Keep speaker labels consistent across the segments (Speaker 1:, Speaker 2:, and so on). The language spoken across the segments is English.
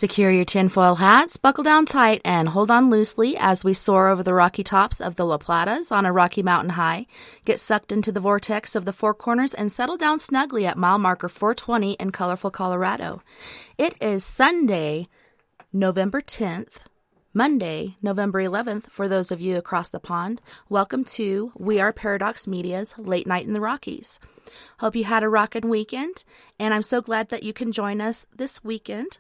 Speaker 1: Secure your tinfoil hats, buckle down tight, and hold on loosely as we soar over the rocky tops of the La Platas on a Rocky Mountain high, get sucked into the vortex of the Four Corners, and settle down snugly at mile marker 420 in colorful Colorado. It is Sunday, November 10th, Monday, November 11th, for those of you across the pond. Welcome to We Are Paradox Media's Late Night in the Rockies. Hope you had a rockin' weekend, and I'm so glad that you can join us this weekend.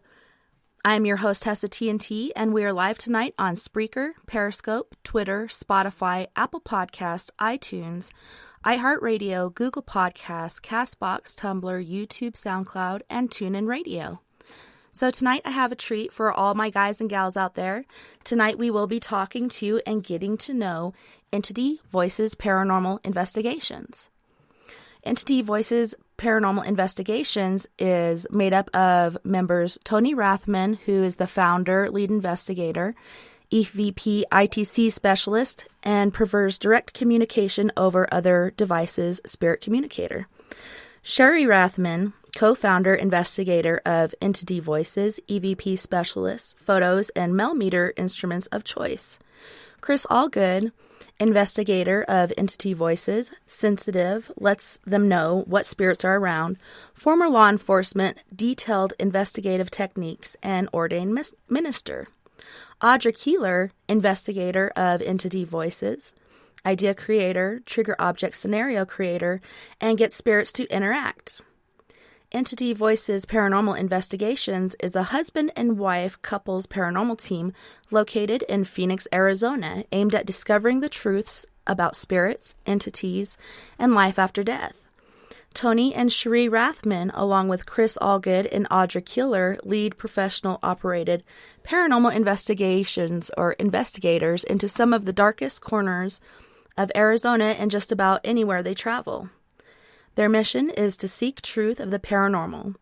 Speaker 1: I am your host, TessaTNT, and we are live tonight on Spreaker, Periscope, Twitter, Spotify, Apple Podcasts, iTunes, iHeartRadio, Google Podcasts, CastBox, Tumblr, YouTube, SoundCloud, and TuneIn Radio. So tonight I have a treat for all my guys and gals out there. Tonight we will be talking to and getting to know Entity Voices Paranormal Investigations. Entity Voices Paranormal Investigations is made up of members Tony Rathman, who is the founder, lead investigator, EVP ITC specialist, and prefers direct communication over other devices spirit communicator. Cherie Rathman, co-founder investigator of Entity Voices, EVP specialist, photos, and millimeter instruments of choice. Chris Allgood, investigator of Entity Voices, sensitive, lets them know what spirits are around, former law enforcement, detailed investigative techniques, and ordained minister. Audra Keeler, investigator of Entity Voices, idea creator, trigger object scenario creator, and gets spirits to interact. Entity Voices Paranormal Investigations is a husband and wife couples paranormal team located in Phoenix, Arizona, aimed at discovering the truths about spirits, entities, and life after death. Tony and Cherie Rathman, along with Chris Allgood and Audra Keeler, lead professional operated paranormal investigations or investigators into some of the darkest corners of Arizona and just about anywhere they travel. Their mission is to seek truth of the paranormal.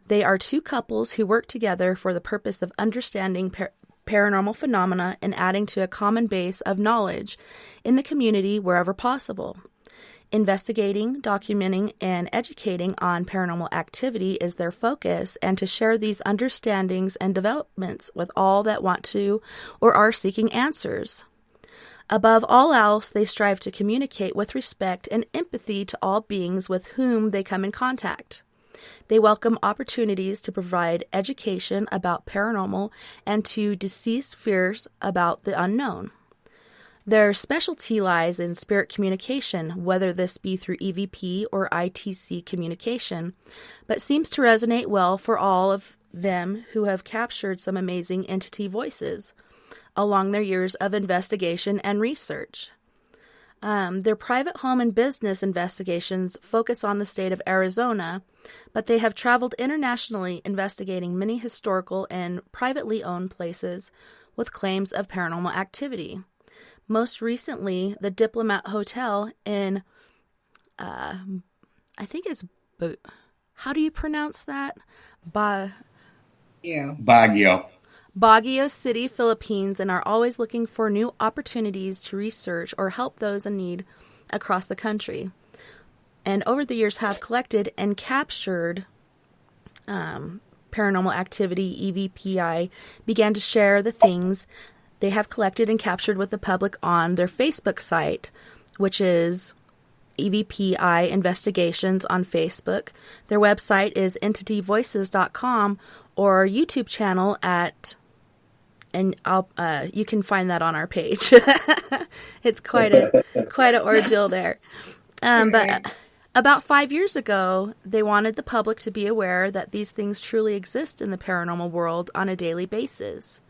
Speaker 1: They are two couples who work together for the purpose of understanding paranormal phenomena and adding to a common base of knowledge in the community wherever possible. Investigating, documenting, and educating on paranormal activity is their focus, and to share these understandings and developments with all that want to or are seeking answers. Above all else, they strive to communicate with respect and empathy to all beings with whom they come in contact. They welcome opportunities to provide education about paranormal and to decease fears about the unknown. Their specialty lies in spirit communication, whether this be through EVP or ITC communication, but seems to resonate well for all of them who have captured some amazing entity voices along their years of investigation and research. Their private home and business investigations focus on the state of Arizona, but they have traveled internationally investigating many historical and privately owned places with claims of paranormal activity. Most recently, the Diplomat Hotel in, I think it's, how do you pronounce that? Baguio City, Philippines, and are always looking for new opportunities to research or help those in need across the country. And over the years have collected and captured paranormal activity. EVPI began to share the things they have collected and captured with the public on their Facebook site, which is EVPI Investigations on Facebook. Their website is entityvoices.com, or our YouTube channel and you can find that on our page. It's quite an ordeal there. But about 5 years ago, they wanted the public to be aware that these things truly exist in the paranormal world on a daily basis.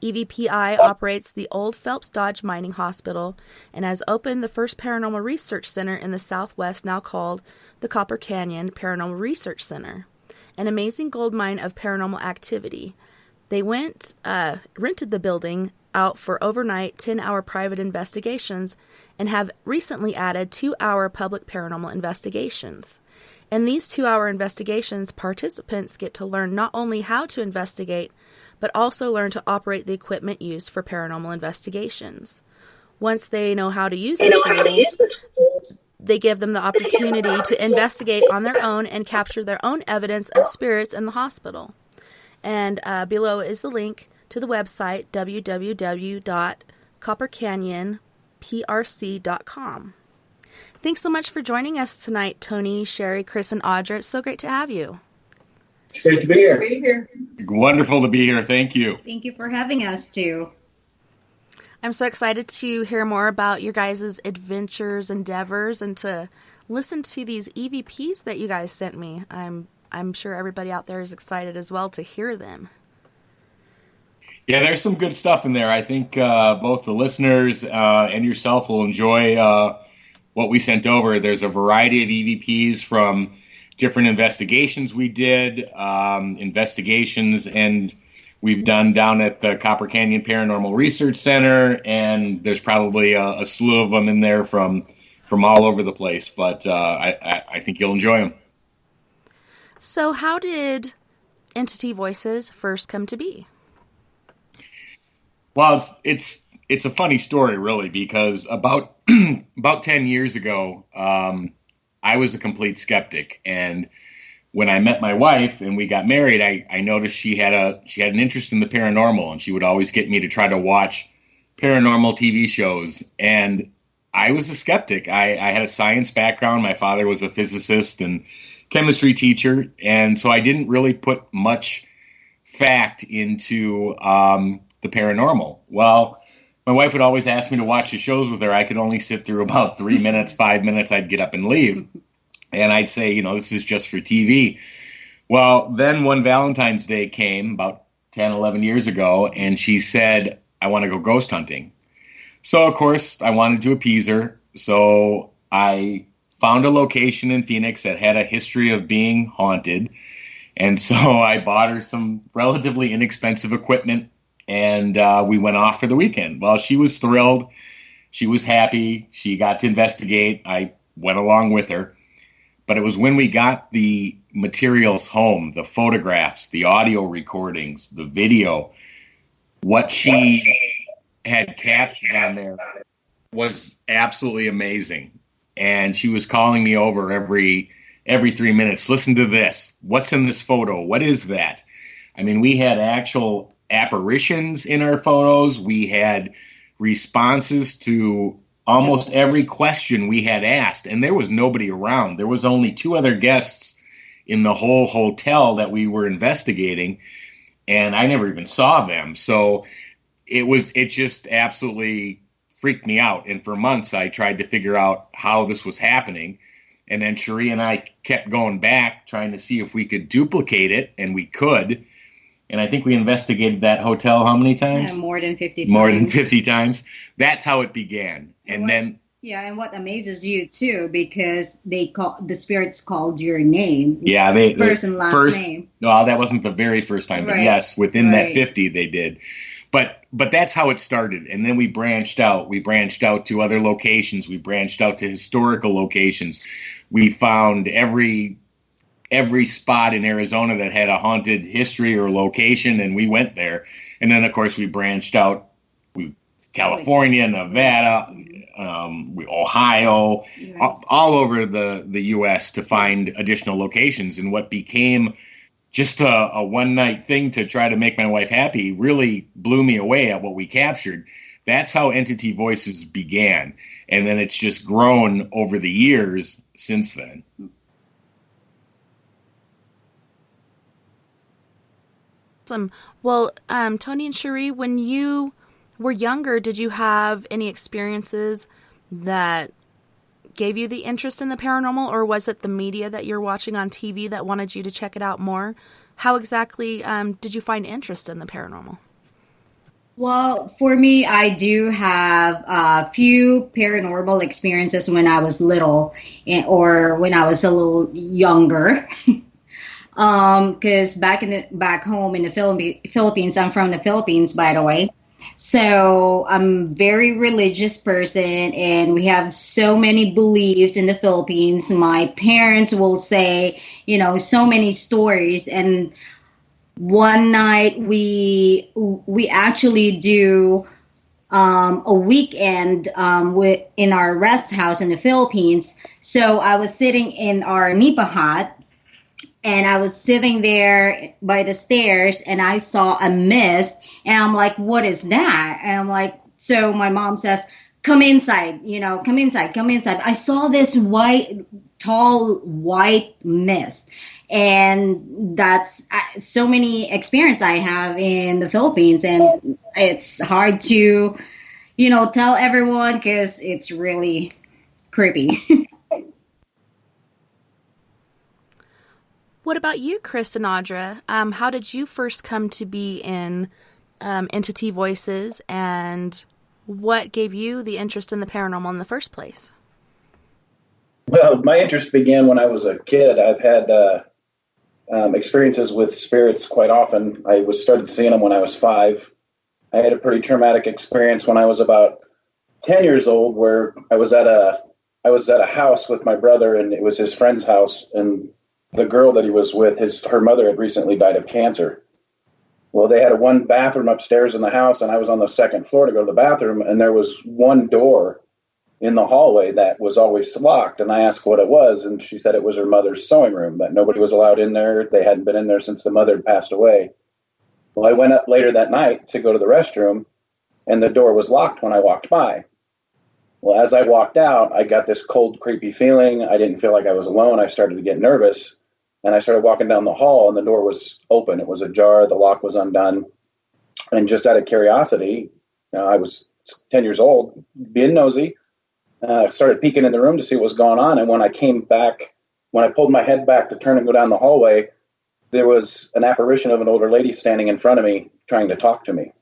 Speaker 1: EVPI operates the old Phelps Dodge Mining Hospital and has opened the first paranormal research center in the Southwest, now called the Copper Canyon Paranormal Research Center, an amazing gold mine of paranormal activity. They rented the building out for overnight 10-hour private investigations and have recently added 2-hour public paranormal investigations. In these 2-hour investigations, participants get to learn not only how to investigate, but also learn to operate the equipment used for paranormal investigations. Once they know how to use the tools, they give them the opportunity to investigate on their own and capture their own evidence of spirits in the hospital. And below is the link to the website, www.coppercanyonprc.com. Thanks so much for joining us tonight, Tony, Cherie, Chris, and Audra. It's so great to have you.
Speaker 2: It's great to be here.
Speaker 3: Wonderful to be here. Thank you.
Speaker 4: Thank you for having us, too.
Speaker 1: I'm so excited to hear more about your guys' adventures, endeavors, and to listen to these EVPs that you guys sent me. I'm sure everybody out there is excited as well to hear them.
Speaker 3: Yeah, there's some good stuff in there. I think both the listeners and yourself will enjoy what we sent over. There's a variety of EVPs from different investigations we did, investigations and we've done down at the Copper Canyon Paranormal Research Center, and there's probably a slew of them in there from all over the place, but I think you'll enjoy them.
Speaker 1: So how did Entity Voices first come to be?
Speaker 3: Well, it's a funny story, really, because about 10 years ago, I was a complete skeptic, and when I met my wife and we got married, I noticed she had an interest in the paranormal, and she would always get me to try to watch paranormal TV shows. And I was a skeptic. I had a science background. My father was a physicist and chemistry teacher, and so I didn't really put much fact into the paranormal. Well, my wife would always ask me to watch the shows with her. I could only sit through about 3 minutes, 5 minutes. I'd get up and leave. And I'd say, this is just for TV. Well, then one Valentine's Day came about 10, 11 years ago, and she said, I want to go ghost hunting. So, of course, I wanted to appease her. So I found a location in Phoenix that had a history of being haunted. And so I bought her some relatively inexpensive equipment, and we went off for the weekend. Well, she was thrilled. She was happy. She got to investigate. I went along with her. But it was when we got the materials home, the photographs, the audio recordings, the video, what she had captured on there was absolutely amazing. And she was calling me over every 3 minutes. Listen to this. What's in this photo? What is that? I mean, we had actual apparitions in our photos. We had responses to almost every question we had asked, and there was nobody around. There was only 2 other guests in the whole hotel that we were investigating, and I never even saw them. So it just absolutely freaked me out. And for months, I tried to figure out how this was happening. And then Cherie and I kept going back, trying to see if we could duplicate it, and we could. And I think we investigated that hotel how many times?
Speaker 4: Yeah, more than 50 times.
Speaker 3: More than 50 times. That's how it began. And
Speaker 4: what amazes you too, because the spirits called your name.
Speaker 3: Yeah,
Speaker 4: first and last name.
Speaker 3: No, that wasn't the very first time, but yes, within that 50 they did. But that's how it started. And then we branched out. We branched out to other locations. We branched out to historical locations. We found every spot in Arizona that had a haunted history or location, and we went there. And then, of course, we branched out. California, Nevada, Ohio, all over the U.S. to find additional locations. And what became just a one-night thing to try to make my wife happy really blew me away at what we captured. That's how Entity Voices began. And then it's just grown over the years since then.
Speaker 1: Awesome. Well, Tony and Cherie, when you were younger, did you have any experiences that gave you the interest in the paranormal, or was it the media that you're watching on TV that wanted you to check it out more? How exactly did you find interest in the paranormal?
Speaker 4: Well, for me, I do have a few paranormal experiences when I was little, or when I was a little younger. Because back home in the Philippines, I'm from the Philippines, by the way. So I'm a very religious person, and we have so many beliefs in the Philippines. My parents will say, so many stories. And one night we actually do a weekend in our rest house in the Philippines. So I was sitting in our nipa hut, And I was sitting there by the stairs and I saw a mist and I'm like, what is that? And I'm like, so my mom says, come inside, come inside, come inside. I saw this tall white mist. And that's so many experience I have in the Philippines. And it's hard to, tell everyone because it's really creepy.
Speaker 1: What about you, Chris and Audra? How did you first come to be in Entity Voices, and what gave you the interest in the paranormal in the first place?
Speaker 2: Well, my interest began when I was a kid. I've had experiences with spirits quite often. I started seeing them when I was 5. I had a pretty traumatic experience when I was about 10 years old, where I was at a house with my brother, and it was his friend's house, and the girl that he was with, her mother had recently died of cancer. Well, they had one bathroom upstairs in the house, and I was on the second floor to go to the bathroom, and there was one door in the hallway that was always locked. And I asked what it was, and she said it was her mother's sewing room, that nobody was allowed in there. They hadn't been in there since the mother had passed away. Well, I went up later that night to go to the restroom, and the door was locked when I walked by. Well, as I walked out, I got this cold, creepy feeling. I didn't feel like I was alone. I started to get nervous. And I started walking down the hall, and the door was open. It was ajar. The lock was undone. And just out of curiosity, I was 10 years old, being nosy, started peeking in the room to see what was going on. And when I came back, when I pulled my head back to turn and go down the hallway, there was an apparition of an older lady standing in front of me trying to talk to me.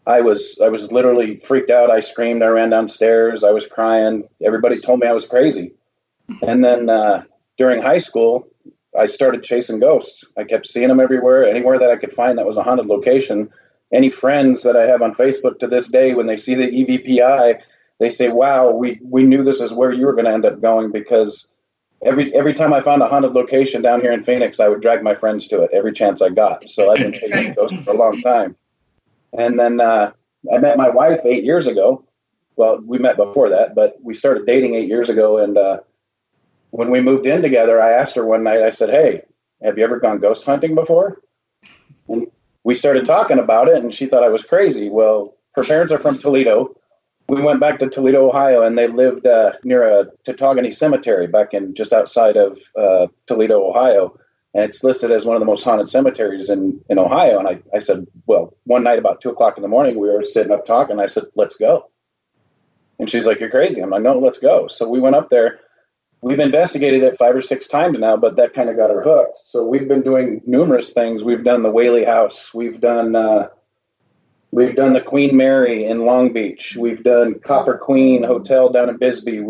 Speaker 2: I was literally freaked out. I screamed. I ran downstairs. I was crying. Everybody told me I was crazy. And then during high school, I started chasing ghosts. I kept seeing them everywhere, anywhere that I could find that was a haunted location. Any friends that I have on Facebook to this day, when they see the EVPI, they say, wow, we knew this is where you were going to end up going, because every time I found a haunted location down here in Phoenix, I would drag my friends to it every chance I got. So I've been chasing ghosts for a long time. And then I met my wife 8 years ago. Well, we met before that, but we started dating 8 years ago. And when we moved in together, I asked her one night, I said, hey, have you ever gone ghost hunting before? And we started talking about it, and she thought I was crazy. Well, her parents are from Toledo. We went back to Toledo, Ohio, and they lived near a Tautogany cemetery back in just outside of Toledo, Ohio. And it's listed as one of the most haunted cemeteries in Ohio. And I said, well, one night about 2:00 in the morning, we were sitting up talking. I said, let's go. And she's like, you're crazy. I'm like, no, let's go. So we went up there. We've investigated it 5 or 6 times now, but that kind of got her hooked. So we've been doing numerous things. We've done the Whaley House. We've done the Queen Mary in Long Beach. We've done Copper Queen Hotel down in Bisbee.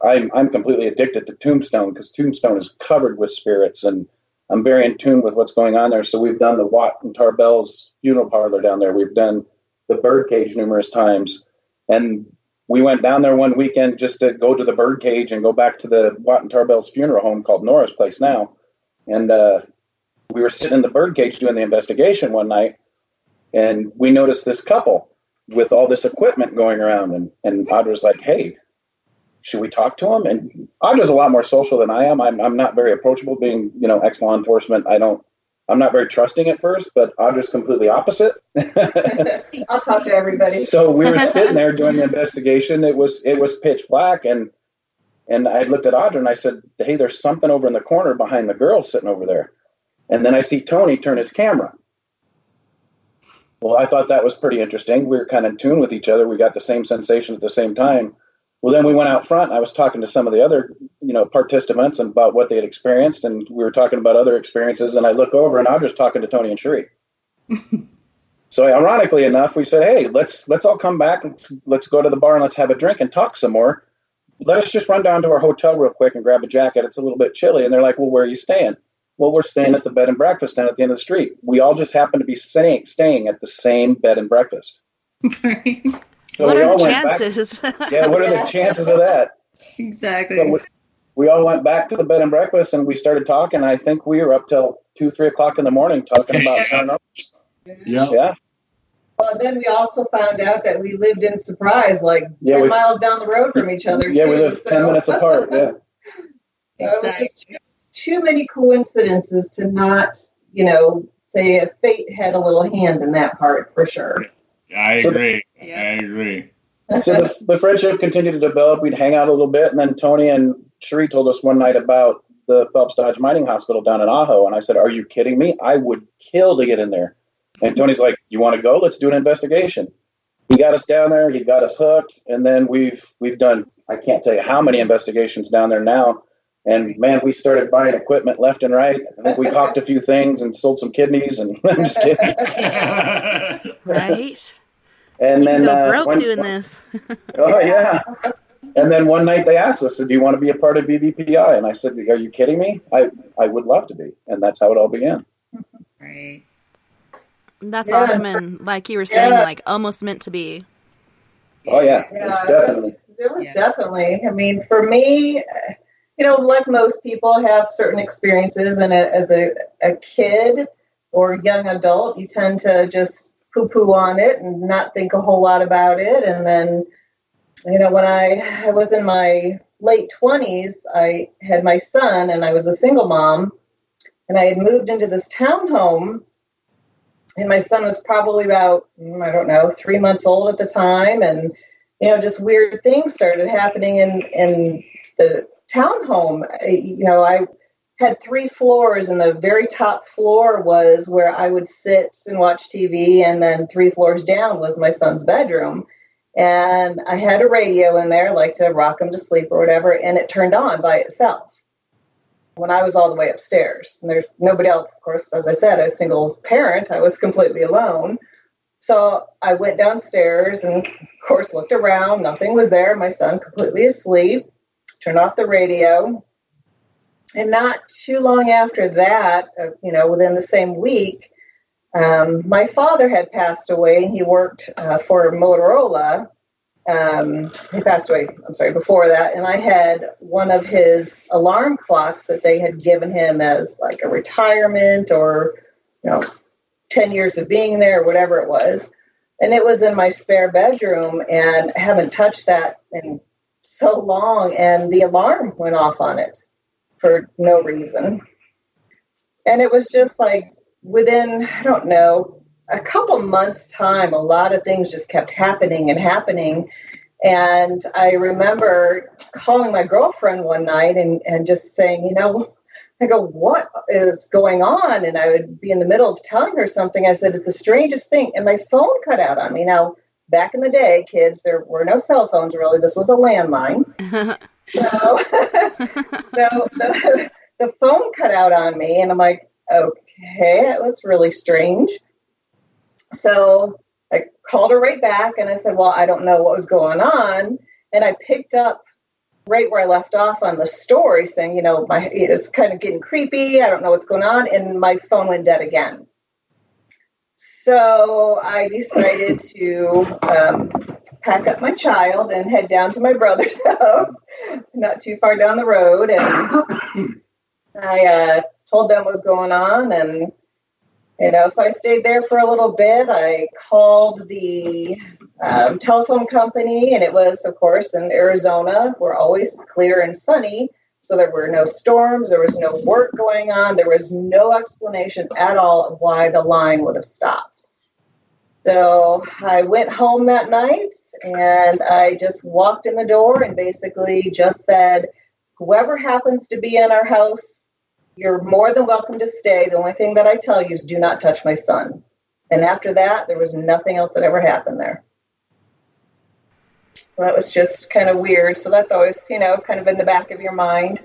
Speaker 2: I'm completely addicted to Tombstone, because Tombstone is covered with spirits, and I'm very in tune with what's going on there. So we've done the Watt and Tarbell's funeral parlor down there. We've done the Birdcage numerous times, and we went down there one weekend just to go to the Birdcage and go back to the Watt and Tarbell's funeral home called Nora's Place now. And we were sitting in the Birdcage doing the investigation one night, and we noticed this couple with all this equipment going around. And Audra's like, hey, should we talk to them? And Audra's a lot more social than I am. I'm not very approachable, being, ex-law enforcement. I'm not very trusting at first, but Audra's completely opposite.
Speaker 5: I'll talk to everybody.
Speaker 2: So we were sitting there doing the investigation. It was pitch black, and I looked at Audra and I said, hey, there's something over in the corner behind the girl sitting over there. And then I see Tony turn his camera. Well, I thought that was pretty interesting. We were kind of in tune with each other. We got the same sensation at the same time. Well, then we went out front. I was talking to some of the other, participants about what they had experienced, and we were talking about other experiences. And I look over, and I'm just talking to Tony and Cherie. So, ironically enough, we said, "Hey, let's all come back and let's go to the bar and let's have a drink and talk some more. Let's just run down to our hotel real quick and grab a jacket. It's a little bit chilly." And they're like, "Well, where are you staying?" Well, we're staying at the bed and breakfast down at the end of the street. We all just happen to be staying at the same bed and breakfast.
Speaker 1: Right.
Speaker 2: So
Speaker 1: what are the chances?
Speaker 2: Yeah, what are the chances of that?
Speaker 4: Exactly.
Speaker 2: So we all went back to the bed and breakfast, and we started talking. I think we were up till 2-3 o'clock in the morning talking about
Speaker 3: Yeah.
Speaker 5: Well, then we also found out that we lived in Surprise, like 10 miles down the road from each other.
Speaker 2: Yeah, we lived 10 minutes apart. Yeah.
Speaker 5: So it was just too many coincidences to not, say if fate had a little hand in that part for sure.
Speaker 3: I agree. Yeah. I agree.
Speaker 2: So the friendship continued to develop. We'd hang out a little bit, and then Tony and Cherie told us one night about the Phelps Dodge Mining Hospital down in Ajo, and I said, "Are you kidding me? I would kill to get in there." And Tony's like, "You want to go? Let's do an investigation." He got us down there. He got us hooked, and then we've done, I can't tell you how many investigations down there now. And man, we started buying equipment left and right. I think we cocked a few things and sold some kidneys. And I'm just kidding.
Speaker 1: Right.
Speaker 2: And then
Speaker 1: go broke doing this.
Speaker 2: Oh yeah. And then one night they asked us, "Do you want to be a part of BBPI?" And I said, "Are you kidding me? I would love to be." And that's how it all began.
Speaker 4: Right.
Speaker 1: That's awesome, and like you were saying, like almost meant to be.
Speaker 2: Oh yeah, definitely.
Speaker 5: There was definitely. I mean, for me, like most people have certain experiences, and as a kid or young adult, you tend to just poo-poo on it and not think a whole lot about it. And then, when I was in my late 20s, I had my son, and I was a single mom, and I had moved into this townhome, and my son was probably about, 3 months old at the time. And, just weird things started happening in the townhome. I had 3 floors, and the very top floor was where I would sit and watch TV, and then 3 floors down was my son's bedroom. And I had a radio in there, like to rock him to sleep or whatever, and it turned on by itself when I was all the way upstairs. And there's nobody else, of course. As I said, I was a single parent. I was completely alone. So I went downstairs and, of course, looked around. Nothing was there. My son completely asleep. Turned off the radio. And not too long after that, within the same week, my father had passed away. He worked for Motorola. He passed away, before that. And I had one of his alarm clocks that they had given him as like a retirement or, 10 years of being there, whatever it was. And it was in my spare bedroom, and I haven't touched that in so long. And the alarm went off on it for no reason. And it was just like within, a couple months' time, a lot of things just kept happening and happening. And I remember calling my girlfriend one night and just saying, I go, "What is going on?" And I would be in the middle of telling her something. I said, "It's the strangest thing." And my phone cut out on me. Now, back in the day, kids, there were no cell phones, really. This was a landline. So the phone cut out on me, and I'm like, okay, that was really strange. So I called her right back, and I said, "Well, I don't know what was going on." And I picked up right where I left off on the story, saying, it's kind of getting creepy. I don't know what's going on. And my phone went dead again. So I decided to pack up my child and head down to my brother's house, not too far down the road. And I told them what was going on. And, so I stayed there for a little bit. I called the telephone company, and it was, of course, in Arizona. We're always clear and sunny. So there were no storms. There was no work going on. There was no explanation at all of why the line would have stopped. So I went home that night, and I just walked in the door and basically just said, "Whoever happens to be in our house, you're more than welcome to stay. The only thing that I tell you is do not touch my son." And after that, there was nothing else that ever happened there. So that was just kind of weird. So that's always, kind of in the back of your mind.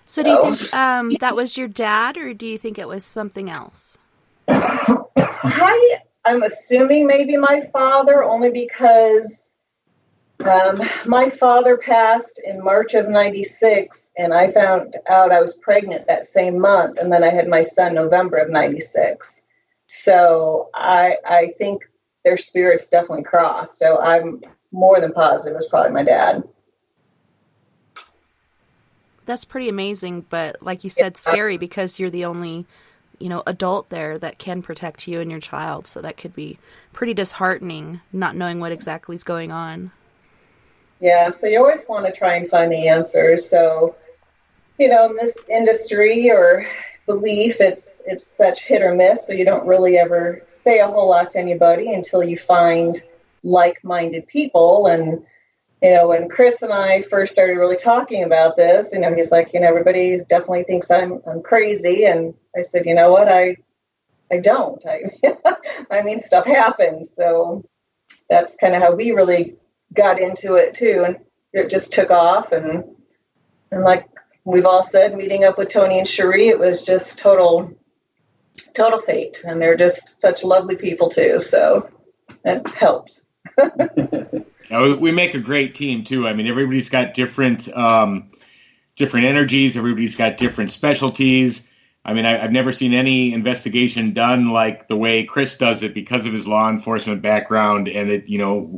Speaker 1: So do you think that was your dad, or do you think it was something else?
Speaker 5: I'm assuming maybe my father, only because my father passed in March of 96, and I found out I was pregnant that same month, and then I had my son November of 96. So I think their spirits definitely crossed. So I'm more than positive it was probably my dad.
Speaker 1: That's pretty amazing, but like you said, scary because you're the only, adult there that can protect you and your child. So that could be pretty disheartening, not knowing what exactly is going on.
Speaker 5: Yeah, so you always want to try and find the answers. So in this industry or belief, it's such hit or miss. So you don't really ever say a whole lot to anybody until you find like-minded people. And when Chris and I first started really talking about this, he's like, everybody definitely thinks I'm crazy. And I said, you know what, I don't. I mean, stuff happens. So that's kind of how we really got into it too. And it just took off. And like we've all said, meeting up with Tony and Cherie, it was just total fate. And they're just such lovely people too. So that helps.
Speaker 3: We make a great team too. I mean, everybody's got different energies. Everybody's got different specialties. I mean, I've never seen any investigation done like the way Chris does it because of his law enforcement background, and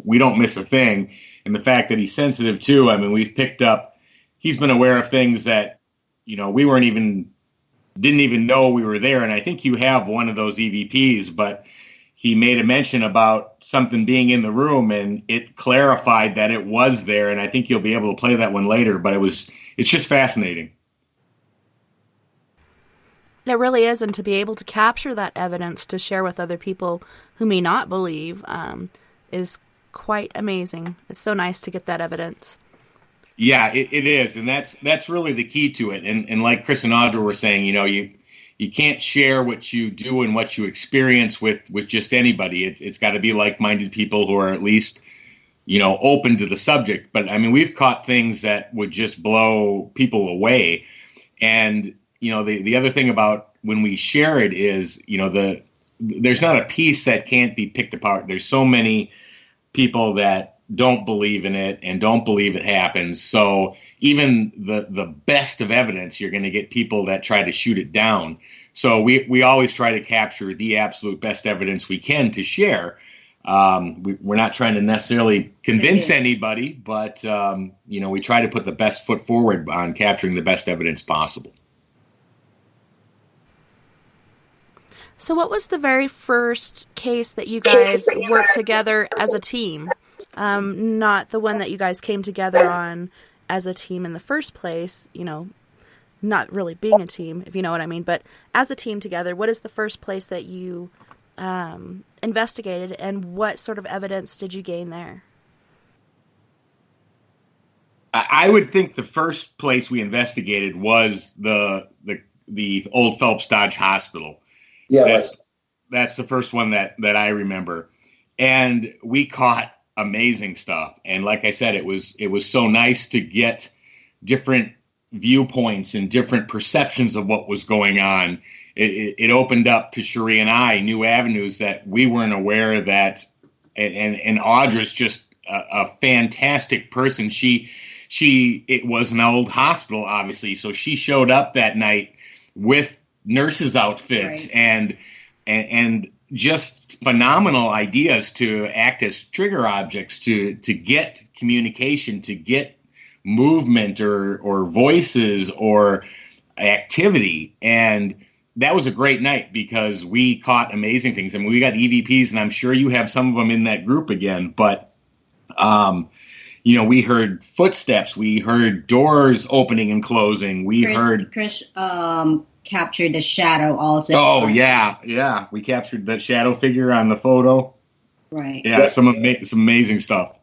Speaker 3: we don't miss a thing. And the fact that he's sensitive too. I mean, we've picked up. He's been aware of things that we didn't even know we were there. And I think you have one of those EVPs, but he made a mention about something being in the room, and it clarified that it was there. And I think you'll be able to play that one later. But it's just fascinating.
Speaker 1: It really is, and to be able to capture that evidence to share with other people who may not believe is quite amazing. It's so nice to get that evidence.
Speaker 3: Yeah, it is, and that's really the key to it. And like Chris and Audra were saying, you can't share what you do and what you experience with just anybody. It's got to be like-minded people who are at least open to the subject. But I mean, we've caught things that would just blow people away, and the other thing about when we share it is, there's not a piece that can't be picked apart. There's so many people that don't believe in it and don't believe it happens. So even the best of evidence, you're going to get people that try to shoot it down. So we always try to capture the absolute best evidence we can to share. We're not trying to necessarily convince anybody, but we try to put the best foot forward on capturing the best evidence possible.
Speaker 1: So what was the very first case that you guys worked together as a team? Not the one that you guys came together on as a team in the first place, not really being a team, if you know what I mean. But as a team together, what is the first place that you investigated, and what sort of evidence did you gain there?
Speaker 3: I would think the first place we investigated was the old Phelps Dodge Hospital. Yeah, that's the first one that I remember, and we caught amazing stuff. And like I said, it was so nice to get different viewpoints and different perceptions of what was going on. It opened up to Cherie and I new avenues that we weren't aware that. And Audra's just a fantastic person. It was an old hospital, obviously, so she showed up that night with nurses' outfits, right, and just phenomenal ideas to act as trigger objects to get communication, to get movement or voices or activity. And that was a great night because we caught amazing things. I mean, we got EVPs, and I'm sure you have some of them in that group again, but we heard footsteps, we heard doors opening and closing,
Speaker 4: Chris captured the shadow also.
Speaker 3: Oh, yeah. We captured the shadow figure on the photo.
Speaker 4: Right.
Speaker 3: Yeah, some amazing stuff.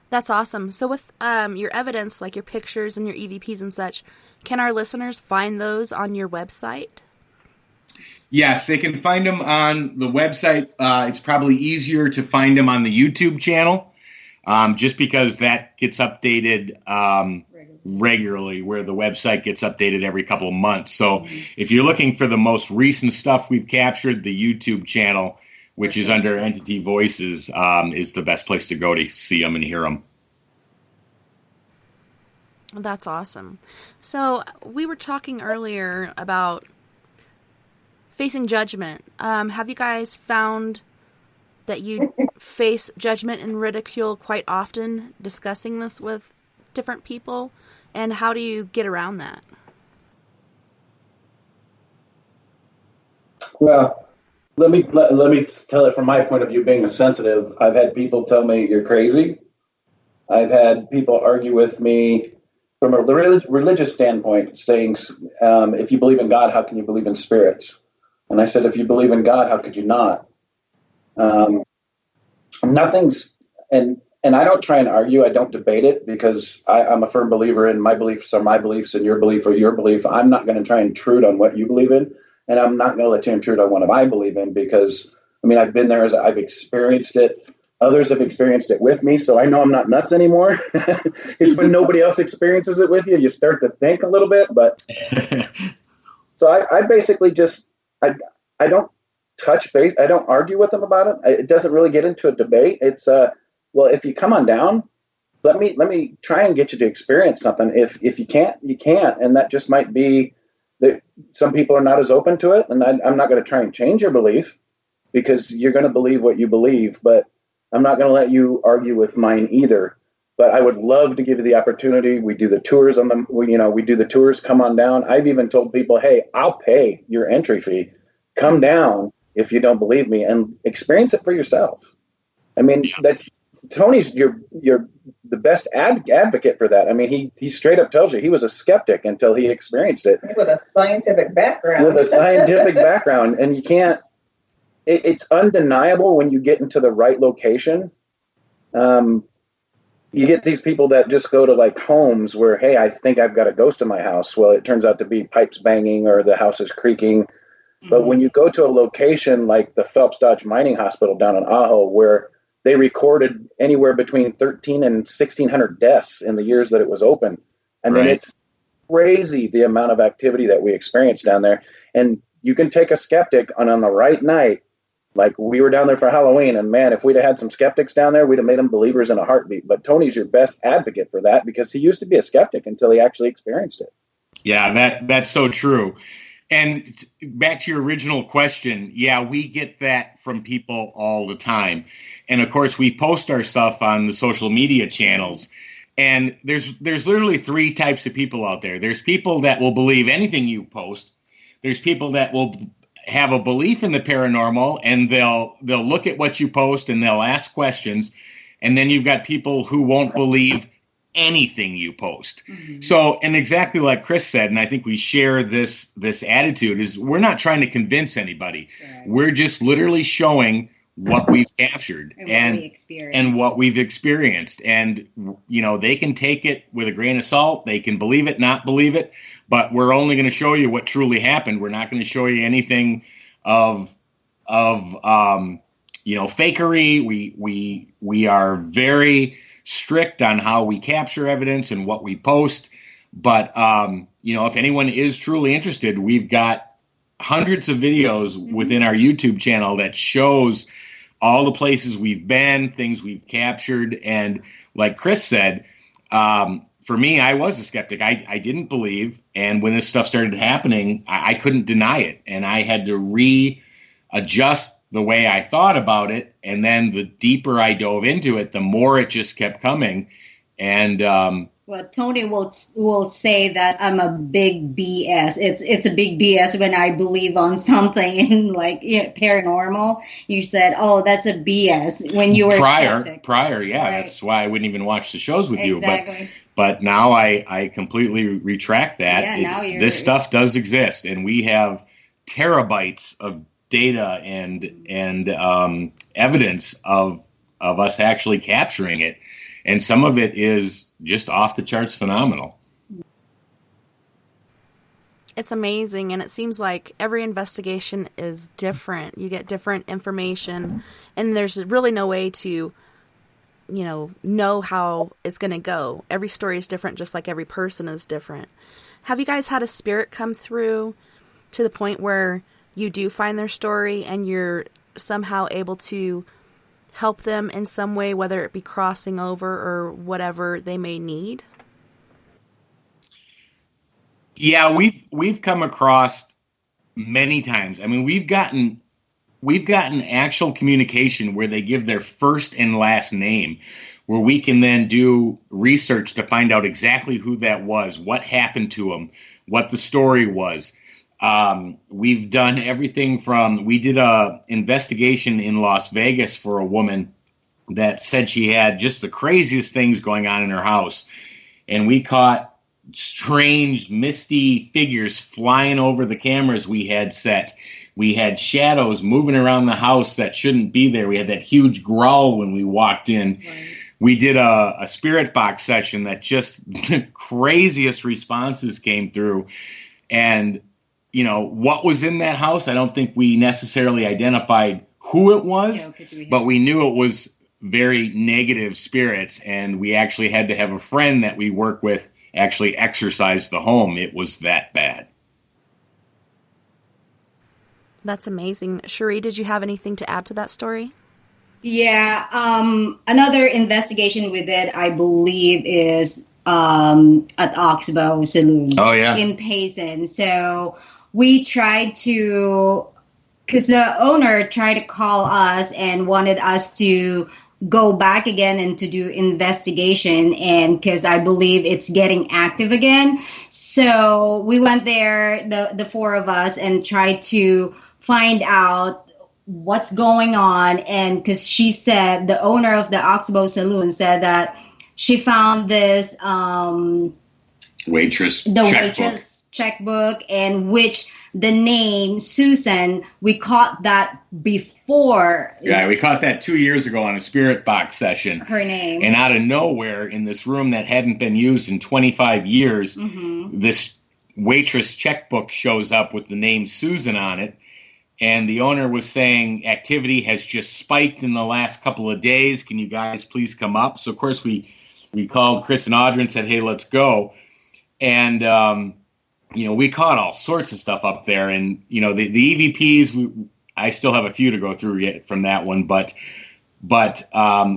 Speaker 1: That's awesome. So with your evidence, like your pictures and your EVPs and such, can our listeners find those on your website?
Speaker 3: Yes, they can find them on the website. It's probably easier to find them on the YouTube channel, just because that gets updated regularly, where the website gets updated every couple of months. So if you're looking for the most recent stuff we've captured, the YouTube channel, which is under Entity Voices, is the best place to go to see them and hear them.
Speaker 1: That's awesome. So we were talking earlier about facing judgment. Have you guys found that you face judgment and ridicule quite often discussing this with different people? And how do you get around that?
Speaker 2: Well, let me tell it from my point of view, being a sensitive. I've had people tell me you're crazy. I've had people argue with me from a religious standpoint, saying, if you believe in God, how can you believe in spirits? And I said, if you believe in God, how could you not? Nothing's, and I don't try and argue. I don't debate it, because I'm a firm believer in my beliefs are my beliefs and your belief or your belief. I'm not going to try and intrude on what you believe in, and I'm not going to let you intrude on what I believe in, because, I mean, I've been there, as I've experienced it. Others have experienced it with me, so I know I'm not nuts anymore. It's when nobody else experiences it with you, you start to think a little bit. But so I basically just, I don't touch base. I don't argue with them about it. It doesn't really get into a debate. It's well, if you come on down, let me try and get you to experience something. If you can't, you can't, and that just might be that some people are not as open to it. And I'm not going to try and change your belief, because you're going to believe what you believe, but I'm not going to let you argue with mine either. But I would love to give you the opportunity. We do the tours on them. We do the tours. Come on down. I've even told people, hey, I'll pay your entry fee. Come down if you don't believe me, and experience it for yourself. I mean, that's Tony's the best advocate for that. I mean, he straight up tells you he was a skeptic until he experienced it.
Speaker 5: With a scientific background.
Speaker 2: And you can't. It's undeniable when you get into the right location. You get these people that just go to like homes where, hey, I think I've got a ghost in my house. Well, it turns out to be pipes banging or the house is creaking. Mm-hmm. But when you go to a location like the Phelps Dodge Mining Hospital down in Ajo, where they recorded anywhere between 1,300 and 1,600 deaths in the years that it was open. I mean, it's crazy the amount of activity that we experienced down there. And you can take a skeptic on the right night. Like, we were down there for Halloween, and man, if we'd have had some skeptics down there, we'd have made them believers in a heartbeat. But Tony's your best advocate for that, because he used to be a skeptic until he actually experienced it.
Speaker 3: Yeah, that's so true. And back to your original question, yeah, we get that from people all the time. And of course, we post our stuff on the social media channels. And there's literally three types of people out there. There's people that will believe anything you post. There's people that will have a belief in the paranormal, and they'll look at what you post and they'll ask questions. And then you've got people who won't believe anything you post. Mm-hmm. So, and exactly like Chris said, and I think we share this attitude, is we're not trying to convince anybody. Right. We're just literally showing what we've captured and what we've experienced. And, they can take it with a grain of salt. They can believe it, not believe it, but we're only going to show you what truly happened. We're not going to show you anything of fakery. We are very strict on how we capture evidence and what we post. But, if anyone is truly interested, we've got hundreds of videos within our YouTube channel that shows all the places we've been, things we've captured. And like Chris said, for me, I was a skeptic. I didn't believe. And when this stuff started happening, I couldn't deny it. And I had to readjust the way I thought about it. And then the deeper I dove into it, the more it just kept coming. And
Speaker 4: well, Tony will say that I'm a big BS. It's a big BS when I believe on something in paranormal. You said, "Oh, that's a BS" when you were
Speaker 3: prior, yeah. Right. That's why I wouldn't even watch the shows with you. But now I completely retract that. Yeah, this stuff does exist, and we have terabytes of data and evidence of us actually capturing it. And some of it is just off the charts phenomenal.
Speaker 1: It's amazing, and it seems like every investigation is different. You get different information, and there's really no way to, know how it's going to go. Every story is different, just like every person is different. Have you guys had a spirit come through to the point where you do find their story and you're somehow able to help them in some way, whether it be crossing over or whatever they may need?
Speaker 3: Yeah, we've come across many times. I mean, we've gotten actual communication where they give their first and last name, where we can then do research to find out exactly who that was, what happened to them, what the story was. We've done everything from, we did a investigation in Las Vegas for a woman that said she had just the craziest things going on in her house. And we caught strange, misty figures flying over the cameras we had set. We had shadows moving around the house that shouldn't be there. We had that huge growl when we walked in. Right. We did a spirit box session that just the craziest responses came through. And, you know, what was in that house, I don't think we necessarily identified who it was, but we knew it was very negative spirits. And we actually had to have a friend that we work with actually exorcise the home. It was that bad.
Speaker 1: That's amazing. Cherie, did you have anything to add to that story?
Speaker 4: Yeah. Another investigation we did, I believe, is at Oxbow Saloon.
Speaker 3: Oh, yeah.
Speaker 4: In Payson. So we tried to, because the owner tried to call us and wanted us to go back again and to do investigation, and because I believe it's getting active again. So we went there, the four of us, and tried to find out what's going on. And because she said, the owner of the Oxbow Saloon said that she found this
Speaker 3: waitress
Speaker 4: checkbook, and which the name Susan, we caught that before.
Speaker 3: Yeah, we caught that 2 years ago on a spirit box session.
Speaker 4: Her name.
Speaker 3: And out of nowhere, in this room that hadn't been used in 25 years, this waitress checkbook shows up with the name Susan on it. And the owner was saying activity has just spiked in the last couple of days. Can you guys please come up? So, of course, we called Chris and Audra and said, hey, let's go. And, you know, we caught all sorts of stuff up there. And, you know, the EVPs, I still have a few to go through yet from that one. But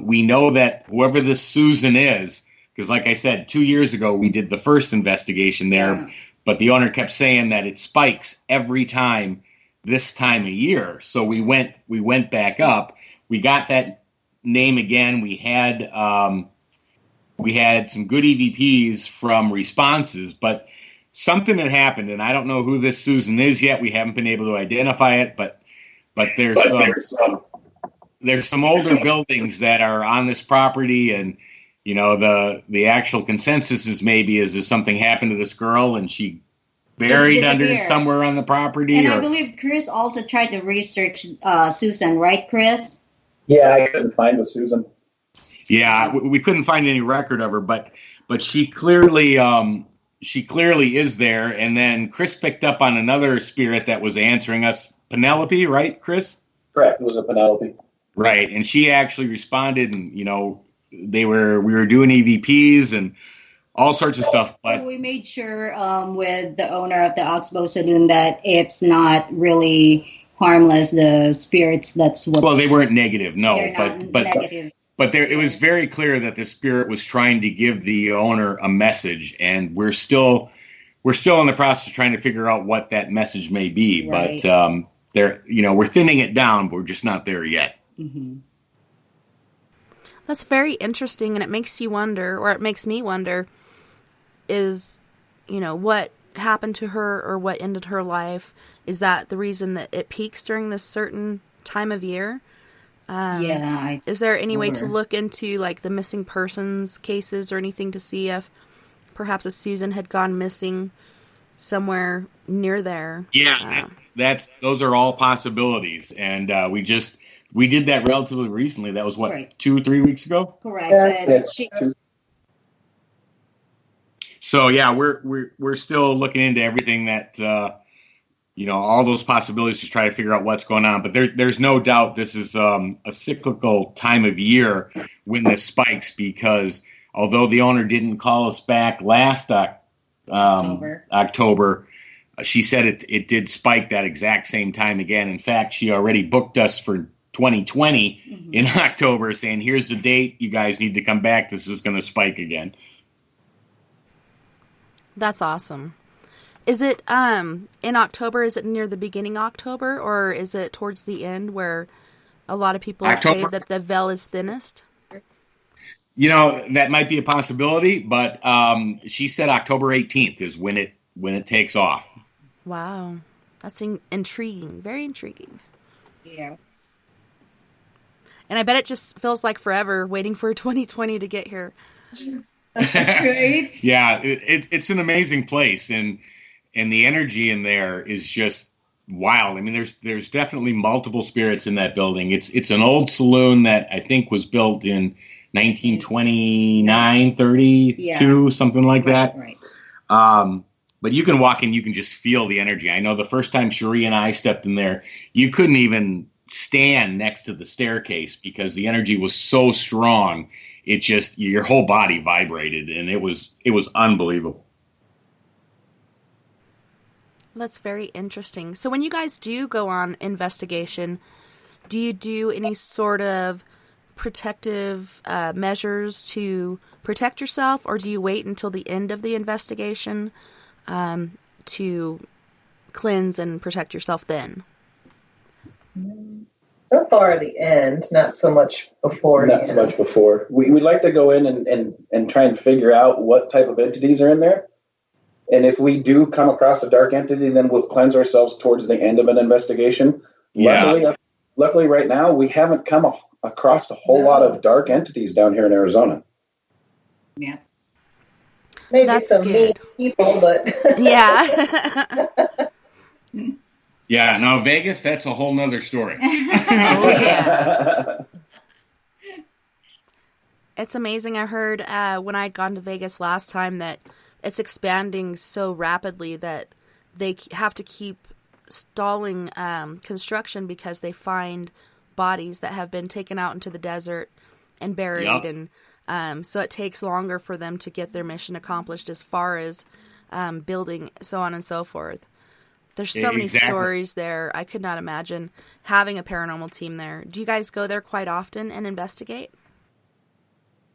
Speaker 3: we know that whoever this Susan is, because like I said, 2 years ago, we did the first investigation there. Yeah. But the owner kept saying that it spikes every time this time of year. So we went back up. We got that name again. We had some good EVPs from responses, but something had happened, and I don't know who this Susan is yet. We haven't been able to identify it, but there's some older buildings that are on this property, and you know the actual consensus is maybe is something happened to this girl and she buried under somewhere on the property.
Speaker 4: And I believe Chris also tried to research Susan, right, Chris?
Speaker 2: Yeah, I couldn't find the Susan.
Speaker 3: Yeah, we couldn't find any record of her, but she clearly is there. And then Chris picked up on another spirit that was answering us, Penelope, right, Chris?
Speaker 2: Correct. It was a Penelope.
Speaker 3: Right, and she actually responded, and you know we were doing EVPs and all sorts of stuff. But
Speaker 4: we made sure with the owner of the Oxbow Saloon that it's not really harmless. The spirits, that's what.
Speaker 3: Well, they weren't negative, no,
Speaker 4: but negative.
Speaker 3: But it was very clear that the spirit was trying to give the owner a message, and we're still in the process of trying to figure out what that message may be. Right. But we're thinning it down, but we're just not there yet.
Speaker 4: Mm-hmm.
Speaker 1: That's very interesting, and it makes you wonder, or it makes me wonder, is, you know, what happened to her or what ended her life? Is that the reason that it peaks during this certain time of year? Is there any way to look into, like, the missing persons cases or anything to see if perhaps a Susan had gone missing somewhere near there?
Speaker 3: Yeah, those are all possibilities, and we did that relatively recently. That was what, right. 2 or 3 weeks ago?
Speaker 4: Correct.
Speaker 3: So yeah, we're still looking into everything that all those possibilities to try to figure out what's going on. But there's no doubt this is a cyclical time of year when this spikes, because although the owner didn't call us back last October, she said it did spike that exact same time again. In fact, she already booked us for 2020 in October, saying, here's the date, you guys need to come back, this is going to spike again.
Speaker 1: That's awesome. Is it in October, is it near the beginning October, or is it towards the end where a lot of people say that the veil is thinnest?
Speaker 3: You know, that might be a possibility, but she said October 18th is when it takes off.
Speaker 1: Wow. That's intriguing, very intriguing.
Speaker 4: Yeah.
Speaker 1: And I bet it just feels like forever waiting for 2020 to get here.
Speaker 4: Right?
Speaker 3: Yeah, it's an amazing place, and the energy in there is just wild. I mean, there's definitely multiple spirits in that building. It's an old saloon that I think was built in 1929, 32, something like that.
Speaker 4: Right.
Speaker 3: But you can walk in, you can just feel the energy. I know the first time Cherie and I stepped in there, you couldn't even stand next to the staircase because the energy was so strong. It just, your whole body vibrated, and it was unbelievable.
Speaker 1: That's very interesting. So when you guys do go on investigation, do you do any sort of protective measures to protect yourself, or do you wait until the end of the investigation to cleanse and protect yourself then?
Speaker 5: So far, the end, not so much before.
Speaker 2: Not so much before. We like to go in and try and figure out what type of entities are in there. And if we do come across a dark entity, then we'll cleanse ourselves towards the end of an investigation.
Speaker 3: Yeah.
Speaker 2: Luckily, right now, we haven't come across a whole lot of dark entities down here in Arizona.
Speaker 4: Yeah.
Speaker 5: Maybe
Speaker 1: That's
Speaker 5: some
Speaker 1: good.
Speaker 5: mean people, but
Speaker 1: Yeah.
Speaker 3: Yeah, now Vegas, that's a whole nother story.
Speaker 1: Oh, yeah. It's amazing. I heard when I'd gone to Vegas last time that it's expanding so rapidly that they have to keep stalling construction because they find bodies that have been taken out into the desert and buried.
Speaker 3: Yep.
Speaker 1: And so it takes longer for them to get their mission accomplished as far as building, so on and so forth. There's so many stories there. I could not imagine having a paranormal team there. Do you guys go there quite often and investigate?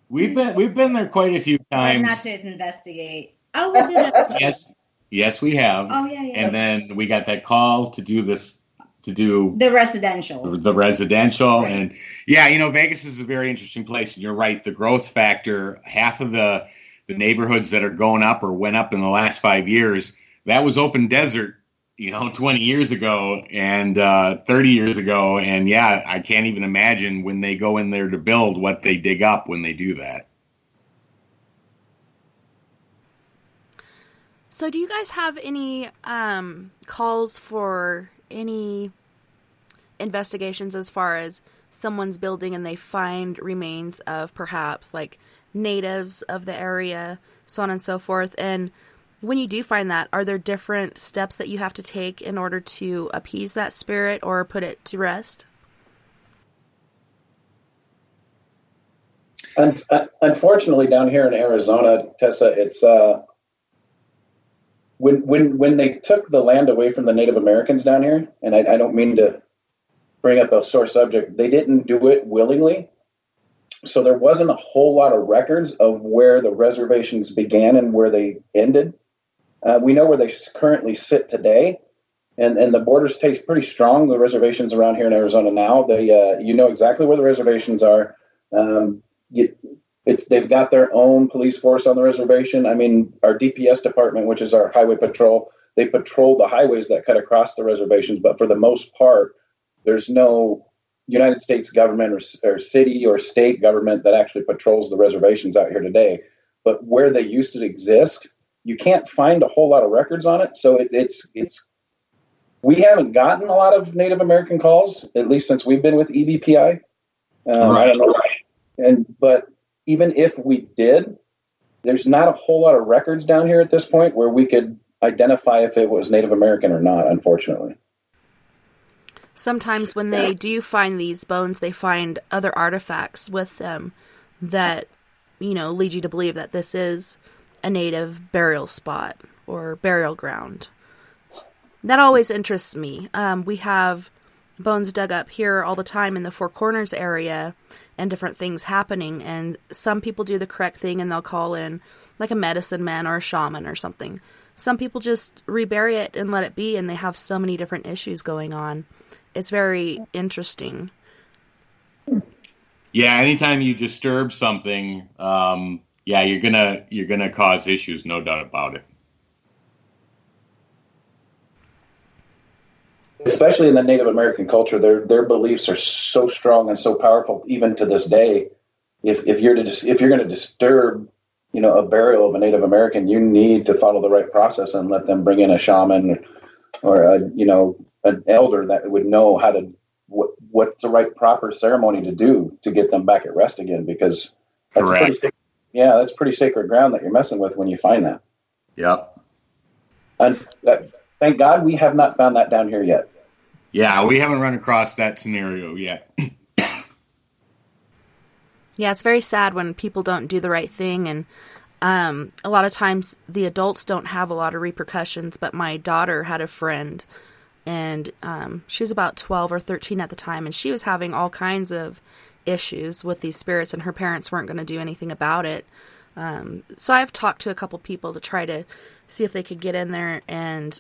Speaker 3: We've been there quite a few times.
Speaker 4: Not to investigate. Oh, we did that.
Speaker 3: Yes, we have.
Speaker 4: Oh, yeah.
Speaker 3: And then we got that call to do
Speaker 4: the residential.
Speaker 3: The residential.
Speaker 4: Right.
Speaker 3: And yeah, Vegas is a very interesting place. And you're right, the growth factor, half of the neighborhoods that are going up or went up in the last 5 years, that was open desert, 20 years ago and 30 years ago. And yeah, I can't even imagine when they go in there to build what they dig up when they do that.
Speaker 1: So do you guys have any calls for any investigations as far as someone's building and they find remains of perhaps like natives of the area, so on and so forth? And when you do find that, are there different steps that you have to take in order to appease that spirit or put it to rest?
Speaker 2: Unfortunately, down here in Arizona, Tessa, it's when they took the land away from the Native Americans down here, and I don't mean to bring up a sore subject, they didn't do it willingly. So there wasn't a whole lot of records of where the reservations began and where they ended. We know where they currently sit today, and the borders stay pretty strong. The reservations around here in Arizona now, you know exactly where the reservations are. They've got their own police force on the reservation. I mean, our DPS department, which is our highway patrol, they patrol the highways that cut across the reservations. But for the most part, there's no United States government or city or state government that actually patrols the reservations out here today. But where they used to exist, you can't find a whole lot of records on it. So we haven't gotten a lot of Native American calls, at least since we've been with EVPI.
Speaker 3: Right.
Speaker 2: I don't know. But even if we did, there's not a whole lot of records down here at this point where we could identify if it was Native American or not, unfortunately.
Speaker 1: Sometimes when they do find these bones, they find other artifacts with them that, lead you to believe that this is a native burial spot or burial ground. That always interests me. We have bones dug up here all the time in the Four Corners area and different things happening, and some people do the correct thing and they'll call in like a medicine man or a shaman or something. Some people just rebury it and let it be, and they have so many different issues going on. It's very interesting.
Speaker 3: Yeah, anytime you disturb something, you're gonna cause issues, no doubt about it.
Speaker 2: Especially in the Native American culture, their beliefs are so strong and so powerful, even to this day. If you're going to disturb, a burial of a Native American, you need to follow the right process and let them bring in a shaman or an elder that would know how to what's the right proper ceremony to do to get them back at rest again, because that's that's pretty sacred ground that you're messing with when you find that.
Speaker 3: Yep.
Speaker 2: And thank God we have not found that down here yet.
Speaker 3: Yeah, we haven't run across that scenario yet.
Speaker 1: Yeah, it's very sad when people don't do the right thing, and a lot of times the adults don't have a lot of repercussions, but my daughter had a friend, and she was about 12 or 13 at the time, and she was having all kinds of issues with these spirits, and her parents weren't going to do anything about it. So I've talked to a couple people to try to see if they could get in there and,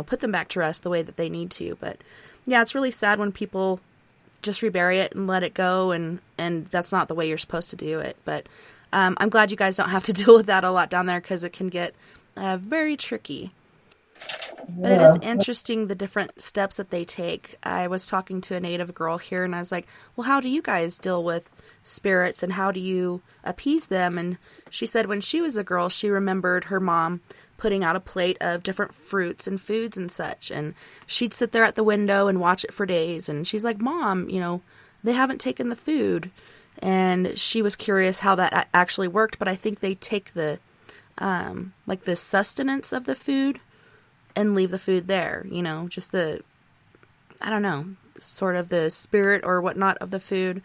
Speaker 1: put them back to rest the way that they need to. But yeah, it's really sad when people just rebury it and let it go, and that's not the way you're supposed to do it. But I'm glad you guys don't have to deal with that a lot down there, because it can get very tricky. But it is interesting, the different steps that they take. I was talking to a Native girl here, and I was like, well, how do you guys deal with spirits, and how do you appease them? And she said when she was a girl, she remembered her mom putting out a plate of different fruits and foods and such, and she'd sit there at the window and watch it for days, and she's like, Mom, they haven't taken the food. And she was curious how that actually worked, but I think they take the the sustenance of the food and leave the food there, just sort of the spirit or whatnot of the food.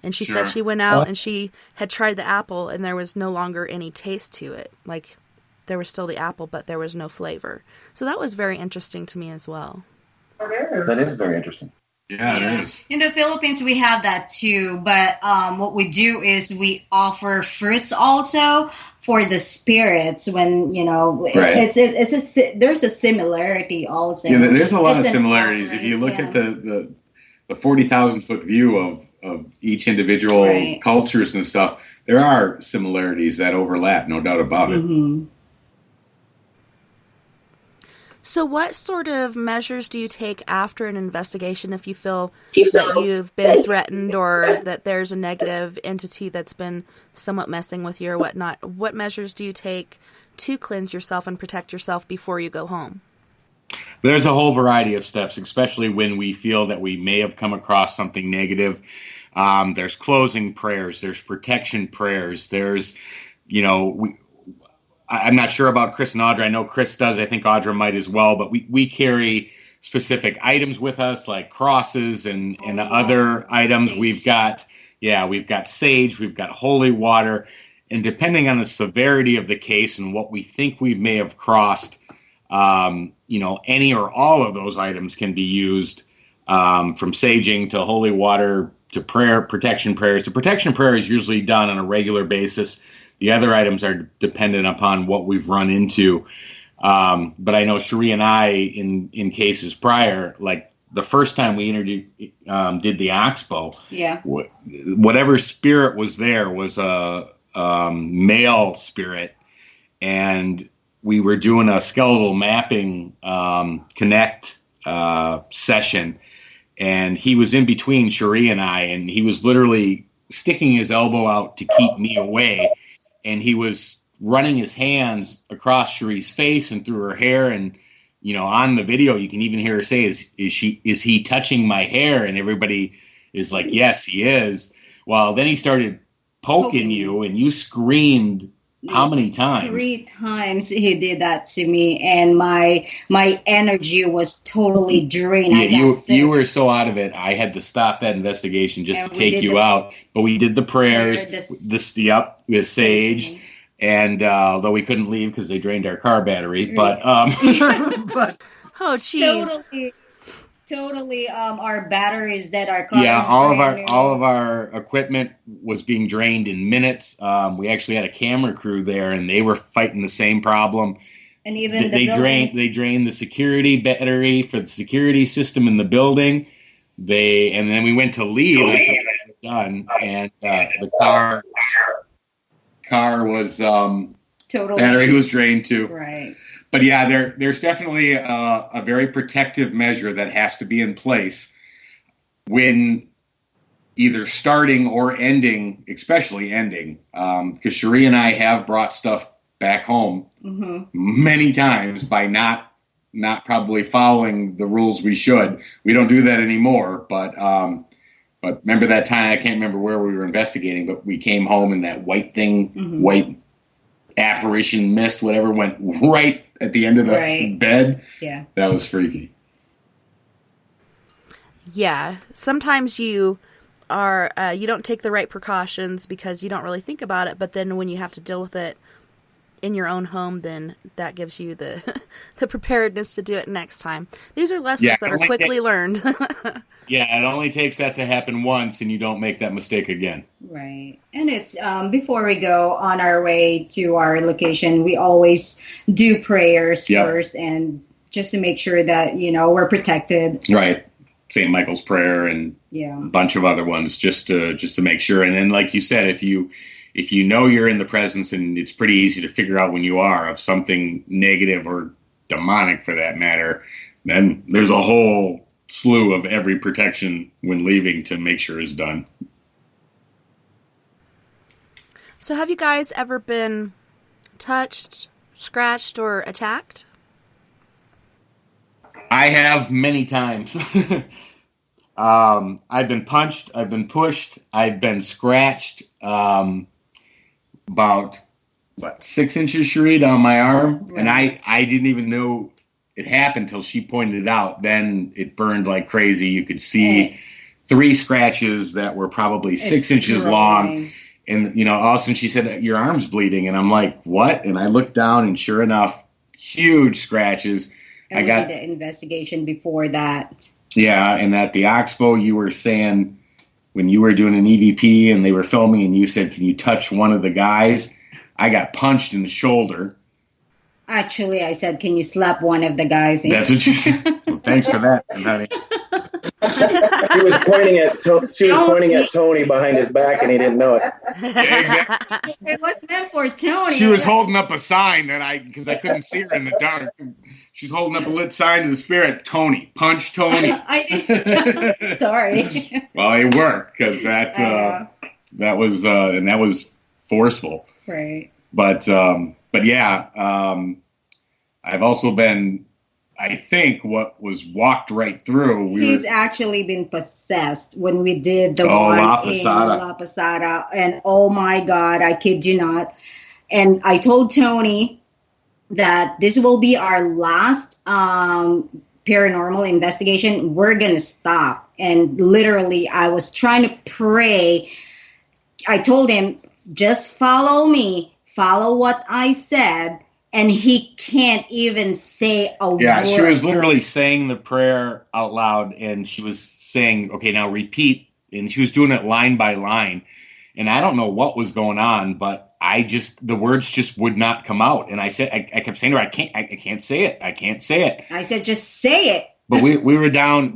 Speaker 1: And she said she went out and she had tried the apple, and there was no longer any taste to it. Like, there was still the apple, but there was no flavor. So that was very interesting to me as well.
Speaker 2: That is very interesting.
Speaker 3: Yeah, it is.
Speaker 4: In the Philippines, we have that too. But what we do is we offer fruits also for the spirits when,
Speaker 3: right.
Speaker 4: There's a similarity also.
Speaker 3: Yeah, there's a lot of similarities. If you look at the 40,000 foot view of each individual cultures and stuff, there are similarities that overlap, no doubt about it.
Speaker 4: Mm-hmm.
Speaker 1: So what sort of measures do you take after an investigation if you feel that you've been threatened or that there's a negative entity that's been somewhat messing with you or whatnot? What measures do you take to cleanse yourself and protect yourself before you go home?
Speaker 3: There's a whole variety of steps, especially when we feel that we may have come across something negative. There's closing prayers, there's protection prayers, there's, I'm not sure about Chris and Audra. I know Chris does. I think Audra might as well. But we carry specific items with us, like crosses and other items.
Speaker 4: Sage.
Speaker 3: We've got sage, we've got holy water. And depending on the severity of the case and what we think we may have crossed, any or all of those items can be used, from saging to holy water to prayer, protection prayers. The protection prayer is usually done on a regular basis. The other items are dependent upon what we've run into. But I know Cherie and I, in cases prior, like the first time we did the Oxbow, whatever spirit was there was a male spirit, and we were doing a skeletal mapping connect session, and he was in between Cherie and I, and he was literally sticking his elbow out to keep me away. And he was running his hands across Cherie's face and through her hair. And, on the video, you can even hear her say, is he touching my hair? And everybody is like, yes, he is. Well, then he started poking you, and you screamed how many times?
Speaker 4: 3 times he did that to me, and my energy was totally drained.
Speaker 3: Yeah, you were so out of it. I had to stop that investigation just to take you out. But we did the prayers, with sage, and although we couldn't leave because they drained our car battery, but
Speaker 1: oh, jeez.
Speaker 4: Totally. Our batteries that our cars.
Speaker 3: Yeah, all of our equipment was being drained in minutes. We actually had a camera crew there, and they were fighting the same problem.
Speaker 4: And even
Speaker 3: they drained the security battery for the security system in the building. And then we went to leave. I said, done, and the car was
Speaker 4: totally
Speaker 3: battery was drained too.
Speaker 4: Right.
Speaker 3: But yeah, there's definitely a very protective measure that has to be in place when, either starting or ending, especially ending, because Cherie and I have brought stuff back home many times by not probably following the rules we should. We don't do that anymore, but remember that time, I can't remember where we were investigating, but we came home and that white thing, white apparition, mist, whatever, went right at the end of the bed.
Speaker 4: Yeah.
Speaker 3: That was freaky.
Speaker 1: Yeah. Sometimes you are, you don't take the right precautions because you don't really think about it, but then when you have to deal with it in your own home, then that gives you the the preparedness to do it next time. These are lessons that are quickly learned.
Speaker 3: Yeah, it only takes that to happen once, and you don't make that mistake again.
Speaker 4: Right. And it's before we go on our way to our location, we always do prayers first, and just to make sure that, you know, we're protected.
Speaker 3: Right. St. Michael's prayer and a bunch of other ones just to make sure. And then, like you said, if you know you're in the presence, and it's pretty easy to figure out when you are, of something negative or demonic for that matter, then there's a whole slew of every protection when leaving to make sure is done.
Speaker 1: So have you guys ever been touched, scratched, or attacked?
Speaker 3: I have many times. I've been punched, I've been pushed, I've been scratched, about 6 inches, Cherie, down my arm. Right. And I didn't even know it happened until she pointed it out. Then it burned like crazy. You could see 3 scratches that were probably 6 inches long. And, you know, all of a sudden she said, your arm's bleeding. And I'm like, what? And I looked down, and sure enough, huge scratches.
Speaker 4: And I got the investigation before that.
Speaker 3: Yeah, and at the Oxbow, you were saying when you were doing an EVP and they were filming, and you said, can you touch one of the guys? I got punched in the shoulder.
Speaker 4: Actually, I said, can you slap one of the guys?
Speaker 3: That's what you said. Well, thanks for that, honey.
Speaker 2: She was pointing at Tony behind his back, and he didn't know it.
Speaker 3: Yeah, exactly.
Speaker 4: It was meant for Tony.
Speaker 3: She was holding up a sign because I couldn't see her in the dark. She's holding up a lit sign to the spirit. Tony, punch Tony.
Speaker 4: Sorry.
Speaker 3: Well, it worked because that was forceful.
Speaker 4: Right.
Speaker 3: But yeah, I've also been, I think, what was walked right through.
Speaker 4: He's actually been possessed when we did the one
Speaker 3: La
Speaker 4: in La Posada. And oh my God, I kid you not. And I told Tony that this will be our last paranormal investigation. We're going to stop. And literally, I was trying to pray. I told him, just follow me, follow what I said. And he can't even say a word.
Speaker 3: Yeah, she was literally saying the prayer out loud, and she was saying, okay, now repeat. And she was doing it line by line. And I don't know what was going on, but the words just would not come out. And I said, I kept saying to her, I can't say it. I can't say it.
Speaker 4: I said, just say it.
Speaker 3: But we were down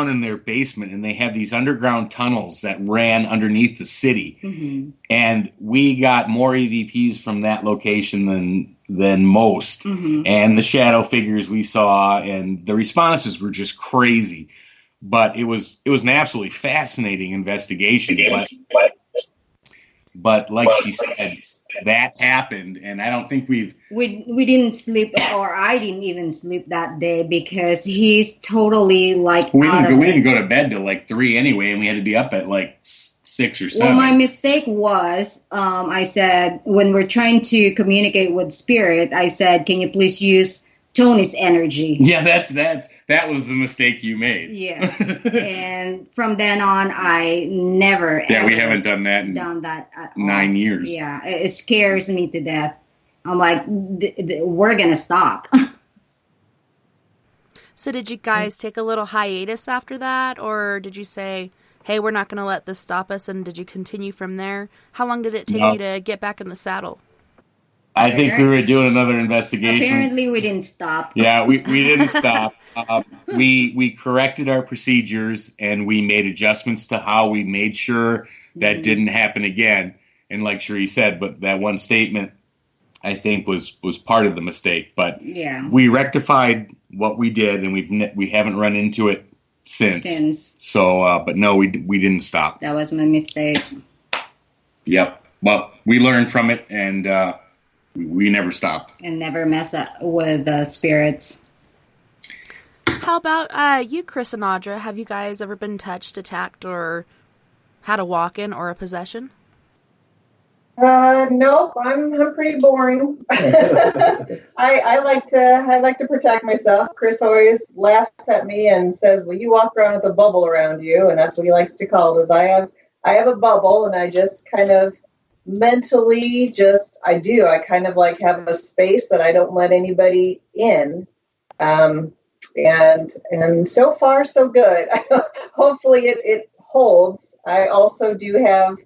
Speaker 3: in their basement, and they had these underground tunnels that ran underneath the city. Mm-hmm. And we got more EVPs from that location than most. Mm-hmm. And the shadow figures we saw, and the responses were just crazy. But it was an absolutely fascinating investigation. But like she said, that happened, and I don't think we
Speaker 4: didn't sleep, or I didn't even sleep that day because he's totally like
Speaker 3: we didn't go to bed till like 3 anyway, and we had to be up at like 6 or 7.
Speaker 4: Well, my mistake was I said, when we're trying to communicate with spirit, I said, can you please use Tony's energy?
Speaker 3: Yeah, that was the mistake you made.
Speaker 4: Yeah. And from then on, I never
Speaker 3: we haven't done that in 9 years.
Speaker 4: Yeah, it scares me to death. I'm like, we're gonna stop.
Speaker 1: So did you guys take a little hiatus after that, or did you say, hey, we're not gonna let this stop us, and did you continue from there? How long did it take you to get back in the saddle?
Speaker 3: I think we were doing another investigation.
Speaker 4: Apparently, we didn't stop.
Speaker 3: Yeah, we didn't stop. We corrected our procedures, and we made adjustments to how we made sure that didn't happen again. And like Cherie said, but that one statement, I think, was part of the mistake. But we rectified what we did, and we haven't run into it since. So, but no, we didn't stop.
Speaker 4: That was my mistake.
Speaker 3: Yep. Well, we learned from it, and we never stopped.
Speaker 4: And never mess up with the spirits.
Speaker 1: How about you, Chris and Audra? Have you guys ever been touched, attacked, or had a walk-in or a possession?
Speaker 5: Nope, I'm pretty boring. I like to protect myself. Chris always laughs at me and says, "Well, you walk around with a bubble around you," and that's what he likes to call it. Is I have a bubble, and I just kind of mentally I kind of like have a space that I don't let anybody in. And so far so good. Hopefully it holds. I also do have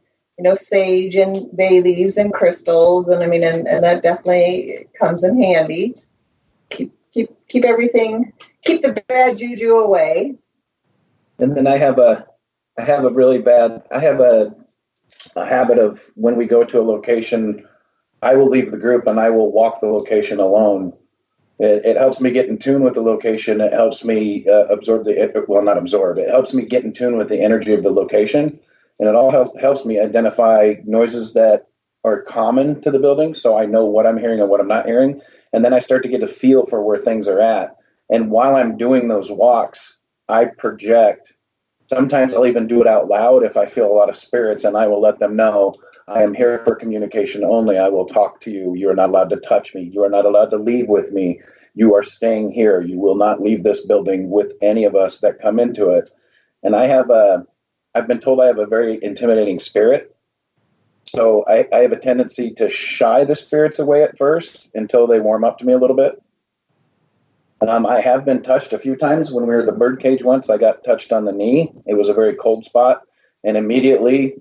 Speaker 5: sage and bay leaves and crystals, and and that definitely comes in handy. Keep everything, keep the bad juju away.
Speaker 2: And then I have a habit of, when we go to a location, I will leave the group and I will walk the location alone. It helps me get in tune with the location. It helps me it helps me get in tune with the energy of the location. And it all helps me identify noises that are common to the building, so I know what I'm hearing and what I'm not hearing. And then I start to get a feel for where things are at. And while I'm doing those walks, I project. Sometimes I'll even do it out loud if I feel a lot of spirits, and I will let them know, I am here for communication only. I will talk to you. You are not allowed to touch me. You are not allowed to leave with me. You are staying here. You will not leave this building with any of us that come into it. And I've been told I have a very intimidating spirit. So I have a tendency to shy the spirits away at first until they warm up to me a little bit. I have been touched a few times. When we were at the birdcage once, I got touched on the knee. It was a very cold spot. And immediately,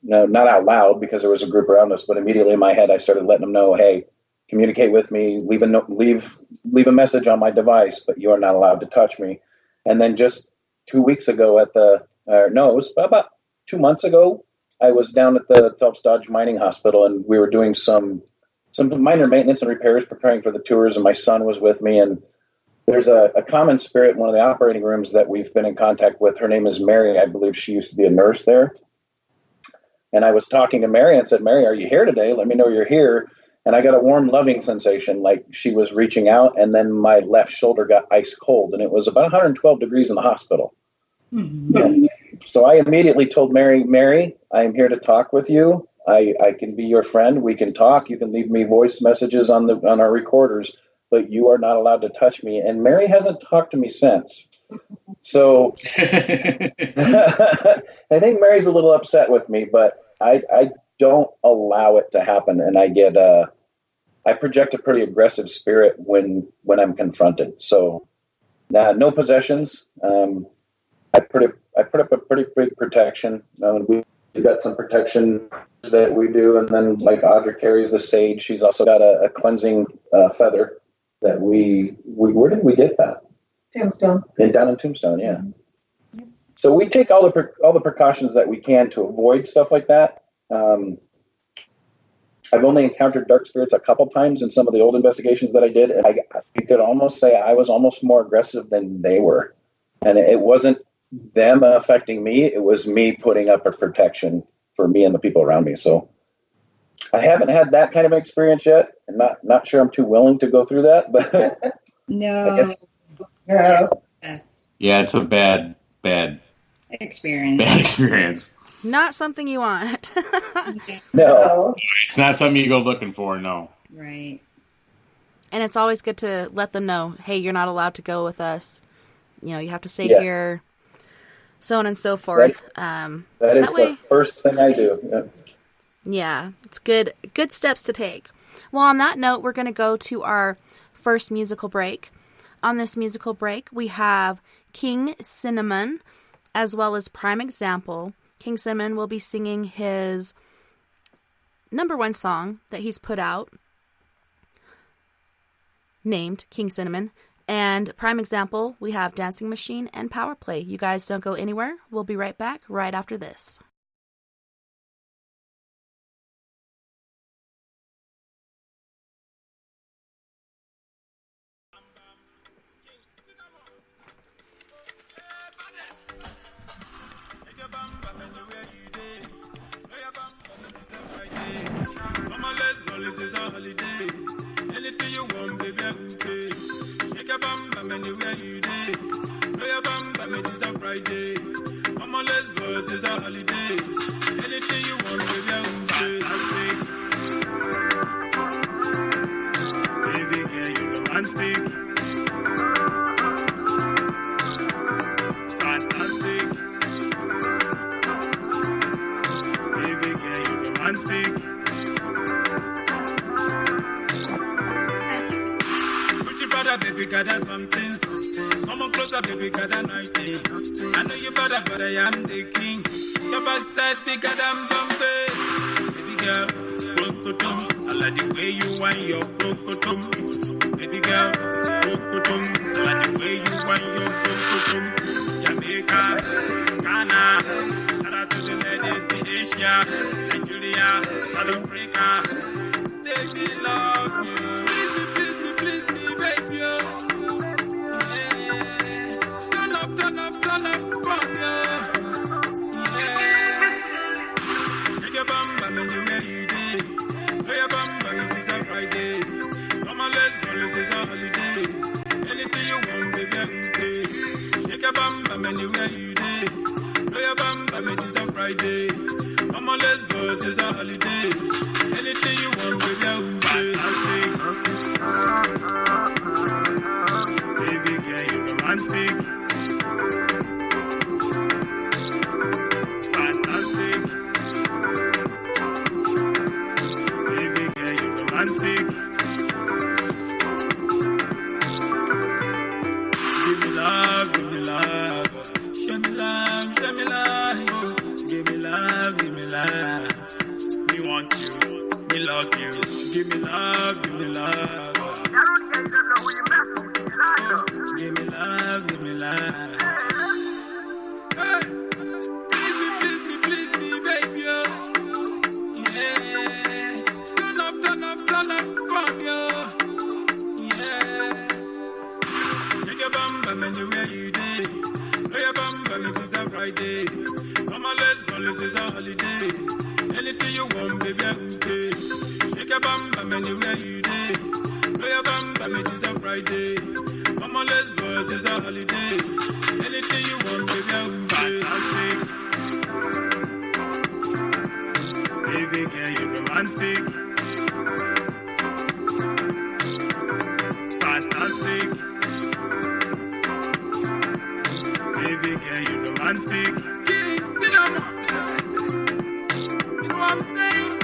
Speaker 2: not out loud because there was a group around us, but immediately in my head, I started letting them know, hey, communicate with me, leave a message on my device, but you are not allowed to touch me. And then just 2 weeks ago it was about 2 months ago, I was down at the Phelps Dodge Mining Hospital, and we were doing some minor maintenance and repairs, preparing for the tours, and my son was with me. And there's a common spirit in one of the operating rooms that we've been in contact with. Her name is Mary. I believe she used to be a nurse there. And I was talking to Mary and said, Mary, are you here today? Let me know you're here. And I got a warm, loving sensation, like she was reaching out, and then my left shoulder got ice cold, and it was about 112 degrees in the hospital. Mm-hmm. So I immediately told Mary, I am here to talk with you. I can be your friend. We can talk. You can leave me voice messages on our recorders, but you are not allowed to touch me. And Mary hasn't talked to me since. So I think Mary's a little upset with me, but I don't allow it to happen. And I project a pretty aggressive spirit when I'm confronted. So no possessions. I put up a pretty big protection. We've got some protection that we do, and then like Audra carries the sage. She's also got a cleansing feather that we where did we get that?
Speaker 5: Tombstone.
Speaker 2: Down in Tombstone, yeah. Mm-hmm. So we take all the precautions that we can to avoid stuff like that. I've only encountered dark spirits a couple times in some of the old investigations that I did, and you could almost say I was almost more aggressive than they were, and it wasn't them affecting me. It was me putting up a protection for me and the people around me. So I haven't had that kind of experience yet, and not sure I'm too willing to go through that, but
Speaker 4: no.
Speaker 2: I guess,
Speaker 3: yeah, it's a bad
Speaker 4: experience.
Speaker 3: Bad experience.
Speaker 1: Not something you want.
Speaker 2: No.
Speaker 3: It's not something you go looking for, no.
Speaker 4: Right.
Speaker 1: And it's always good to let them know, hey, you're not allowed to go with us. You have to stay here, so on and so forth.
Speaker 2: That is the first thing I do.
Speaker 1: Yeah, it's good steps to take. Well, on that note, we're going to go to our first musical break. On this musical break, we have King Cinnamon, as well as Prime Example. King Cinnamon will be singing his #1 song that he's put out, named King Cinnamon. And Prime Example, we have Dancing Machine and Power Play. You guys don't go anywhere. We'll be right back right after this.
Speaker 6: Come on, let's go, it is a holiday. Anything you want, baby, I will pay. Shake your bum, bum, anywhere you day. Throw your bum, bum, it is a Friday. Come on, let's go, it is a holiday. Anything you want, baby, I will pay. Baby girl, you romantic. Fantastic. Baby girl, you romantic. Baby, gather something. Come on closer, baby, gather 19. I know you better, but I am the king. Your backside bigger than Bombay. Baby girl, brokotum. I like the way you want your brokotum. Baby girl, brokotum. I like the way you want your brokotum. Jamaica, Ghana, shout out to the ladies in Asia, Nigeria, South Africa. Say we love you. Please me, baby. Yeah. Turn up from you. Yeah. Take your bum, bum, anywhere you day. Play your bum, bum, it is a Friday. Come on, let's go, it is a holiday. Anything you want, baby, I will pay. Take your bum, bum, anywhere you day. Play your bum, bum, it is a Friday. Come on, let's go, it is a holiday. Anything you want, baby, I will pay. Baby girl, you romantic. Fantastic. Baby girl, you romantic. Give me love, give me love. Show me love, show me love. Give me love, give me love. Me want you, me love you. Give me love, give me love. Give me love, give me love. Hey, please me, baby. Yeah, turn up from you. Yeah, take your bum, bum, anywhere you day. Throw your bum, bum, it is a Friday. Come on, let's go, it is a holiday. Anything you want, baby, I will pay. Take your bum, bum, anywhere you day. Throw your bum, bum, it is a Friday. Come on, let's go, it is a holiday. Anything you want, baby, I will pay. Baby girl, you romantic. Fantastic. Baby girl, you romantic. King Cinnamon. You know what I'm saying?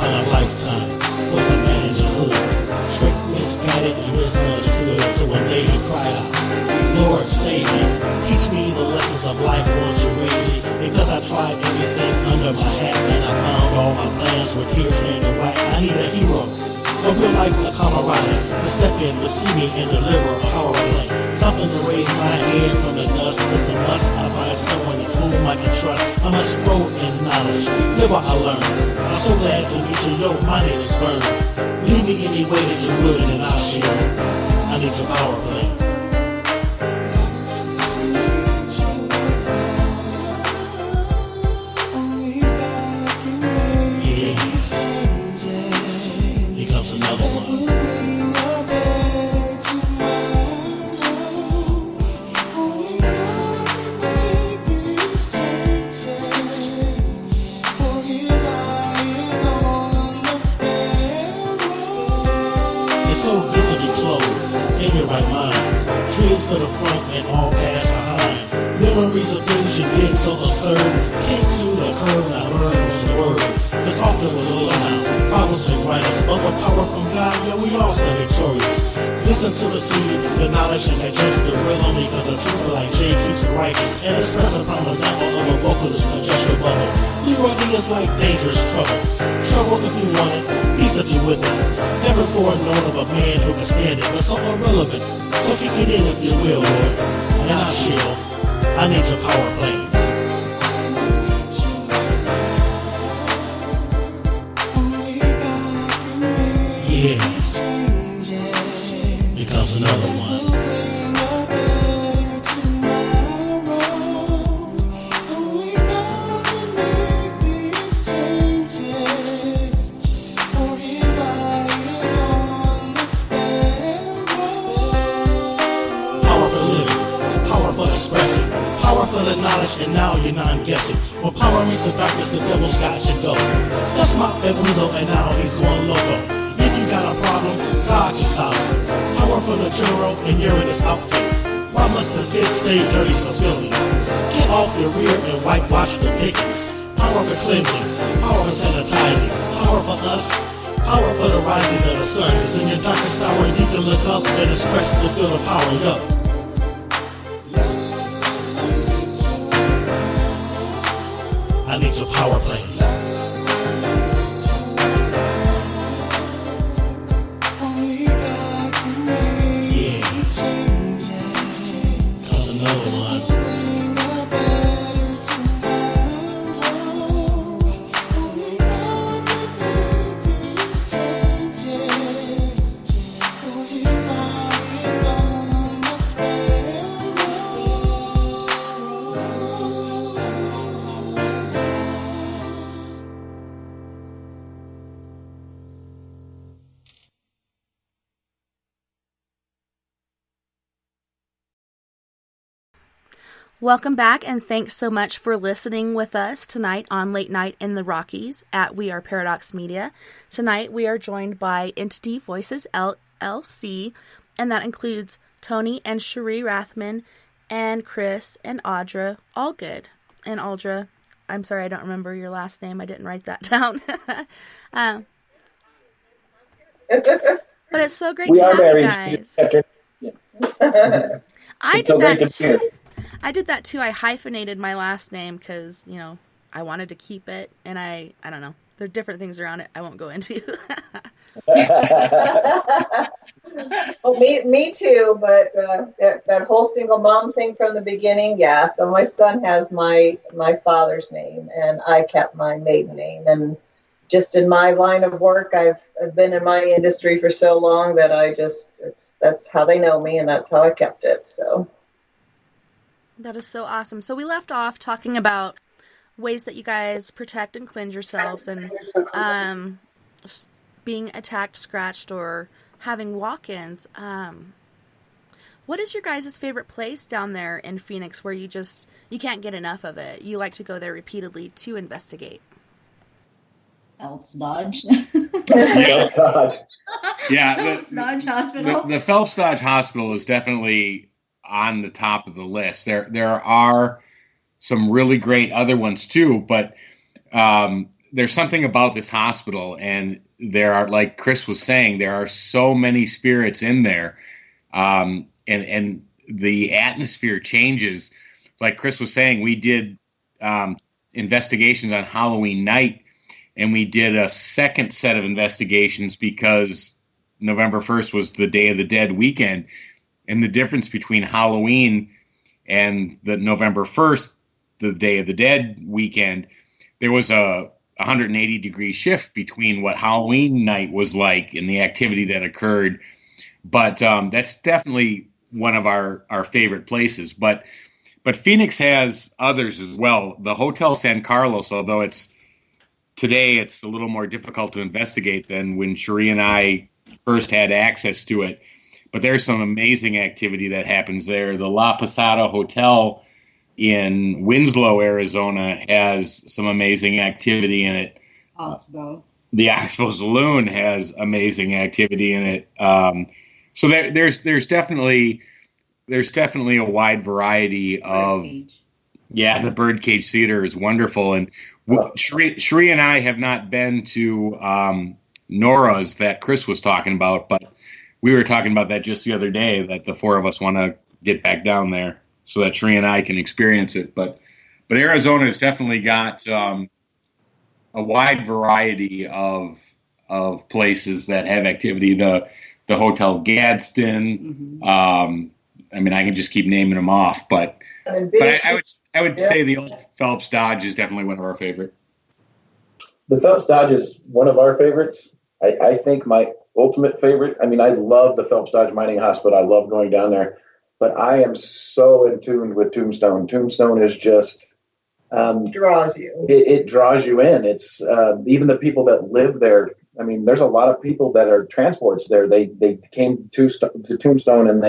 Speaker 7: find a lifetime. Was a man in the hood, tricked, misguided, and misunderstood. Till one day he cried out, Lord, save me. Teach me the lessons of life, won't you raise me? Because I tried everything under my hat, and I found all my plans were tears in the right. I need a hero, a real life camaraderie, to step in, receive me, and deliver a power play. Something to raise my head from the dust. It's the must. I find someone in whom I can trust. I must grow in knowledge, live what I learn. I'm so glad to meet you. Yo, my name is Vernon. Lead me any way that you will, and I'll share. I need your power play. Dreams to the front and all past behind. Memories of things you did so absurd. Came to the curb, now burns the word. Cause often we're low now, problems can grind us. But with power from God, yeah, we all stand victorious. Listen to the seed, the knowledge, and digest the rhythm. Because a trooper like Jay keeps it righteous. And it's present prime example of a vocalist, adjust your bubble. Leroy D is like dangerous trouble. Trouble if you want it, peace if you with it. Never before known of a man who can stand it, but so irrelevant. So kick it in if you will, Lord, and I'll shield. I need your power play. Yeah, here comes another one. For the knowledge, and now you're not guessing. When power meets the darkness, the devil's got to go. That's my Ed Weasel, and now he's going loco. If you got a problem, God can solve it. Power from the churro, and you're in his outfit. Why must the fit stay dirty so filthy? Get off your rear and whitewash the pickings. Power for cleansing, power for sanitizing, power for us, power for the rising of the sun. Cause in your darkest hour, you can look up and express to feel the power up. I need your power play. Yeah. Comes another one.
Speaker 1: Welcome back, and thanks so much for listening with us tonight on Late Night in the Rockies at We Are Paradox Media. Tonight we are joined by entity Voices LLC, and that includes Tony and Cherie Rathman and Chris and Audra Allgood. And Audra, I'm sorry, I don't remember your last name. I didn't write that down. But it's so great to have you guys. I did that too. I hyphenated my last name because, you know, I wanted to keep it, and I don't know. There are different things around it I won't go into.
Speaker 5: Well, me too, but that whole single mom thing from the beginning, yeah. So my son has my father's name, and I kept my maiden name. And just in my line of work, I've been in my industry for so long that that's how they know me, and that's how I kept it. So.
Speaker 1: That is so awesome. So we left off talking about ways that you guys protect and cleanse yourselves, and being attacked, scratched, or having walk-ins. What is your guys' favorite place down there in Phoenix where you can't get enough of it? You like to go there repeatedly to investigate?
Speaker 4: Phelps Dodge.
Speaker 3: Phelps Dodge. Yeah.
Speaker 4: Phelps Dodge Hospital.
Speaker 3: The Phelps Dodge Hospital is definitely on the top of the list. There are some really great other ones too, but there's something about this hospital, and there are, like Chris was saying, there are so many spirits in there, and the atmosphere changes. Like Chris was saying, we did investigations on Halloween night, and we did a second set of investigations because November 1st was the Day of the Dead weekend, and the difference between Halloween and the November 1st, the Day of the Dead weekend, there was a 180-degree shift between what Halloween night was like and the activity that occurred. But that's definitely one of our favorite places. But Phoenix has others as well. The Hotel San Carlos, although today it's a little more difficult to investigate than when Cherie and I first had access to it. But there's some amazing activity that happens there. The La Posada Hotel in Winslow, Arizona, has some amazing activity in it.
Speaker 4: Oxbow.
Speaker 3: The Oxbow Saloon has amazing activity in it. So there's definitely a wide variety of.
Speaker 4: Birdcage.
Speaker 3: Yeah, the Birdcage Theater is wonderful, and Cherie and I have not been to Nora's that Chris was talking about, but we were talking about that just the other day, that the four of us want to get back down there so that Cherie and I can experience it. But Arizona has definitely got a wide variety of places that have activity. The Hotel Gadsden. I mean, I can just keep naming them off, but I would say the old Phelps Dodge is definitely one of our favorite.
Speaker 2: The Phelps Dodge is one of our favorites. I think my ultimate favorite. I mean, I love the Phelps Dodge Mining Hospital. I love going down there. But I am so in tune with Tombstone. Tombstone is just
Speaker 5: draws you.
Speaker 2: It draws you in. It's even the people that live there. I mean, there's a lot of people that are transports there. They came to Tombstone, and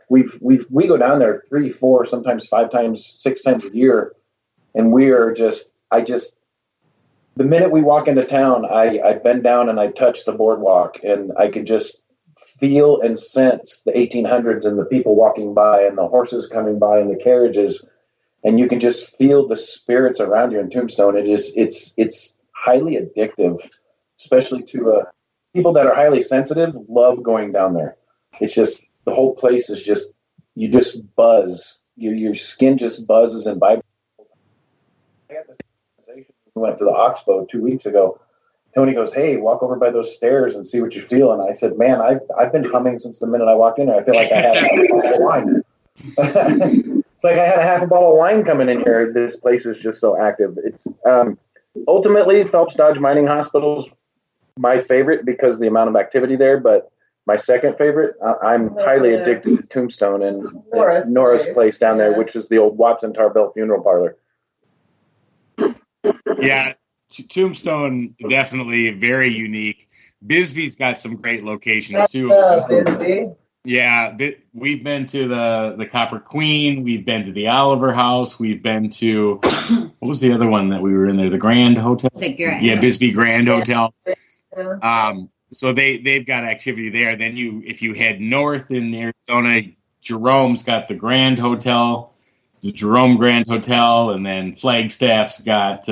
Speaker 2: we go down there 3, 4, sometimes 5 times, 6 times a year, and we are just. The minute we walk into town, I bend down and I touch the boardwalk, and I could just feel and sense the 1800s and the people walking by and the horses coming by and the carriages, and you can just feel the spirits around you in Tombstone. It's highly addictive, especially to people that are highly sensitive. Love going down there. It's just the whole place is just you just buzz. Your skin just buzzes and vibrates. I got this sensation. We went to the Oxbow 2 weeks ago. Tony goes, "Hey, walk over by those stairs and see what you feel." And I said, "Man, I've been humming since the minute I walked in there. I feel like I had a bottle of wine." It's like I had a half a bottle of wine coming in here. This place is just so active. It's ultimately Phelps Dodge Mining Hospital's my favorite because of the amount of activity there. But my second favorite, I'm highly addicted to Tombstone and Nora's place down there, which is the old Watson Tarbell Funeral Parlor.
Speaker 3: Yeah. Tombstone, definitely very unique. Bisbee's got some great locations too.
Speaker 5: Bisbee.
Speaker 3: Yeah, we've been to the Copper Queen. We've been to the Oliver House. We've been to what was the other one that we were in there? The Grand Hotel. Yeah, Bisbee Grand Hotel. So they've got activity there. Then if you head north in Arizona, Jerome's got the Grand Hotel, the Jerome Grand Hotel, and then Flagstaff's got.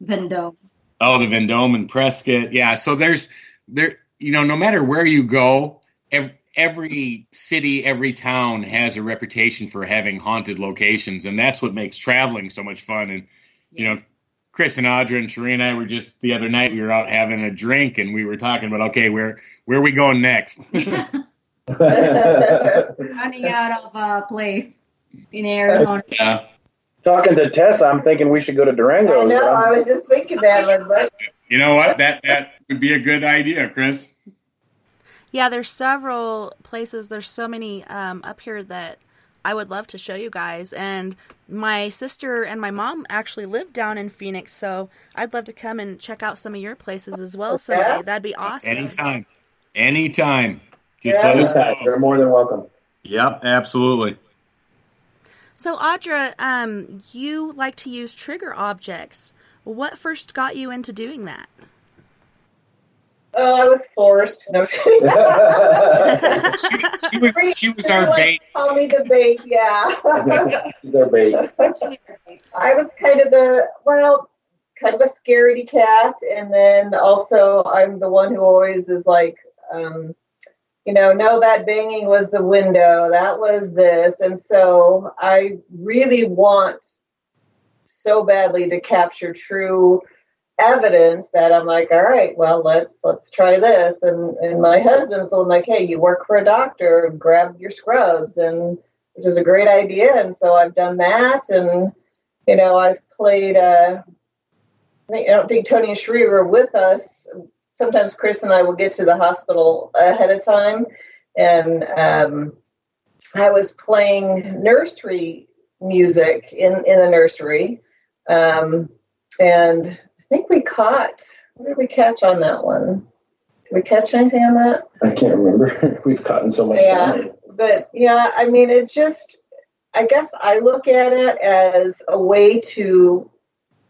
Speaker 4: Vendome.
Speaker 3: Oh, the Vendome in Prescott. Yeah. So no matter where you go, every city, every town has a reputation for having haunted locations. And that's what makes traveling so much fun. And, Chris and Audra and Cherie and I were just the other night, we were out having a drink and we were talking about, okay, where are we going next?
Speaker 4: Running out of a place in Arizona.
Speaker 3: Yeah.
Speaker 2: Talking to Tessa, I'm thinking we should go to Durango.
Speaker 5: I know. I was just thinking that. But
Speaker 3: you know what? That would be a good idea, Chris.
Speaker 1: Yeah, there's several places. There's so many up here that I would love to show you guys. And my sister and my mom actually live down in Phoenix, so I'd love to come and check out some of your places as well someday. That'd be awesome.
Speaker 3: Anytime. Just let us know.
Speaker 2: You're more than welcome.
Speaker 3: Yep, absolutely.
Speaker 1: So, Audra, you like to use trigger objects. What first got you into doing that?
Speaker 5: Oh, I was forced. No,
Speaker 3: she was our bait.
Speaker 5: Call me the bait, yeah.
Speaker 2: She's our bait.
Speaker 5: I was kind of kind of a scaredy cat. And then also I'm the one who always is like, no, that banging was the window. That was this. And so I really want so badly to capture true evidence that I'm like, all right, well, let's try this. And my husband's the one like, hey, you work for a doctor, grab your scrubs, and which is a great idea. And so I've done that. And, I've played, I don't think Tony and Cherie were with us. Sometimes Chris and I will get to the hospital ahead of time. And I was playing nursery music in a nursery. And I think what did we catch on that one? Did we catch anything on that?
Speaker 2: I can't remember. We've caught so much.
Speaker 5: Yeah, but it just, I guess I look at it as a way to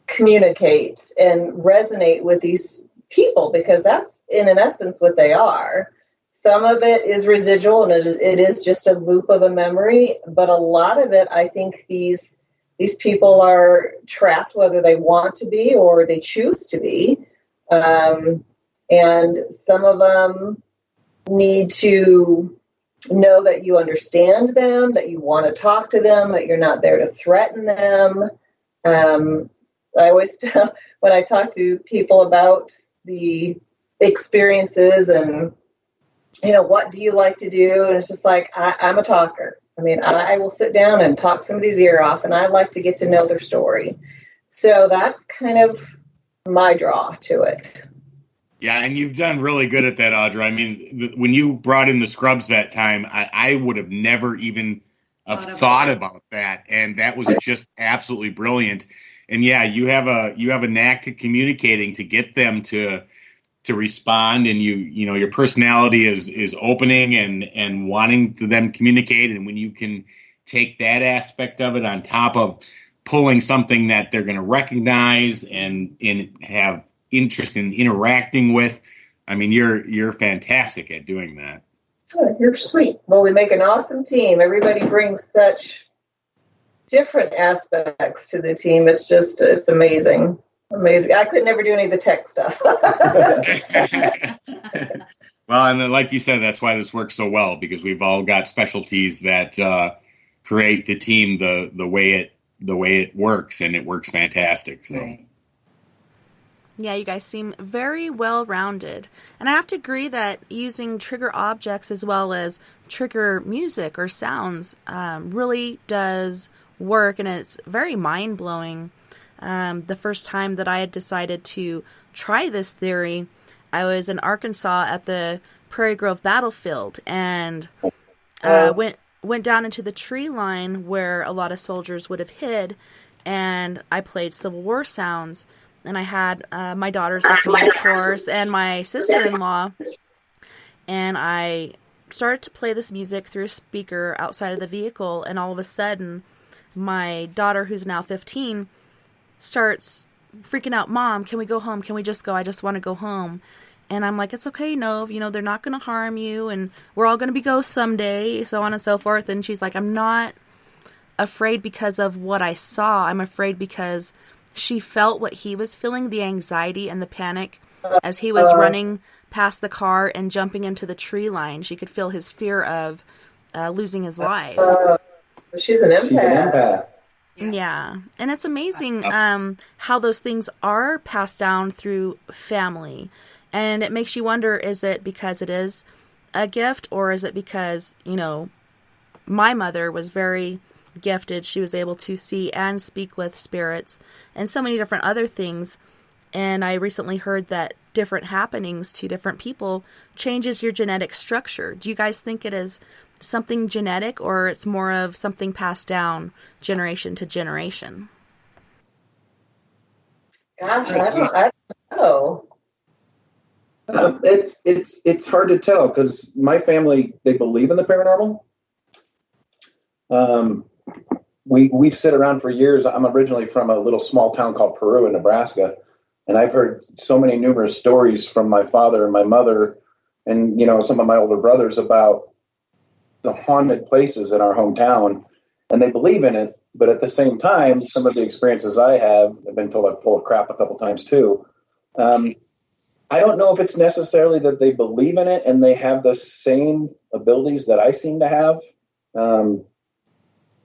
Speaker 5: communicate and resonate with these people, because that's in essence what they are. Some of it is residual and it is just a loop of a memory, but a lot of it, I think these people are trapped, whether they want to be or they choose to be. And some of them need to know that you understand them, that you want to talk to them, that you're not there to threaten them. I always tell, when I talk to people about the experiences and, what do you like to do? And it's just like, I'm a talker. I mean, I will sit down and talk somebody's ear off, and I like to get to know their story. So that's kind of my draw to it.
Speaker 3: Yeah, and you've done really good at that, Audra. I mean, when you brought in the scrubs that time, I would have never even thought about that, and that was just absolutely brilliant. And yeah, you have a knack to communicating, to get them to respond, and your personality is opening and wanting to them communicate. And when you can take that aspect of it on top of pulling something that they're going to recognize and have interest in interacting with, I mean, you're fantastic at doing that.
Speaker 5: Oh, you're sweet. Well, we make an awesome team. Everybody brings such different aspects to the team. It's amazing. Amazing. I could never do any of the tech stuff.
Speaker 3: Well, and then, like you said, that's why this works so well, because we've all got specialties that create the team the way it works, and it works fantastic. So.
Speaker 4: Right.
Speaker 1: Yeah, you guys seem very well-rounded. And I have to agree that using trigger objects as well as trigger music or sounds really does work, and it's very mind-blowing. The first time that I had decided to try this theory, I was in Arkansas at the Prairie Grove battlefield, and went down into the tree line where a lot of soldiers would have hid, and I played Civil War sounds. And I had my daughters with me, of course, and my sister-in-law. And I started to play this music through a speaker outside of the vehicle. And all of a sudden, my daughter, who's now 15, starts freaking out, "Mom, can we go home? Can we just go? I just want to go home." And I'm like, "It's okay, Nove. They're not going to harm you. And we're all going to be ghosts someday," so on and so forth. And she's like, "I'm not afraid because of what I saw. I'm afraid because..." She felt what he was feeling, the anxiety and the panic as he was running past the car and jumping into the tree line. She could feel his fear of losing his life.
Speaker 5: She's an empath.
Speaker 1: Yeah. And it's amazing how those things are passed down through family. And it makes you wonder, is it because it is a gift, or is it because, my mother was very gifted. She was able to see and speak with spirits and so many different other things. And I recently heard that different happenings to different people changes your genetic structure. Do you guys think it is something genetic, or it's more of something passed down generation to generation?
Speaker 5: Gosh, I don't know.
Speaker 2: It's hard to tell, because my family, they believe in the paranormal. We've sit around for years. I'm originally from a little small town called Peru in Nebraska, and I've heard so many numerous stories from my father and my mother and, some of my older brothers about the haunted places in our hometown. and they believe in it. But at the same time, some of the experiences I have, I've been told I'm full of crap a couple times too. I don't know if it's necessarily that they believe in it and they have the same abilities that I seem to have.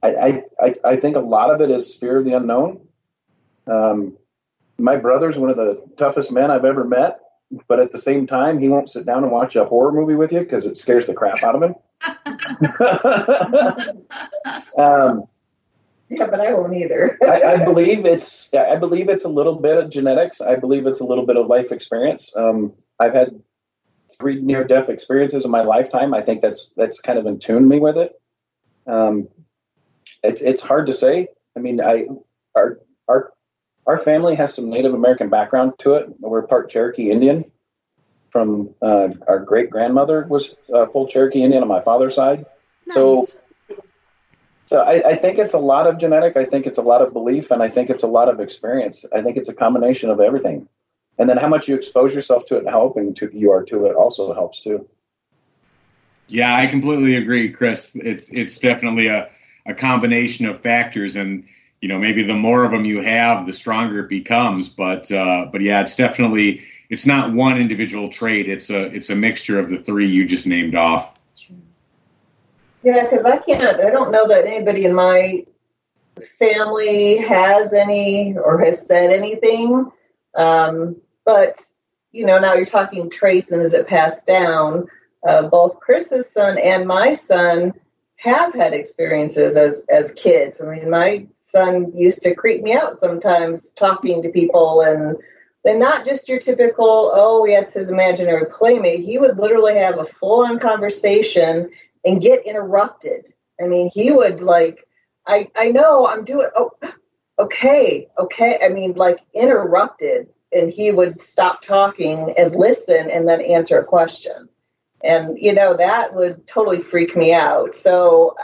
Speaker 2: I think a lot of it is fear of the unknown. My brother's one of the toughest men I've ever met, but at the same time, he won't sit down and watch a horror movie with you because it scares the crap out of him.
Speaker 5: Yeah, but I won't either.
Speaker 2: I believe it's a little bit of genetics. I believe it's a little bit of life experience. I've had 3 near-death experiences in my lifetime. I think that's kind of in tune me with it. It's hard to say. I mean, our family has some Native American background to it. We're part Cherokee Indian. From our great grandmother was full Cherokee Indian on my father's side.
Speaker 1: Nice.
Speaker 2: So I think it's a lot of genetic. I think it's a lot of belief, and I think it's a lot of experience. I think it's a combination of everything. And then how much you expose yourself to it and how open you are to it also helps too.
Speaker 3: Yeah, I completely agree, Chris. It's definitely a combination of factors, and maybe the more of them you have, the stronger it becomes. But yeah, it's not one individual trait. It's a mixture of the 3 you just named off.
Speaker 5: Yeah, because I don't know that anybody in my family has any or has said anything. But, now you're talking traits and is it passed down? Both Chris's son and my son have had experiences as kids. I mean, my son used to creep me out sometimes talking to people, and then not just your typical, it's his imaginary playmate. He would literally have a full-on conversation and get interrupted. I mean, he would I know I'm doing, okay. I mean, interrupted, and he would stop talking and listen and then answer a question. And, that would totally freak me out. So,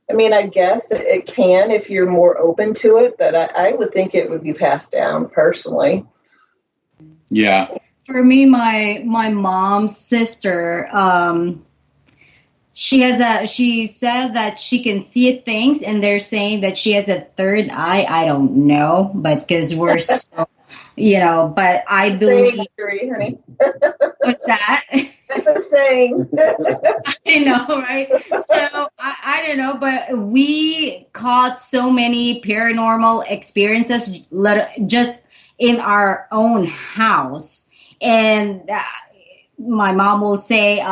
Speaker 5: I mean, I guess it can if you're more open to it, but I would think it would be passed down personally.
Speaker 3: Yeah.
Speaker 4: For me, my mom's sister, she said that she can see things, and they're saying that she has a third eye. I don't know, but because we're so, but I believe.
Speaker 5: Cherie, honey.
Speaker 4: What's that?
Speaker 5: That's a saying.
Speaker 4: I know, right? So I don't know, but we caught so many paranormal experiences just in our own house. And my mom will say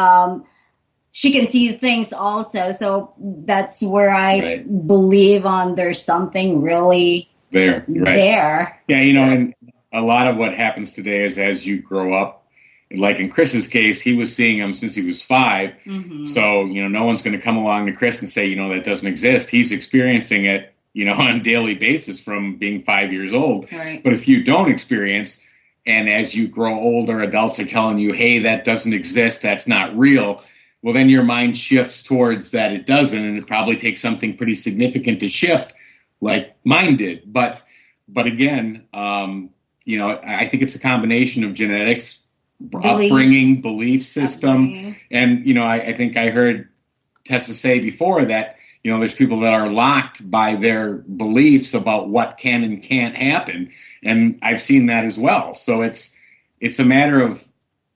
Speaker 4: she can see things also. So that's where I believe there's something really
Speaker 3: there. Right.
Speaker 4: There.
Speaker 3: Yeah, and a lot of what happens today is as you grow up, like in Chris's case, he was seeing them since he was 5. Mm-hmm. So, no one's going to come along to Chris and say, that doesn't exist. He's experiencing it, on a daily basis from being 5 years old.
Speaker 4: Right.
Speaker 3: But if you don't experience, and as you grow older, adults are telling you, hey, that doesn't exist, that's not real, well, then your mind shifts towards that it doesn't, and it probably takes something pretty significant to shift, like mine did. But again, I think it's a combination of genetics, upbringing, belief system. And, I think I heard Tessa say before that, there's people that are locked by their beliefs about what can and can't happen. And I've seen that as well. So it's a matter of,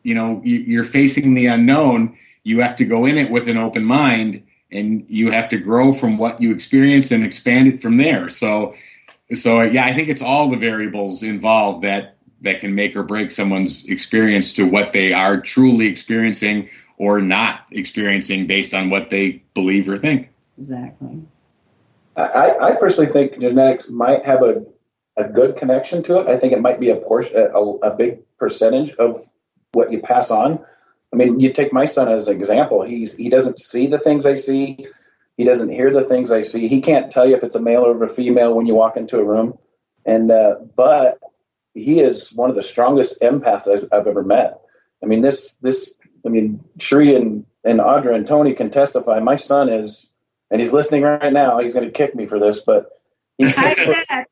Speaker 3: you're facing the unknown. You have to go in it with an open mind, and you have to grow from what you experience and expand it from there. So yeah, I think it's all the variables involved that can make or break someone's experience to what they are truly experiencing or not experiencing based on what they believe or think.
Speaker 4: Exactly.
Speaker 2: I personally think genetics might have a good connection to it. I think it might be a big percentage of what you pass on. I mean, you take my son as an example. He doesn't see the things I see. He doesn't hear the things I see. He can't tell you if it's a male or a female when you walk into a room. And but he is one of the strongest empaths I've ever met. I mean, Cherie and Audra and Tony can testify. My son is, and he's listening right now. He's going to kick me for this, but he's 6'4",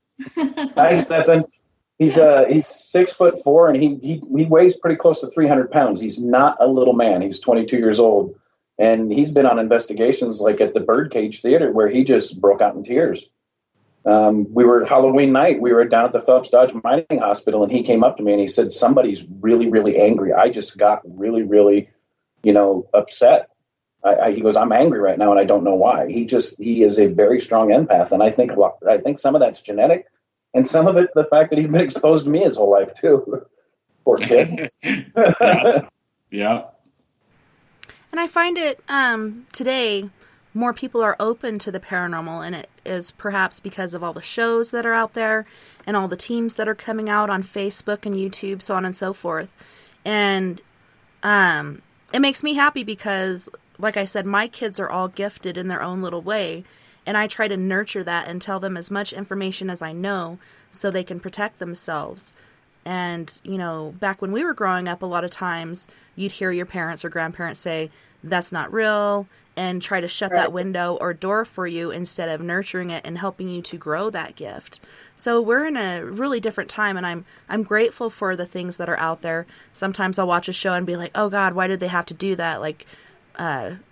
Speaker 2: he's 6'4", and he weighs pretty close to 300 pounds. He's not a little man. He's 22 years old, And he's been on investigations like at the Birdcage Theater where he just broke out in tears. We were Halloween night. We were down at the Phelps Dodge Mining Hospital, and he came up to me and he said, "Somebody's really, really angry. I just got really, really, upset." He goes, "I'm angry right now, and I don't know why." He is a very strong empath, and I think some of that's genetic, and some of it the fact that he's been exposed to me his whole life too. Poor kid.
Speaker 3: Yeah.
Speaker 1: And I find it today more people are open to the paranormal, and it is perhaps because of all the shows that are out there and all the teams that are coming out on Facebook and YouTube, so on and so forth. And it makes me happy because, like I said, my kids are all gifted in their own little way, and I try to nurture that and tell them as much information as I know so they can protect themselves. And, back when we were growing up, a lot of times you'd hear your parents or grandparents say, "That's not real," and try to shut that window or door for you instead of nurturing it and helping you to grow that gift. So we're in a really different time, and I'm grateful for the things that are out there. Sometimes I'll watch a show and be like, "Oh God, why did they have to do that?" Like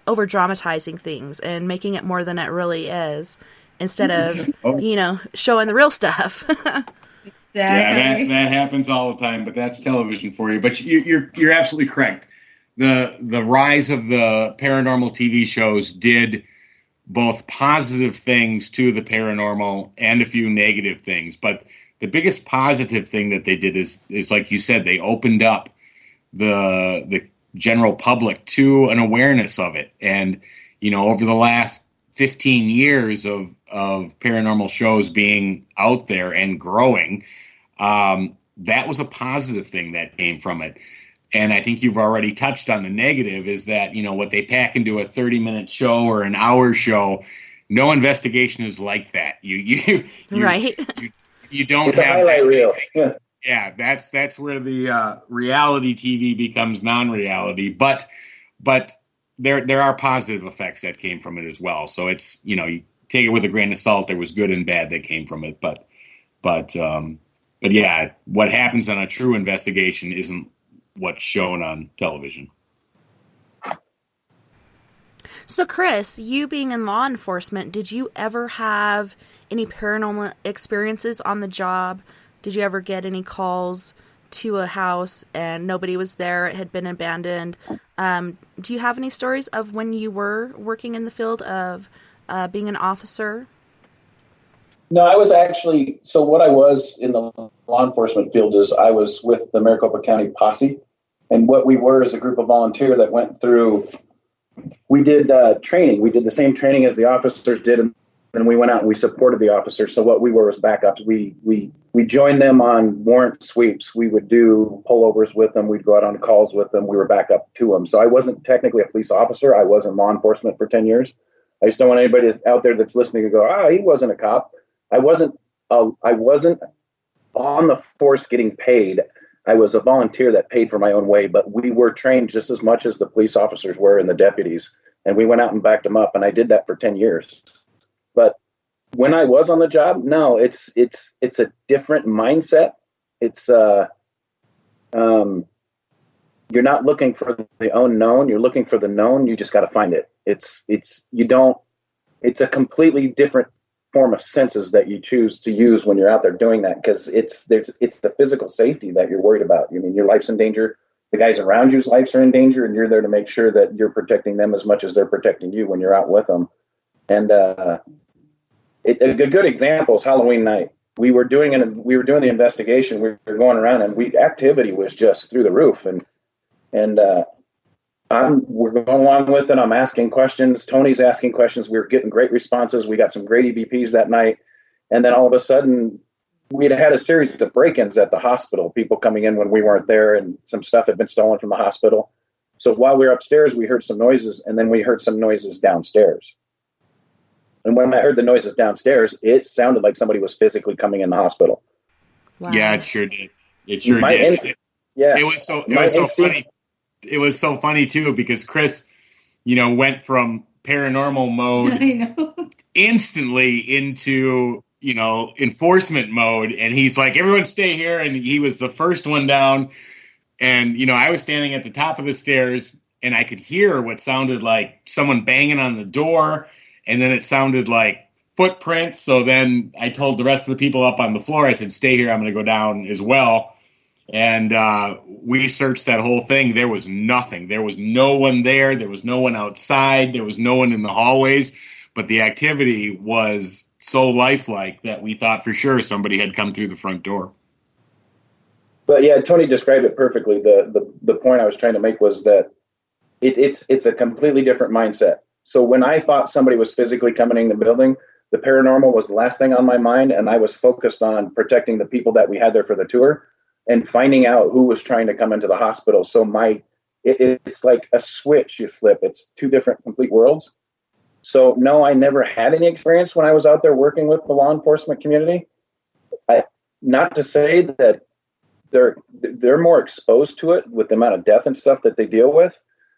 Speaker 1: over dramatizing things and making it more than it really is, instead of showing the real stuff.
Speaker 3: Yeah, that happens all the time, but that's television for you. But you're absolutely correct. The rise of the paranormal TV shows did both positive things to the paranormal and a few negative things. But the biggest positive thing that they did is like you said, they opened up the general public to an awareness of it. And over the last 15 years of paranormal shows being out there and growing, that was a positive thing that came from it. And I think you've already touched on the negative is that, what they pack into a 30-minute show or an hour show, no investigation is like that. You
Speaker 1: right.
Speaker 3: You don't
Speaker 2: it's
Speaker 3: have
Speaker 2: a highlight reel.
Speaker 3: Yeah, that's where the reality TV becomes non-reality. But there are positive effects that came from it as well. So it's, you take it with a grain of salt. There was good and bad that came from it. But yeah, what happens on a true investigation isn't what's shown on television.
Speaker 1: So, Chris, you being in law enforcement, did you ever have any paranormal experiences on the job? Did you ever get any calls to a house and nobody was there, it had been abandoned? Do you have any stories of when you were working in the field of being an officer?
Speaker 2: No, I was actually, so what I was in the law enforcement field is I was with the Maricopa County Posse. And what we were is a group of volunteers that went through, we did training. We did the same training as the officers did, and we went out and we supported the officers. So what we were was backups. We joined them on warrant sweeps. We would do pullovers with them. We'd go out on calls with them. We were backup to them. So I wasn't technically a police officer. I was in law enforcement for 10 years. I just don't want anybody out there that's listening to go, he wasn't a cop. I wasn't on the force getting paid. I was a volunteer that paid for my own way, but we were trained just as much as the police officers were and the deputies. And we went out and backed them up. And I did that for 10 years. But when I was on the job, no, it's a different mindset. It's, you're not looking for the unknown. You're looking for the known. You just got to find it. It's a completely different form of senses that you choose to use when you're out there doing that, because it's the physical safety that you're worried about. I mean, your life's in danger, the guys around you's lives are in danger, and you're there to make sure that you're protecting them as much as they're protecting you when you're out with them. And a good example is Halloween night. We were doing the investigation. We were going around, and activity was just through the roof. And we're going along with it. I'm asking questions. Tony's asking questions. We were getting great responses. We got some great EVPs that night. And then all of a sudden, we had a series of break-ins at the hospital, people coming in when we weren't there, and some stuff had been stolen from the hospital. So while we were upstairs, we heard some noises, and then we heard some noises downstairs. And when I heard the noises downstairs, it sounded like somebody was physically coming in the hospital.
Speaker 3: Wow. Yeah, it sure did. It sure did. It was so funny. It was so funny too, because Chris, went from paranormal mode instantly into, enforcement mode. And he's like, everyone stay here. And he was the first one down. And, I was standing at the top of the stairs and I could hear what sounded like someone banging on the door, and then it sounded like footprints. So then I told the rest of the people up on the floor, I said, stay here, I'm going to go down as well. And we searched that whole thing. There was nothing. There was no one there. There was no one outside. There was no one in the hallways. But the activity was so lifelike that we thought for sure somebody had come through the front door.
Speaker 2: But yeah, Tony described it perfectly. The point I was trying to make was that it's a completely different mindset. So when I thought somebody was physically coming in the building, the paranormal was the last thing on my mind, and I was focused on protecting the people that we had there for the tour and finding out who was trying to come into the hospital. So it's like a switch you flip. It's two different complete worlds. So no, I never had any experience when I was out there working with the law enforcement community. Not to say that they're more exposed to it with the amount of death and stuff that they deal with,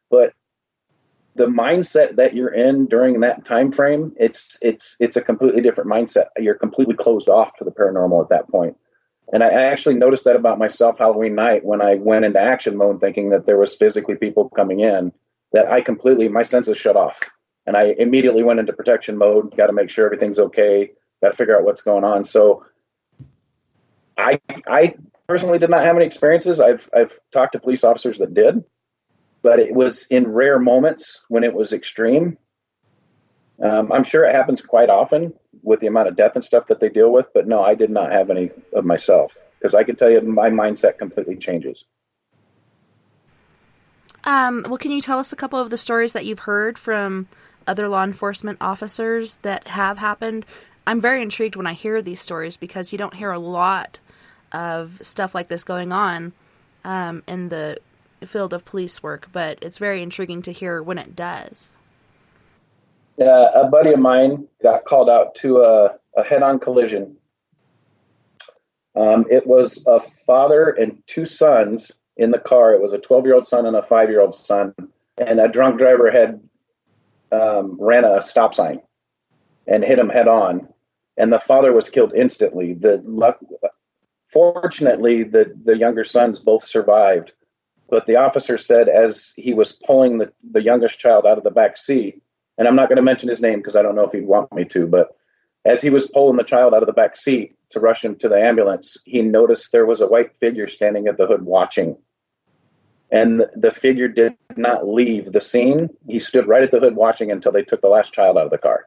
Speaker 2: but the mindset that you're in during that time frame, it's a completely different mindset. You're completely closed off to the paranormal at that point. And I actually noticed that about myself Halloween night when I went into action mode thinking that there was physically people coming in, that my senses shut off. And I immediately went into protection mode, got to make sure everything's okay, got to figure out what's going on. So I personally did not have any experiences. I've talked to police officers that did, but it was in rare moments when it was extreme. I'm sure it happens quite often with the amount of death and stuff that they deal with, but no, I did not have any of myself, because I can tell you my mindset completely changes.
Speaker 1: Well, can you tell us a couple of the stories that you've heard from other law enforcement officers that have happened? I'm very intrigued when I hear these stories because you don't hear a lot of stuff like this going on in the field of police work, but it's very intriguing to hear when it does.
Speaker 2: A buddy of mine got called out to a head-on collision. It was a father and two sons in the car. It was a 12-year-old son and a 5-year-old son, and a drunk driver had ran a stop sign and hit him head on, and the father was killed instantly. Fortunately, the younger sons both survived, but the officer said as he was pulling the youngest child out of the back seat, and I'm not going to mention his name because I don't know if he'd want me to, but as he was pulling the child out of the back seat to rush him to the ambulance, he noticed there was a white figure standing at the hood watching. And the figure did not leave the scene. He stood right at the hood watching until they took the last child out of the car.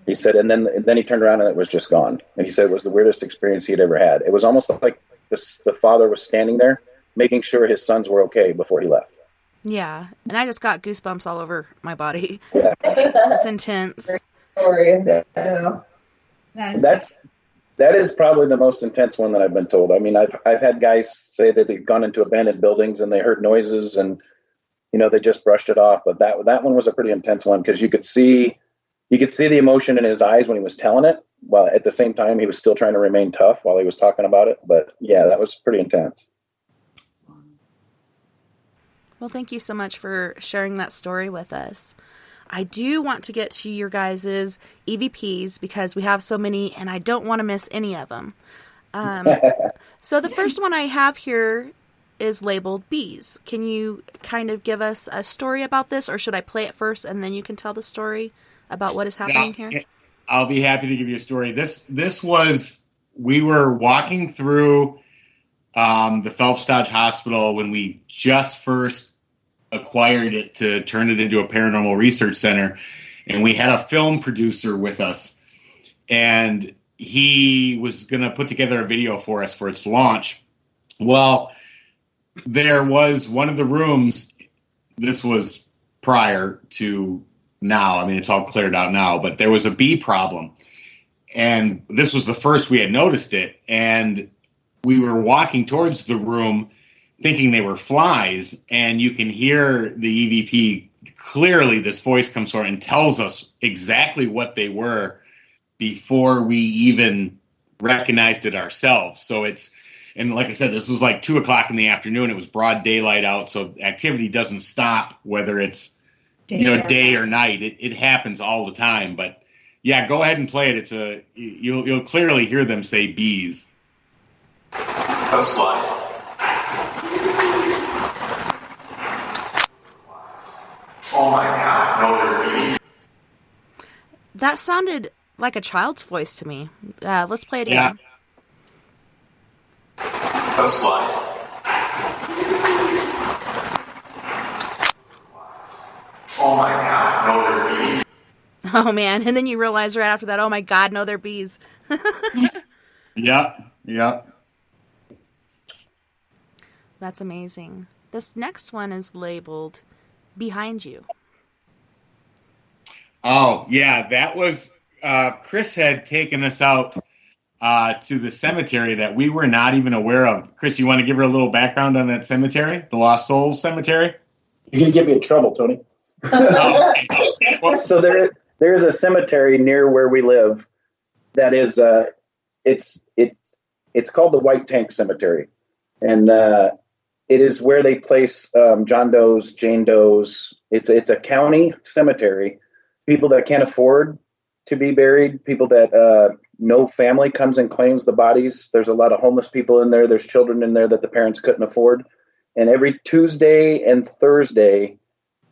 Speaker 2: He said, and then he turned around and it was just gone. And he said it was the weirdest experience he'd ever had. It was almost like the father was standing there making sure his sons were okay before he left.
Speaker 1: Yeah, and I just got goosebumps all over my body.
Speaker 2: Yeah.
Speaker 1: It's intense.
Speaker 5: Yeah.
Speaker 2: That is probably the most intense one that I've been told. I mean, I've had guys say that they've gone into abandoned buildings and they heard noises and, they just brushed it off. But that one was a pretty intense one because you could see the emotion in his eyes when he was telling it, while at the same time he was still trying to remain tough while he was talking about it. But yeah, that was pretty intense.
Speaker 1: Well, thank you so much for sharing that story with us. I do want to get to your guys' EVPs because we have so many and I don't want to miss any of them. So the first one I have here is labeled Bees. Can you kind of give us a story about this, or should I play it first and then you can tell the story about what is happening here?
Speaker 3: I'll be happy to give you a story. This was, we were walking through the Phelps Dodge Hospital when we just first acquired it to turn it into a paranormal research center, and we had a film producer with us, and he was going to put together a video for us for its launch. Well, there was one of the rooms, this was prior to now, I mean, it's all cleared out now, but there was a bee problem, and this was the first we had noticed it, and we were walking towards the room thinking they were flies, and you can hear the EVP clearly. This voice comes forward and tells us exactly what they were before we even recognized it ourselves. So and like I said, this was like 2:00 in the afternoon. It was broad daylight out, so activity doesn't stop whether it's day or night. It happens all the time. But yeah, go ahead and play it. You'll clearly hear them say bees.
Speaker 8: Those flies.
Speaker 1: That sounded like a child's voice to me. Let's play it
Speaker 3: Yeah.
Speaker 1: again.
Speaker 8: Host live. Oh my God, no, they're bees.
Speaker 1: Oh, man. And then you realize right after that, oh, my God, no, they're bees.
Speaker 3: Yeah.
Speaker 1: That's amazing. This next one is labeled Behind You.
Speaker 3: Oh, yeah, that was Chris had taken us out to the cemetery that we were not even aware of. Chris, you want to give her a little background on that cemetery, the Lost Souls Cemetery?
Speaker 2: You're going to get me in trouble, Tony.
Speaker 3: Oh, well,
Speaker 2: So there's a cemetery near where we live that is it's called the White Tank Cemetery, and it is where they place John Does, Jane Does. It's a county cemetery. People that can't afford to be buried, people that no family comes and claims the bodies. There's a lot of homeless people in there. There's children in there that the parents couldn't afford. And every Tuesday and Thursday,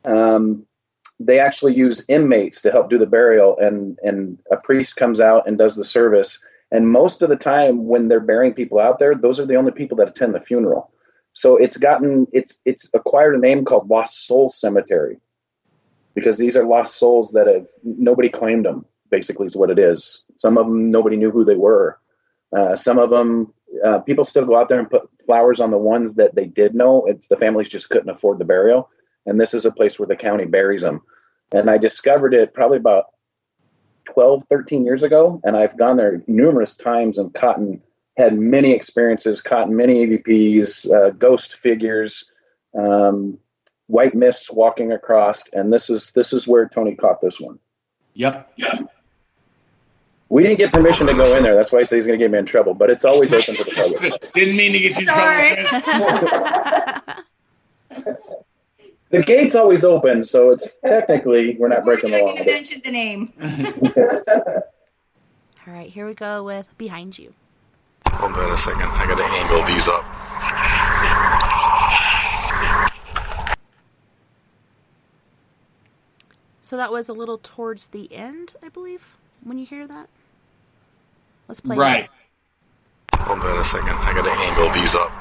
Speaker 2: they actually use inmates to help do the burial, and a priest comes out and does the service. And most of the time when they're burying people out there, those are the only people that attend the funeral. So it's acquired a name called Lost Soul Cemetery, because these are lost souls that nobody claimed them, basically is what it is. Some of them, nobody knew who they were. Some of them, people still go out there and put flowers on the ones that they did know. The families just couldn't afford the burial. And this is a place where the county buries them. And I discovered it probably about 12, 13 years ago. And I've gone there numerous times and had many experiences, caught many EVPs, ghost figures, white mists walking across. And this is where Tony caught this one.
Speaker 3: Yep.
Speaker 2: We didn't get permission to go in there. That's why he says he's going to get me in trouble. But it's always open to the public.
Speaker 3: Didn't mean to get you in trouble.
Speaker 2: The gate's always open, so it's technically we're not breaking the law.
Speaker 4: I mentioned the name.
Speaker 1: All right, here we go with Behind You.
Speaker 8: Hold on a second. I got to angle these up.
Speaker 1: So that was a little towards the end, I believe, when you hear that. Let's play
Speaker 3: Right.
Speaker 1: it.
Speaker 8: Hold on a second. I got to angle these up.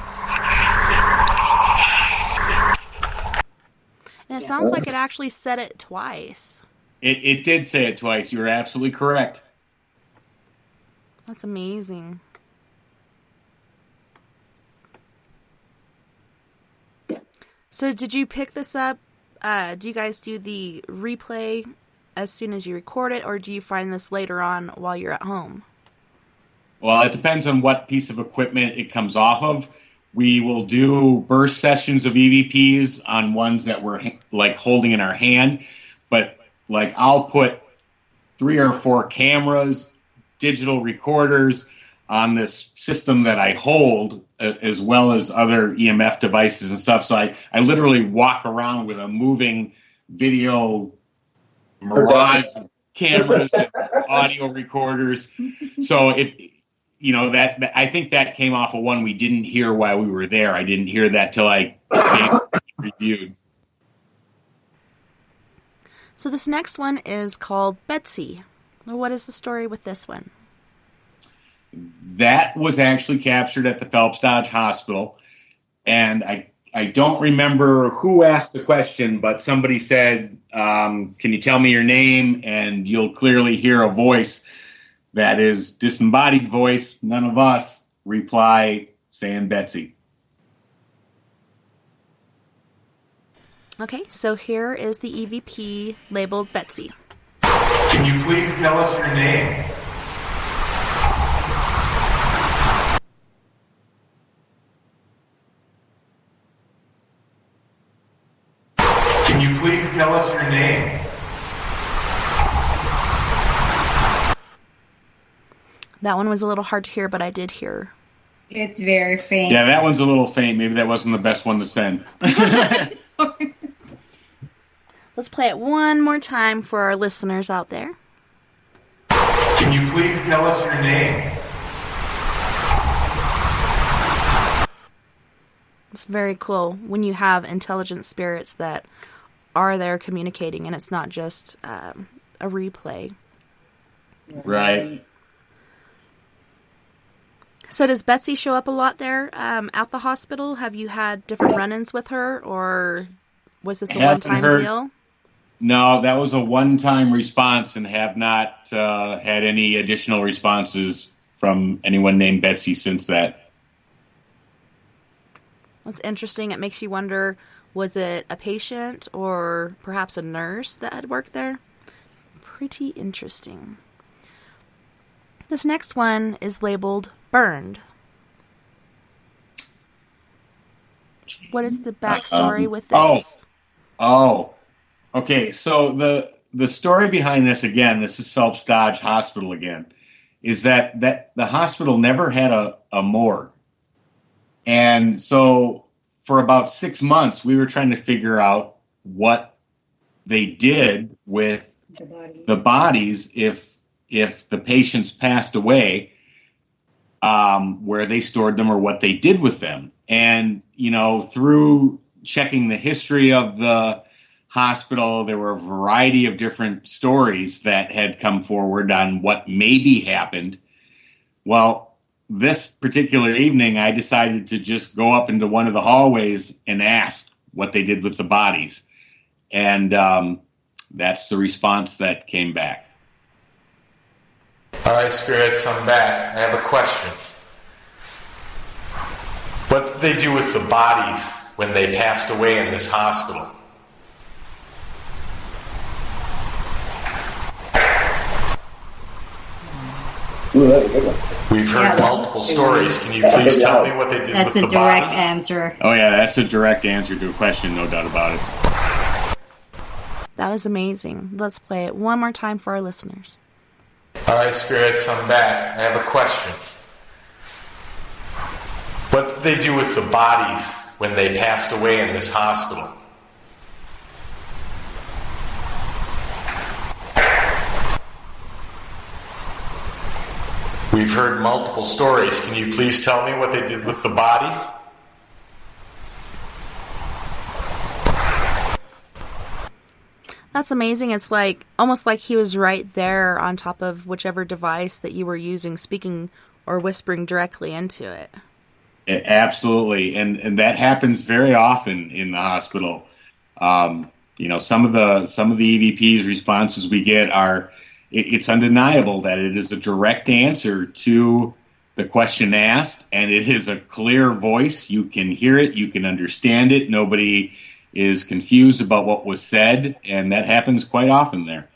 Speaker 1: And it sounds like it actually said it twice.
Speaker 3: It did say it twice. You were absolutely correct.
Speaker 1: That's amazing. So did you pick this up? Do you guys do the replay as soon as you record it, or do you find this later on while you're at home?
Speaker 3: Well, it depends on what piece of equipment it comes off of. We will do burst sessions of EVPs on ones that we're like holding in our hand, but like I'll put 3 or 4 cameras, digital recorders on this system that I hold, as well as other EMF devices and stuff. So I literally walk around with a moving video mirage of cameras and audio recorders. So that I think that came off of one we didn't hear while we were there. I didn't hear that till I reviewed.
Speaker 1: So this next one is called Betsy. What is the story with this one?
Speaker 3: That was actually captured at the Phelps Dodge Hospital. And I don't remember who asked the question, but somebody said, can you tell me your name? And you'll clearly hear a voice that is disembodied voice, none of us, reply saying Betsy.
Speaker 1: Okay, so here is the EVP labeled Betsy.
Speaker 8: Can you please tell us your name? Can you please tell us your name?
Speaker 1: That one was a little hard to hear, but I did hear.
Speaker 4: It's very faint.
Speaker 3: Yeah, that one's a little faint. Maybe that wasn't the best one to send.
Speaker 4: Sorry.
Speaker 1: Let's play it one more time for our listeners out there.
Speaker 8: Can you please tell us your name?
Speaker 1: It's very cool when you have intelligent spirits that are there communicating and it's not just a replay.
Speaker 3: Right.
Speaker 1: So does Betsy show up a lot there at the hospital? Have you had different run-ins with her, or was this a one-time deal?
Speaker 3: No, that was a one-time response, and have not had any additional responses from anyone named Betsy since that.
Speaker 1: That's interesting. It makes you wonder, was it a patient or perhaps a nurse that had worked there? Pretty interesting. This next one is labeled burned. What is the backstory with this?
Speaker 3: Okay. So the story behind this, again, this is Phelps Dodge Hospital again, is that the hospital never had a morgue. And so for about 6 months, we were trying to figure out what they did with the bodies if the patients passed away, where they stored them or what they did with them. And, through checking the history of the hospital, there were a variety of different stories that had come forward on what maybe happened. Well, this particular evening, I decided to just go up into one of the hallways and ask what they did with the bodies. And that's the response that came back.
Speaker 8: All right, spirits, I'm back. I have a question. What did they do with the bodies when they passed away in this hospital?
Speaker 2: Ooh, that's a good one.
Speaker 8: We've heard multiple stories. Can you please tell me what they did with the bodies?
Speaker 4: That's a direct answer.
Speaker 3: Oh, yeah, that's a direct answer to a question, no doubt about it.
Speaker 1: That was amazing. Let's play it one more time for our listeners.
Speaker 8: All right, spirits, I'm back. I have a question. What did they do with the bodies when they passed away in this hospital? We've heard multiple stories. Can you please tell me what they did with the bodies?
Speaker 1: That's amazing. It's almost like he was right there on top of whichever device that you were using, speaking or whispering directly into it.
Speaker 3: Absolutely. And that happens very often in the hospital. Some of the EVP's responses we get are, it's undeniable that it is a direct answer to the question asked, and it is a clear voice. You can hear it, you can understand it. Nobody is confused about what was said, and that happens quite often there.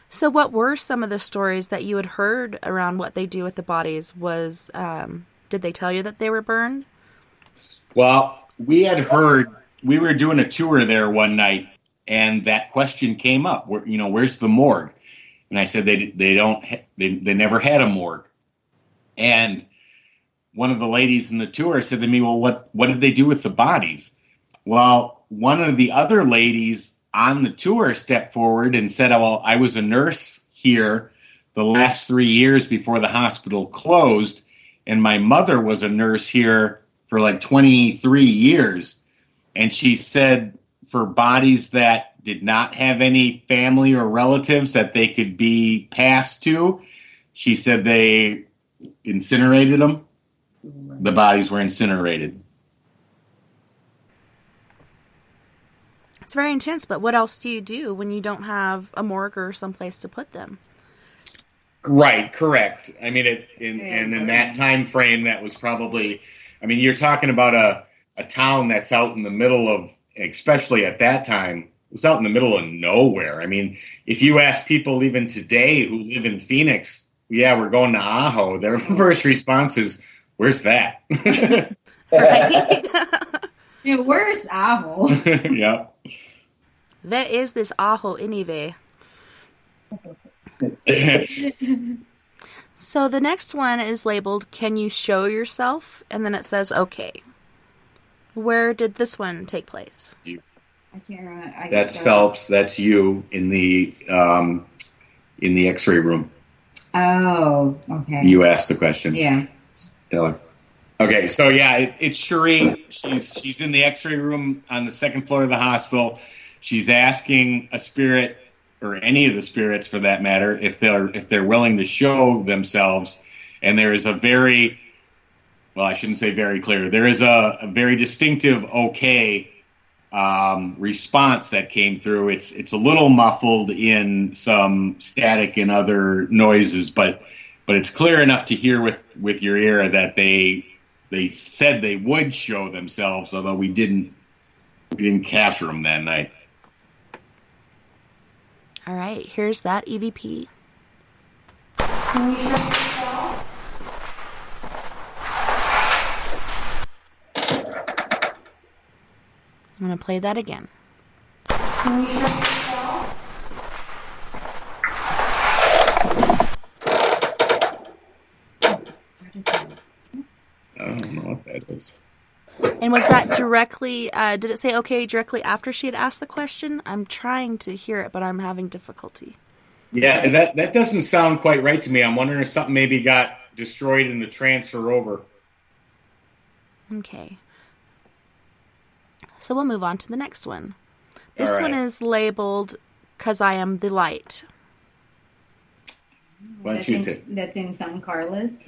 Speaker 1: So what were some of the stories that you had heard around what they do with the bodies? Did they tell you that they were burned? Well, we had heard, we were doing a tour there one night, and that question came up. Where's the morgue? And I said they never had a morgue. And one of the ladies in the tour said to me, well, what did they do with the bodies? Well, one of the other ladies on the tour stepped forward and said, well, I was a nurse here the last 3 years before the hospital closed, and my mother was a nurse here for 23 years. And she said for bodies that did not have any family or relatives that they could be passed to, she said they incinerated them. The bodies were incinerated. It's very intense, but what else do you do when you don't have a morgue or someplace to put them? Right, correct. I mean, in that time frame, that was probably, you're talking about a town that's out in the middle of, especially at that time, it was out in the middle of nowhere. If you ask people even today who live in Phoenix, yeah, we're going to Ajo, their first response is, where's that?
Speaker 4: Right. Yeah, where's Ajo?
Speaker 3: Yeah.
Speaker 1: Where is this Ajo anyway? So the next one is labeled, can you show yourself? And then it says, okay. Where did this one take place? You.
Speaker 4: I can't remember.
Speaker 3: That's Phelps. That's you in the X-ray room.
Speaker 4: Oh, okay.
Speaker 3: You asked the question.
Speaker 4: Yeah.
Speaker 3: Tell her. Okay, so yeah, it's Cherie. She's in the X-ray room on the second floor of the hospital. She's asking a spirit or any of the spirits for that matter, if they're willing to show themselves. And there is a very, well, I shouldn't say very clear. There is a very distinctive okay response that came through. It's a little muffled in some static and other noises, but it's clear enough to hear with your ear that they said they would show themselves, although we didn't capture them that night.
Speaker 1: All right, here's that EVP. I'm going to play that again.
Speaker 3: I don't know what that is.
Speaker 1: And was that directly, did it say okay directly after she had asked the question? I'm trying to hear it, but I'm having difficulty.
Speaker 3: Yeah, and that doesn't sound quite right to me. I'm wondering if something maybe got destroyed in the transfer over.
Speaker 1: Okay. So we'll move on to the next one. This
Speaker 3: All right.
Speaker 1: one is labeled, "'Cause I Am the Light."
Speaker 3: Why don't you say?
Speaker 4: That's in San Carlos.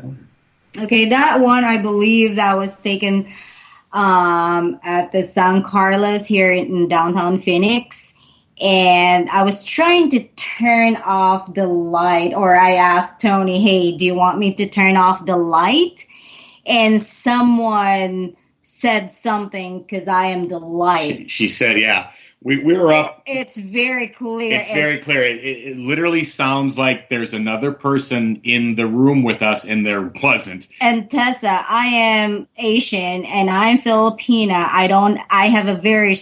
Speaker 4: Okay, that one, I believe that was taken at the San Carlos here in downtown Phoenix. And I was trying to turn off the light, or I asked Tony, hey, do you want me to turn off the light? And someone said something, "'Cause I am the light."
Speaker 3: She said, yeah. We were up.
Speaker 4: It's very clear.
Speaker 3: It's very clear. It literally sounds like there's another person in the room with us, and there wasn't.
Speaker 4: And Tessa, I am Asian and I'm Filipina. I have a very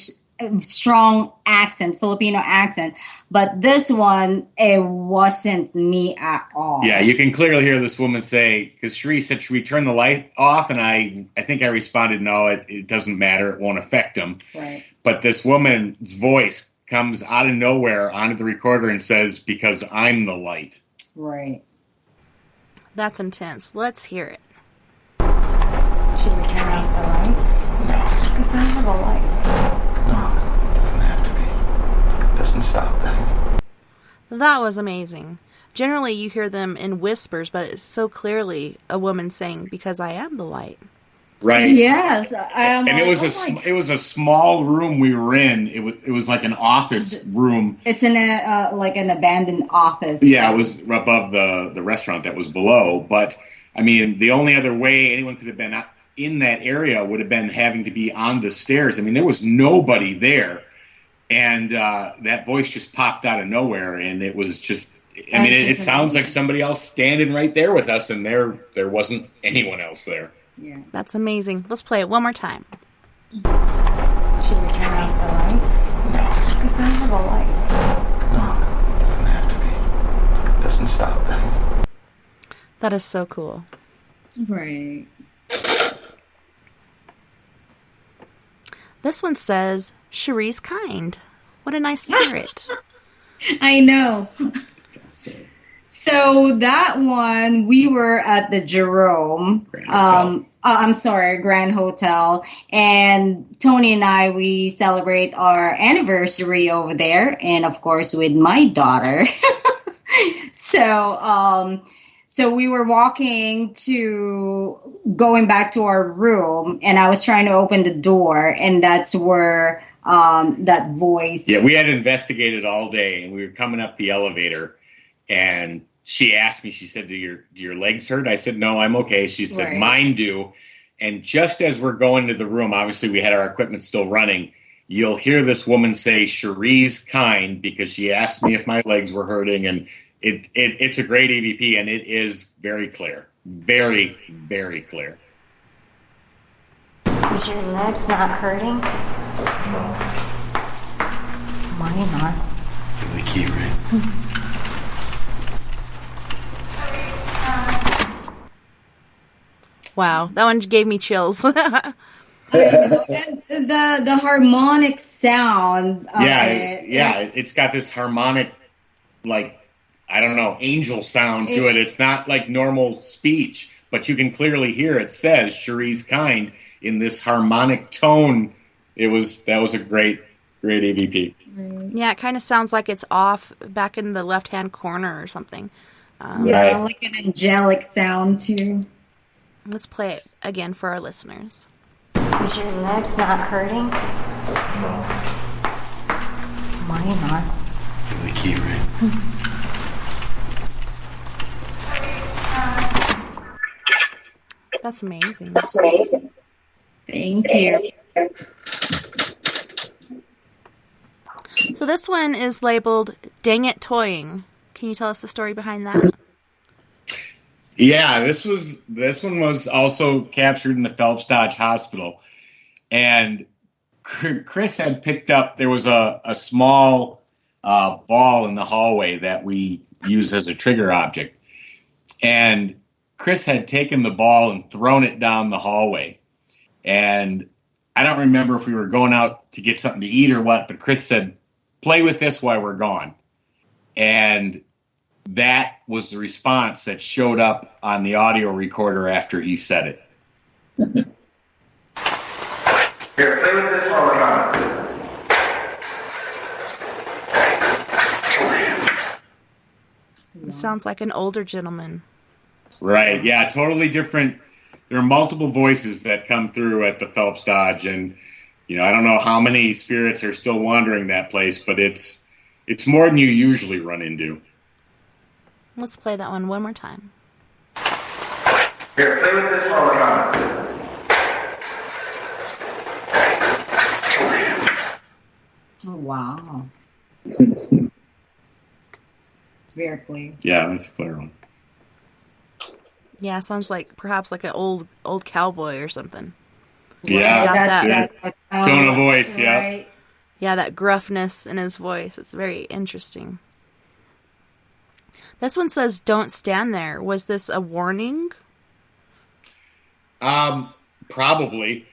Speaker 4: strong accent, Filipino accent, but this one, it wasn't me at all.
Speaker 3: Yeah, you can clearly hear this woman say, because Cherie said, should we turn the light off? And I think I responded, no, it doesn't matter. It won't affect them.
Speaker 4: Right.
Speaker 3: But this woman's voice comes out of nowhere onto the recorder and says, because I'm the light.
Speaker 4: Right.
Speaker 1: That's intense. Let's hear it.
Speaker 9: Should we turn off the light?
Speaker 8: No,
Speaker 9: Because I have a light.
Speaker 8: no, it doesn't have to be. It doesn't stop them.
Speaker 1: That was amazing. Generally, you hear them in whispers, but it's so clearly a woman saying, "Because I am the light."
Speaker 3: Right.
Speaker 4: Yes.
Speaker 3: And it was a small room we were in. It was like an office room.
Speaker 4: It's in a like an abandoned office.
Speaker 3: Yeah,
Speaker 4: right?
Speaker 3: it was above the restaurant that was below. But I mean, the only other way anyone could have been in that area would have been having to be on the stairs. I mean, there was nobody there, and that voice just popped out of nowhere, and it was just. I mean, it sounds like somebody else standing right there with us, and there wasn't anyone else there.
Speaker 4: Yeah.
Speaker 1: That's amazing. Let's play it one more time.
Speaker 9: Should we turn off the light?
Speaker 8: No,
Speaker 9: Because I have a light.
Speaker 8: no, it doesn't have to be. It doesn't stop them.
Speaker 1: That is so cool.
Speaker 4: Right.
Speaker 1: This one says, "Cherie's kind." What a nice spirit.
Speaker 4: I know. So that one, we were at the Jerome, Grand Hotel, and Tony and I, we celebrate our anniversary over there, and of course with my daughter. So we were going back to our room, and I was trying to open the door, and that's where that voice.
Speaker 3: Yeah, we had investigated all day, and we were coming up the elevator, and she asked me, she said, do your legs hurt? I said, no, I'm okay. She said,
Speaker 4: Right.
Speaker 3: Mine do. And just as we're going to the room, obviously we had our equipment still running, you'll hear this woman say, "Cherie's kind," because she asked me if my legs were hurting. And it's a great EVP, and it is very clear. Very, very clear.
Speaker 9: Is your legs not hurting? Mine are.
Speaker 8: Give the key ring.
Speaker 1: Wow, that one gave me chills.
Speaker 4: And the harmonic sound.
Speaker 3: It's got this harmonic, like, I don't know, angel sound to it. It's not like normal speech, but you can clearly hear it says "Cherie's kind" in this harmonic tone. That was a great EVP.
Speaker 4: Right.
Speaker 1: Yeah, it kind of sounds like it's off back in the left-hand corner or something.
Speaker 4: Yeah, like an angelic sound too.
Speaker 1: Let's play it again for our listeners.
Speaker 9: Is your legs not hurting?
Speaker 8: No.
Speaker 9: Mine are.
Speaker 8: The key, right?
Speaker 1: That's amazing.
Speaker 4: Thank you.
Speaker 1: So this one is labeled Dang It Toying. Can you tell us the story behind that?
Speaker 3: Yeah, this one was also captured in the Phelps Dodge Hospital. And Chris had picked up, there was a small ball in the hallway that we use as a trigger object. And Chris had taken the ball and thrown it down the hallway. And I don't remember if we were going out to get something to eat or what, but Chris said, play with this while we're gone. And that was the response that showed up on the audio recorder after he said it.
Speaker 8: Here, play with this while we're gone.
Speaker 1: It sounds like an older gentleman.
Speaker 3: Right, yeah, totally different. There are multiple voices that come through at the Phelps Dodge, and I don't know how many spirits are still wandering that place, but it's more than you usually run into.
Speaker 1: Let's play that one more time.
Speaker 8: Here, play with this while we're gone.
Speaker 4: Oh, wow. It's very clear.
Speaker 3: Yeah, that's a clear one.
Speaker 1: Yeah, sounds like perhaps like an old cowboy or something.
Speaker 3: Yeah,
Speaker 1: He's got
Speaker 4: that's
Speaker 3: tone of voice, yeah.
Speaker 4: Right.
Speaker 1: Yeah, that gruffness in his voice. It's very interesting. This one says, "Don't stand there." Was this a warning?
Speaker 3: Probably.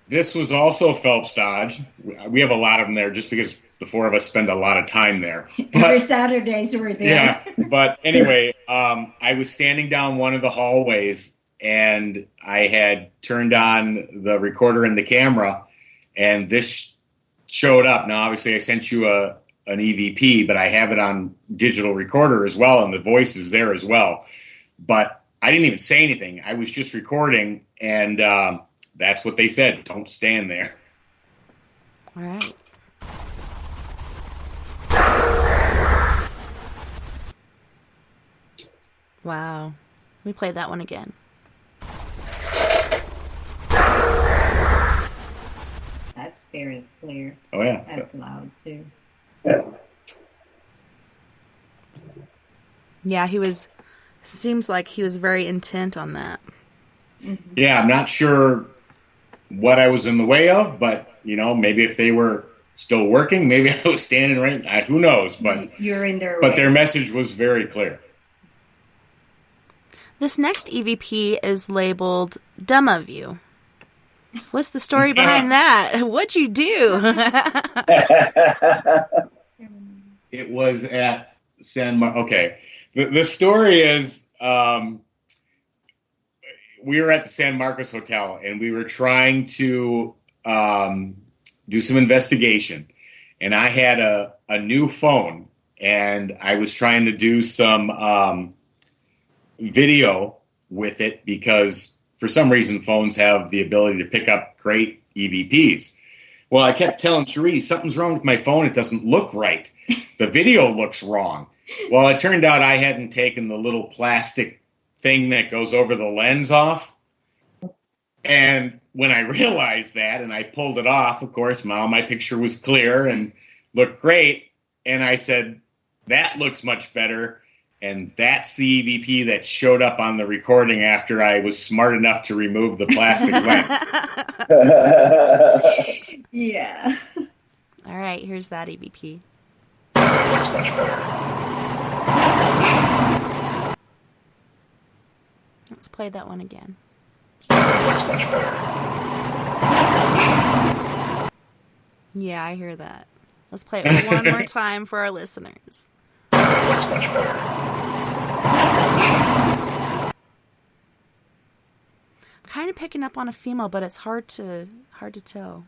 Speaker 3: This was also Phelps Dodge. We have a lot of them there just because the four of us spend a lot of time there.
Speaker 4: Every Saturdays we're there.
Speaker 3: Yeah, but anyway, I was standing down one of the hallways, and I had turned on the recorder and the camera, and this showed up. Now, obviously, I sent you an EVP, but I have it on digital recorder as well, and the voice is there as well. But I didn't even say anything. I was just recording, and that's what they said. Don't stand there.
Speaker 1: All right. Wow. Let me play that one again.
Speaker 4: That's very clear.
Speaker 3: Oh, yeah.
Speaker 4: That's loud, too.
Speaker 1: Yeah, seems like he was very intent on that.
Speaker 4: Mm-hmm.
Speaker 3: Yeah, I'm not sure what I was in the way of, but, maybe if they were still working, maybe I was standing right, who knows, but
Speaker 4: you're in their
Speaker 3: but
Speaker 4: way.
Speaker 3: Their message was very clear.
Speaker 1: This next EVP is labeled "Dumb of You." What's the story behind that? What'd you do?
Speaker 3: It was at San Marcos. Okay. The story is we were at the San Marcos Hotel, and we were trying to do some investigation. And I had a new phone, and I was trying to do some video with it because for some reason phones have the ability to pick up great EVPs. Well, I kept telling Cherie, something's wrong with my phone. It doesn't look right. The video looks wrong. Well, it turned out I hadn't taken the little plastic thing that goes over the lens off. And when I realized that and I pulled it off, of course, my picture was clear and looked great. And I said, that looks much better. And that's the EVP that showed up on the recording after I was smart enough to remove the plastic lens.
Speaker 4: Yeah.
Speaker 1: All right, here's that EVP.
Speaker 8: Looks much better.
Speaker 1: Let's play that one again.
Speaker 8: Looks much better.
Speaker 1: Yeah, I hear that. Let's play it one more time for our listeners.
Speaker 8: Looks much better.
Speaker 1: I'm kind of picking up on a female, but it's hard to tell.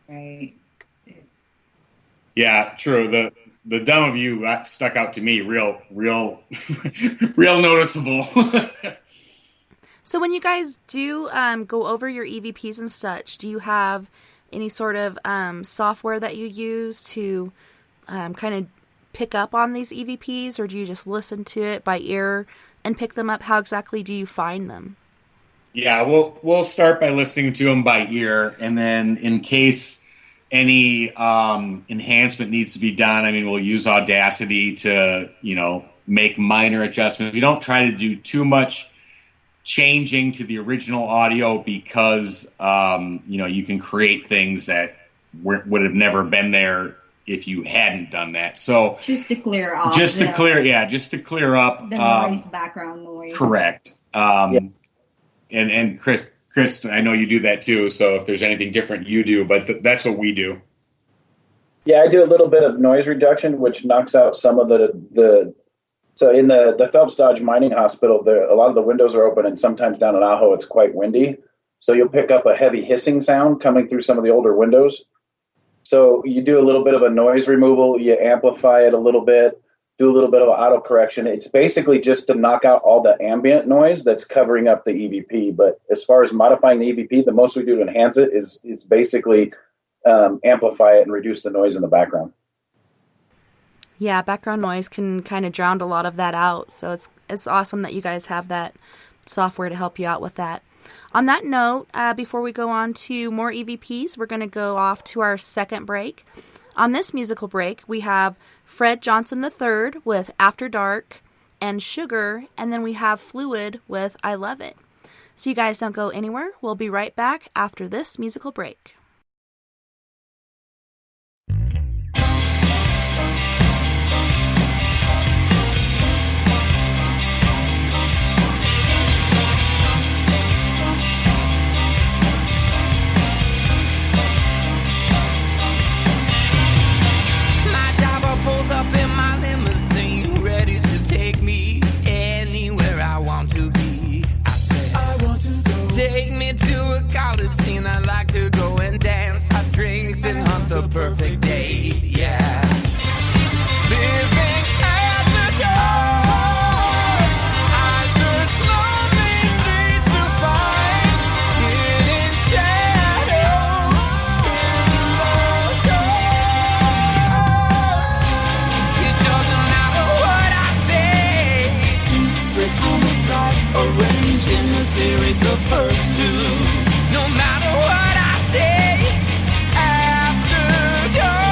Speaker 4: Right.
Speaker 3: Yeah, true. The dumb of you stuck out to me real real noticeable.
Speaker 1: So when you guys do go over your EVPs and such, do you have any sort of software that you use to kind of pick up on these EVPs, or do you just listen to it by ear and pick them up? How exactly do you find them?
Speaker 3: Yeah, we'll start by listening to them by ear, and then in case any enhancement needs to be done, I mean, we'll use Audacity to, make minor adjustments. We don't try to do too much changing to the original audio because, you can create things that would have never been there if you hadn't done that. So
Speaker 4: just to clear up,
Speaker 3: to clear up
Speaker 4: the noise, background noise.
Speaker 3: Correct. And Chris, I know you do that too. So if there's anything different you do, but that's what we do.
Speaker 2: Yeah, I do a little bit of noise reduction, which knocks out some of the. So in the Phelps Dodge Mining Hospital, a lot of the windows are open, and sometimes down in Ajo it's quite windy. So you'll pick up a heavy hissing sound coming through some of the older windows. So you do a little bit of a noise removal, you amplify it a little bit, do a little bit of auto correction. It's basically just to knock out all the ambient noise that's covering up the EVP. But as far as modifying the EVP, the most we do to enhance it is basically amplify it and reduce the noise in the background.
Speaker 1: Yeah, background noise can kind of drown a lot of that out. So it's awesome that you guys have that software to help you out with that. On that note, before we go on to more EVPs, we're going to go off to our second break. On this musical break, we have Fred Johnson III with After Dark and Sugar, and then we have Fluid with I Love It. So you guys don't go anywhere. We'll be right back after this musical break.
Speaker 6: Take me to a college scene. I like to go and dance, have drinks, and hunt the perfect date. Yeah. Living at the door, I search lonely streets to find hidden shadows in the dark. It doesn't matter what I say. Secret homicides arranged in a series of pursuit. No matter what I say, after dark.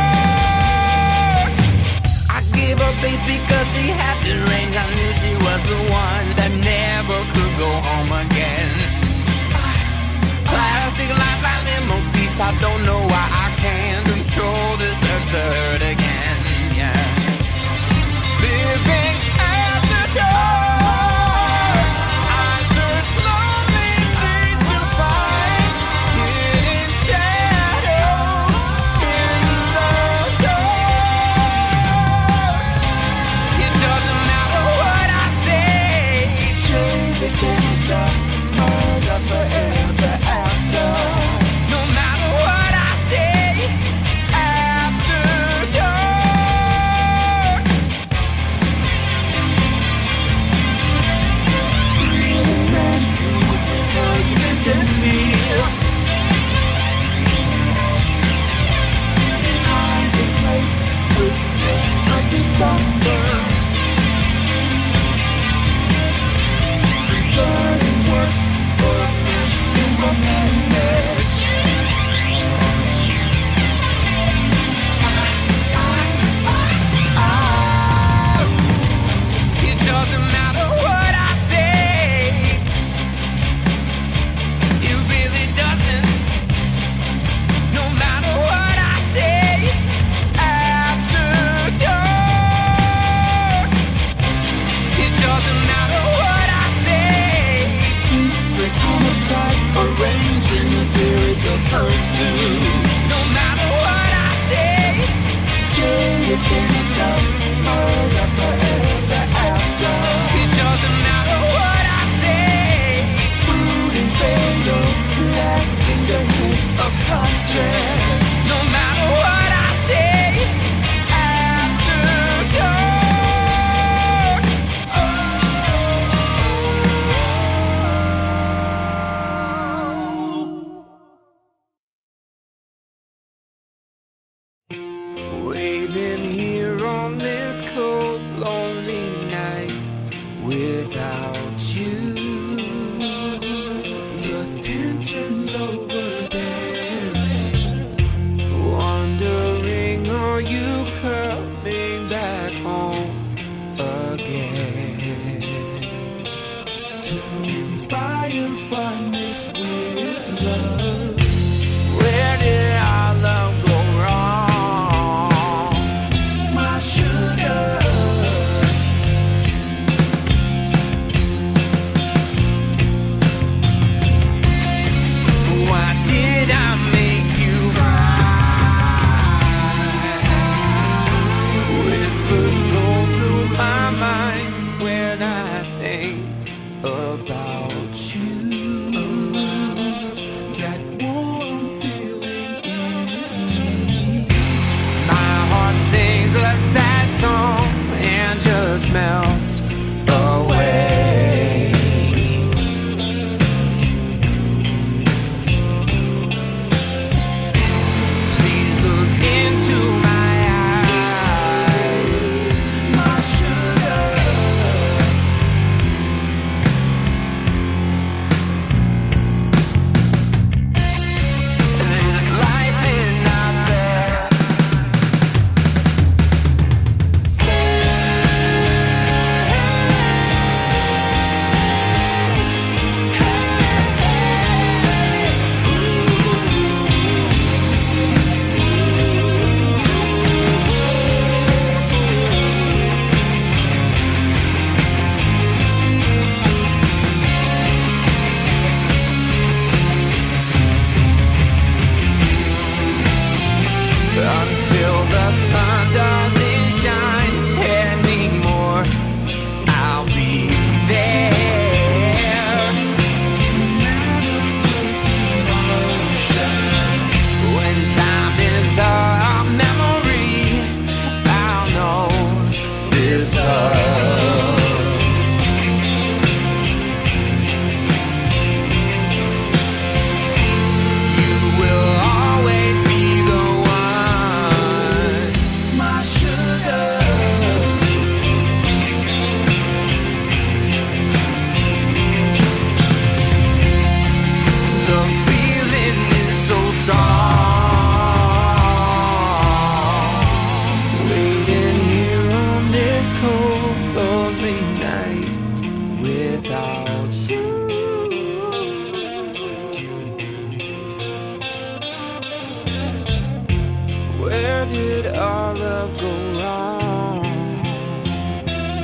Speaker 6: did our love go wrong,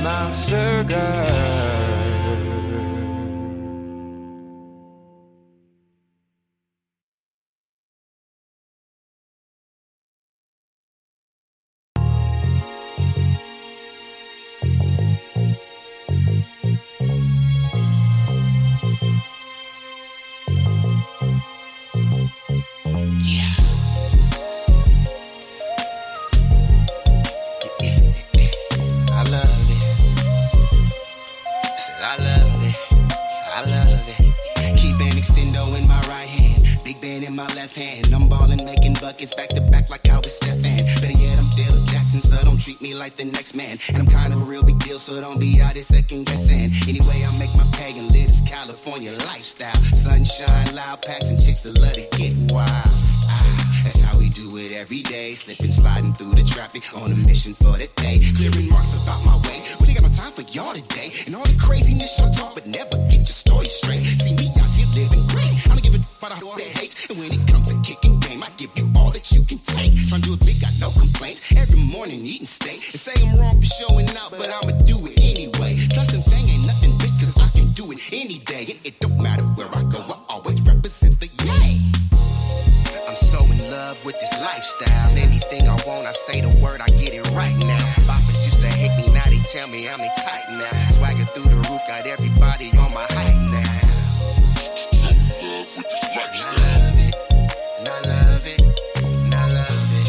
Speaker 6: my sugar?
Speaker 10: Buckets back to back like Calvin Stefan. Better yet, I'm Dale Jackson, so don't treat me like the next man. And I'm kind of a real big deal, so don't be out here second guessing. Anyway, I make my pay and live this California lifestyle. Sunshine, loud packs, and chicks that love to get wild. That's how we do it every day. Slipping, sliding through the traffic on a mission for the day. Clearing marks about my way. Really got no time for y'all today. And all the craziness y'all talk, but never get your story straight. See me out here living great. I don't give a about how they hate. And when it comes to kicking game, I give you all that you can take. Trying to do it big, got no complaints. Every morning eating steak. And say I'm wrong for showing out, but I'ma do it anyway. Trust and thing ain't nothing, bitch, cause I can do it any day. And it don't matter where I go, I always represent the yay. I'm so in love with this lifestyle. Anything I want, I say the word, I get it right now. Boppers used to hate me, now they tell me I'm a tight now. Swagger through the roof, got everybody on my height now. So in love with this lifestyle. And I love it, and I love it, and I love it.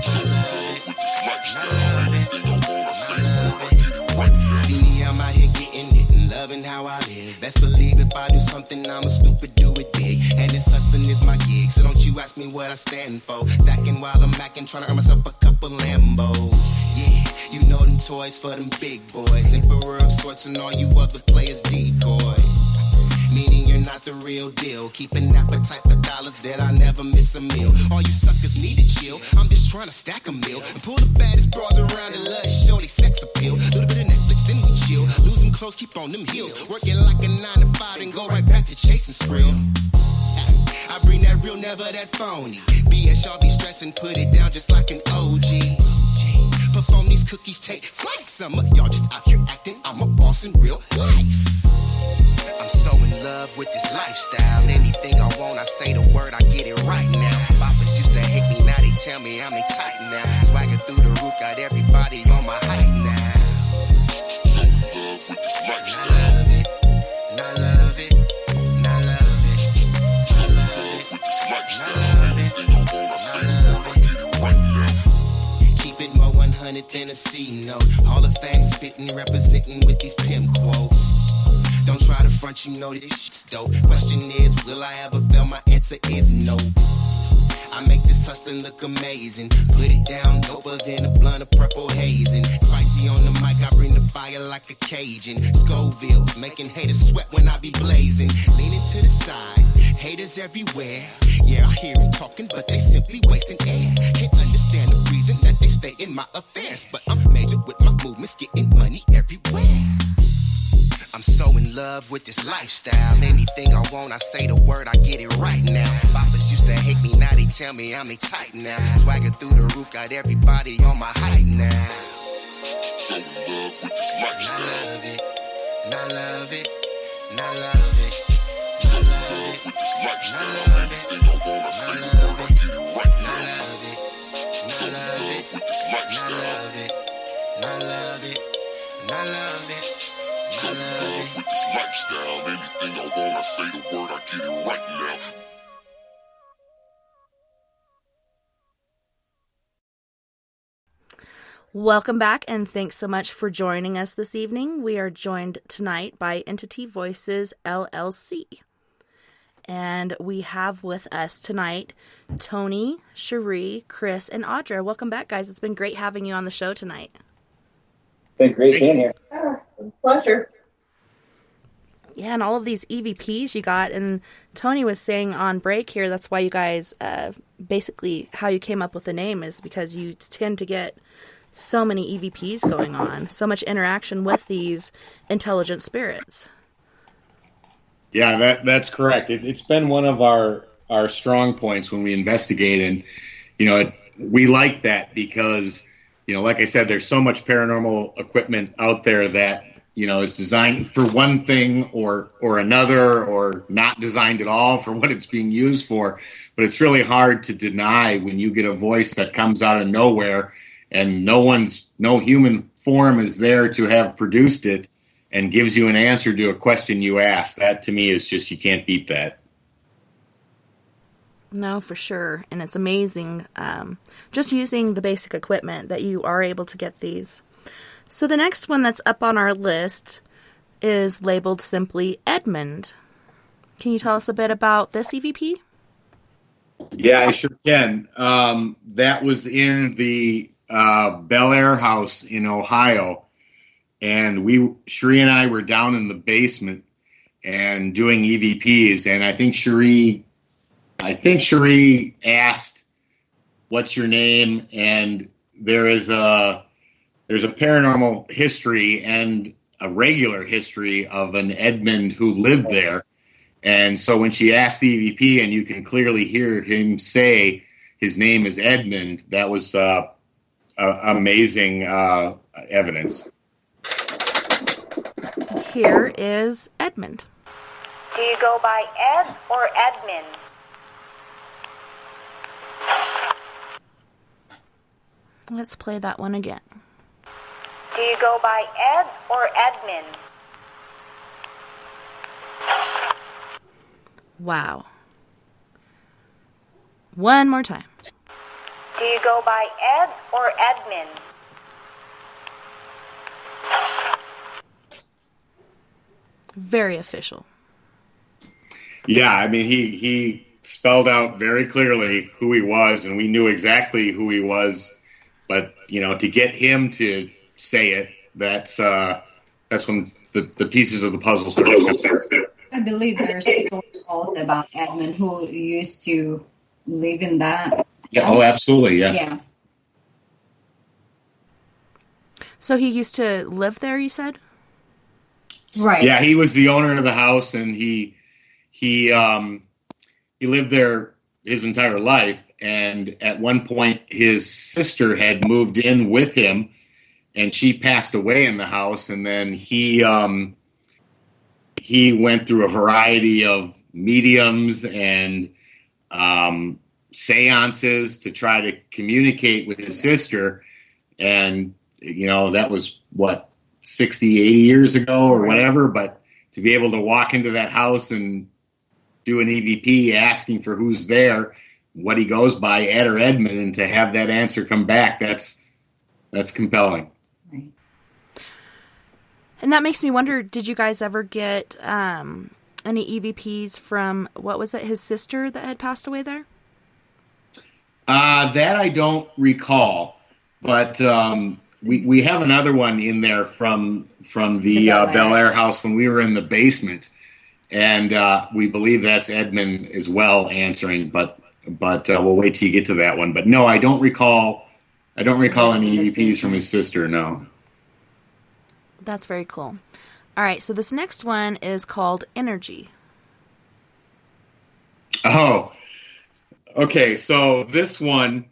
Speaker 10: So in love with this lifestyle. Anything I want, I say the word, I get it right now. See me, I'm out here getting it and loving how I live. Best believe if I do something, I'm a stupid, do it big. And this hustling is my gig, so don't you ask me what I stand for. Stacking while I'm macking, trying to earn myself a couple Lambos. Yeah, you know them toys for them big boys. Emperor of sorts and all you other players decoys. Meaning you're not the real deal. Keep an appetite for dollars that I never miss a meal. All you suckers need to chill. I'm just trying to stack a meal and pull the baddest bras around and let show they sex appeal. Little bit of Netflix, then we chill. Lose them clothes, keep on them heels. Working like a 9 to 5 and go right back to chasing thrill. I bring that real, never that phony. BS, y'all be stressing, put it down just like an OG. Perform these cookies, take flight. Some of y'all just out here acting. I'm a boss in real life. I'm so in love with this lifestyle. Anything I want, I say the word, I get it right now. Boppers used to hate me, now they tell me I'm a tight now. Swagger through the roof, got everybody on my height now. So in love with this lifestyle. And I love it, and I love it, and I love it. So in love with this lifestyle. Anything I want, I say the word, I get it right now. Keep it more 100 than a C note. Hall of Fame spitting, representing with these pimp quotes. Don't try to front, you know this shit's dope. Question is, will I ever fail? My answer is no. I make this hustling look amazing. Put it down, doper than a blunt of purple hazing. Spicy on the mic, I bring the fire like a Cajun. Scoville, making haters sweat when I be blazing. Leaning to the side, haters everywhere. Yeah, I hear them talking, but they simply wasting air. Can't understand the reason that they stay in my affairs. But I'm major with my movements, getting money everywhere. I'm so in love with this lifestyle. Anything I want, I say the word, I get it right now. Boppers used to hate me, now they tell me I'm a tight now. Swagger through the roof, got everybody on my height now. So in love with this lifestyle. And I love it, and I love it, and I love it. So in love with this lifestyle. Anything I want, I say the word, I get it right now. And I love it, so in love with this lifestyle. And I love it, and I love it. So in love with this lifestyle. Anything I want, I say the word, I get it right now.
Speaker 1: Welcome back, and thanks so much for joining us this evening. We are joined tonight by Entity Voices LLC. And we have with us tonight Tony, Cherie, Chris, and Audra. Welcome back, guys. It's been great having you on the show tonight.
Speaker 2: It's been great being here.
Speaker 5: Pleasure.
Speaker 1: Yeah, and all of these EVPs you got, and Tony was saying on break here, that's why you guys, basically how you came up with the name is because you tend to get so many EVPs going on, so much interaction with these intelligent spirits.
Speaker 3: Yeah, that's correct. It's been one of our strong points when we investigate, and we like that because, like I said, there's so much paranormal equipment out there that, is designed for one thing or another, or not designed at all for what it's being used for. But it's really hard to deny when you get a voice that comes out of nowhere and no human form is there to have produced it and gives you an answer to a question you asked. That to me is just, you can't beat that.
Speaker 1: No, for sure. And it's amazing just using the basic equipment that you are able to get these. So the next one that's up on our list is labeled simply Edmund. Can you tell us a bit about this EVP?
Speaker 3: Yeah, I sure can. That was in the Bel Air house in Ohio. And Cherie and I were down in the basement and doing EVPs. And I think Cherie asked, "What's your name?" And there's a paranormal history and a regular history of an Edmund who lived there. And so when she asked the EVP, and you can clearly hear him say his name is Edmund, that was amazing evidence.
Speaker 1: Here is Edmund.
Speaker 11: Do you go by Ed or Edmund?
Speaker 1: Let's play that one again.
Speaker 11: Do you go by Ed or Edmund?
Speaker 1: Wow. One more time.
Speaker 11: Do you go by Ed or Edmund?
Speaker 1: Very official.
Speaker 3: Yeah, I mean, he spelled out very clearly who he was, and we knew exactly who he was. But, to get him to say it, that's when the pieces of the puzzle start to come.
Speaker 4: I believe there's a story also about Edmund who used to live in that.
Speaker 3: Yeah, oh, absolutely, yes.
Speaker 4: Yeah.
Speaker 1: So he used to live there, you said?
Speaker 4: Right.
Speaker 3: Yeah, he was the owner of the house, and he lived there his entire life. And at one point, his sister had moved in with him, and she passed away in the house. And then he went through a variety of mediums and seances to try to communicate with his sister. And, that was, 60, 80 years ago or whatever. But to be able to walk into that house and do an EVP asking for who's there, what he goes by, Ed or Edmund, and to have that answer come back, that's compelling.
Speaker 1: Right. And that makes me wonder, did you guys ever get any EVPs from, what was it, his sister that had passed away there?
Speaker 3: That I don't recall, but we have another one in there from the Bel Air house when we were in the basement, and we believe that's Edmund as well answering, but we'll wait till you get to that one. But no, I don't recall any EVPs from his sister, no.
Speaker 1: That's very cool. All right, so this next one is called Energy.
Speaker 3: Oh, okay. So this one,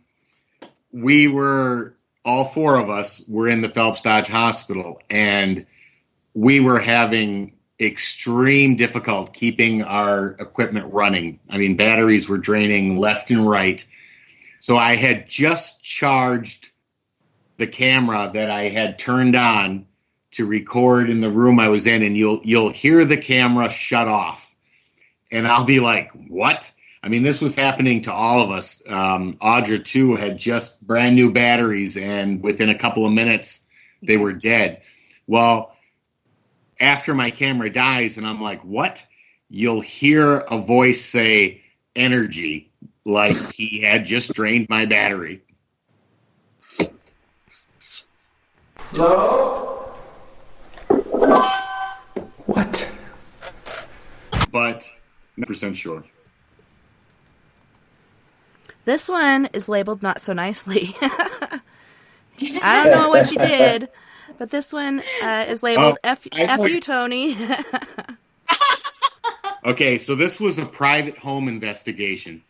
Speaker 3: all four of us were in the Phelps Dodge Hospital, and we were having extreme difficulty keeping our equipment running. I mean, batteries were draining left and right. So I had just charged the camera that I had turned on to record in the room I was in, and you'll hear the camera shut off. And I'll be like, what? I mean, this was happening to all of us. Audra, too, had just brand new batteries, and within a couple of minutes, they were dead. Well, after my camera dies, and I'm like, what? You'll hear a voice say, energy, like he had just drained my battery.
Speaker 6: Hello?
Speaker 12: What?
Speaker 3: But 100% sure.
Speaker 1: This one is labeled not so nicely. I don't know what you did, but this one is labeled F you, Tony.
Speaker 3: Okay, so this was a private home investigation.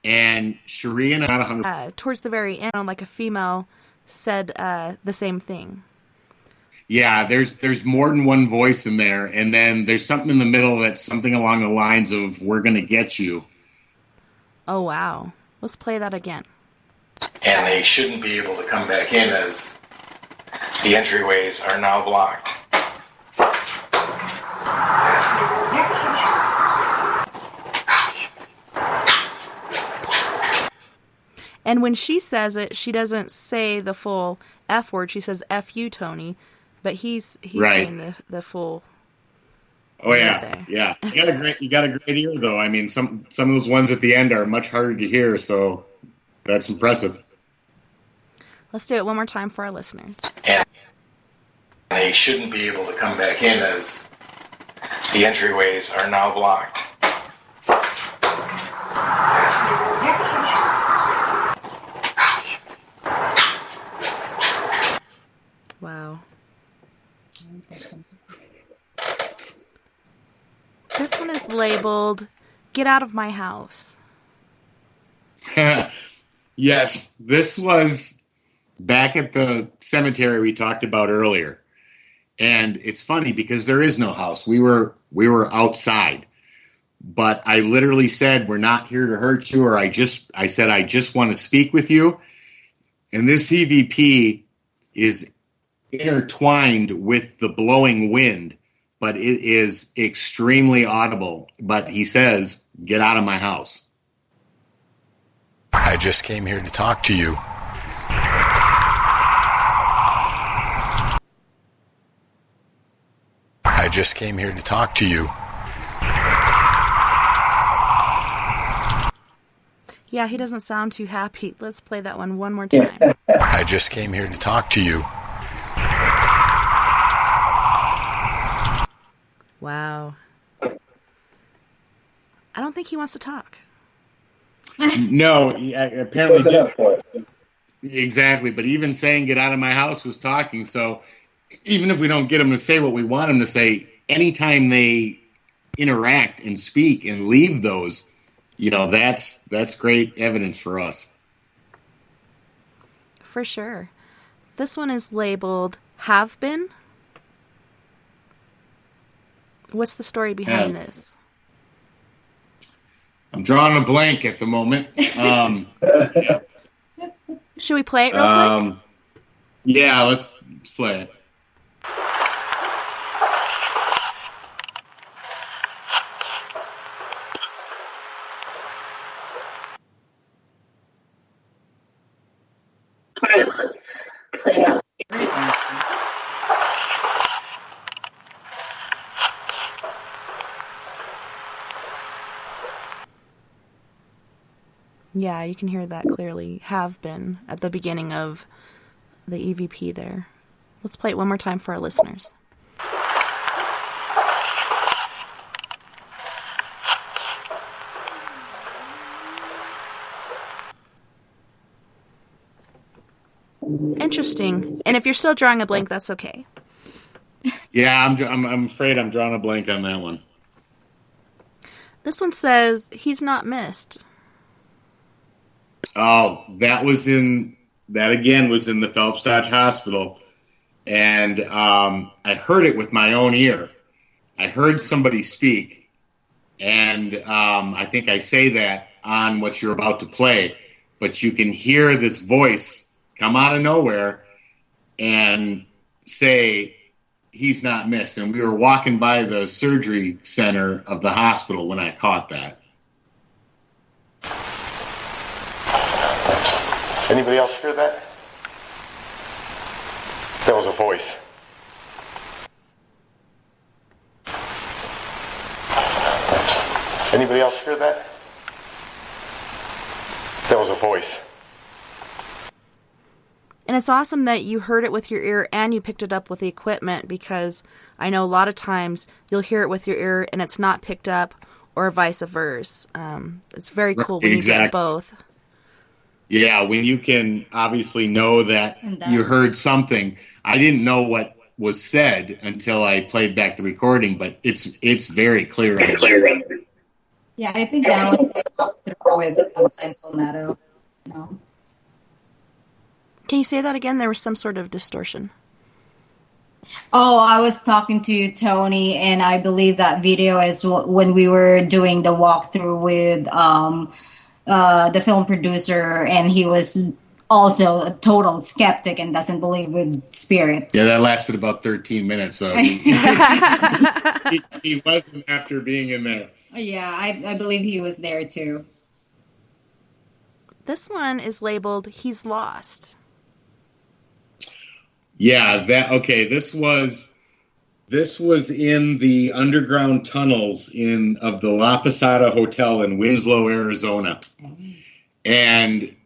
Speaker 3: And Cherie and I, not 100.
Speaker 1: Towards the very end, like a female said the same thing.
Speaker 3: Yeah, there's more than one voice in there, and then there's something in the middle that's something along the lines of "We're gonna get you."
Speaker 1: Oh wow! Let's play that again.
Speaker 8: And they shouldn't be able to come back in as the entryways are now blocked.
Speaker 1: And when she says it, she doesn't say the full F word. She says "F you, Tony," but he's
Speaker 3: right.
Speaker 1: saying the full.
Speaker 3: Oh yeah, yeah. You got a great ear though. I mean, some of those ones at the end are much harder to hear, so that's impressive.
Speaker 1: Let's do it one more time for our listeners.
Speaker 8: And they shouldn't be able to come back in as the entryways are now blocked.
Speaker 1: Wow. This one is labeled, "Get out of my house."
Speaker 3: Yes, this was back at the cemetery we talked about earlier. And it's funny because there is no house. We were outside. But I literally said, "We're not here to hurt you," or I said, "I just want to speak with you." And this EVP is intertwined with the blowing wind, but it is extremely audible. But he says, "Get out of my house."
Speaker 8: I just came here to talk to you. I just came here to talk to you.
Speaker 1: Yeah, he doesn't sound too happy. Let's play that one more time.
Speaker 8: I just came here to talk to you.
Speaker 1: Wow. I don't think he wants to talk.
Speaker 3: No, apparently exactly. But even saying "get out of my house" was talking. So even if we don't get him to say what we want him to say, anytime they interact and speak and leave those, that's great evidence for us.
Speaker 1: For sure. This one is labeled "Have Been." What's the story behind this?
Speaker 3: I'm drawing a blank at the moment.
Speaker 1: Should we play it real quick?
Speaker 3: Yeah, let's play it.
Speaker 5: All right, let's play out.
Speaker 1: Yeah, you can hear that clearly. "Have been" at the beginning of the EVP there. Let's play it one more time for our listeners. Interesting. And if you're still drawing a blank, that's okay.
Speaker 3: Yeah, I'm afraid I'm drawing a blank on that one.
Speaker 1: This one says he's not missed.
Speaker 3: Oh, that again was in the Phelps Dodge Hospital, and I heard it with my own ear. I heard somebody speak, and I think I say that on what you're about to play, but you can hear this voice come out of nowhere and say he's not missed. And we were walking by the surgery center of the hospital when I caught that.
Speaker 8: Anybody else hear that? That was a voice. Anybody else hear that? That was a voice.
Speaker 1: And it's awesome that you heard it with your ear and you picked it up with the equipment, because I know a lot of times you'll hear it with your ear and it's not picked up, or vice versa. It's very cool when you get both.
Speaker 3: Yeah, when you can obviously know that you heard something. I didn't know what was said until I played back the recording, but it's very clear.
Speaker 4: Yeah, I think that was with Palmetto. No.
Speaker 1: Can you say that again? There was some sort of distortion.
Speaker 4: Oh, I was talking to Tony, and I believe that video is when we were doing the walkthrough with the film producer, and he was also a total skeptic and doesn't believe with spirits.
Speaker 3: Yeah, that lasted about 13 minutes. So he wasn't after being in there.
Speaker 4: Yeah, I believe he was there too.
Speaker 1: This one is labeled "He's Lost."
Speaker 3: Yeah, this was in the underground tunnels of the La Posada Hotel in Winslow, Arizona. And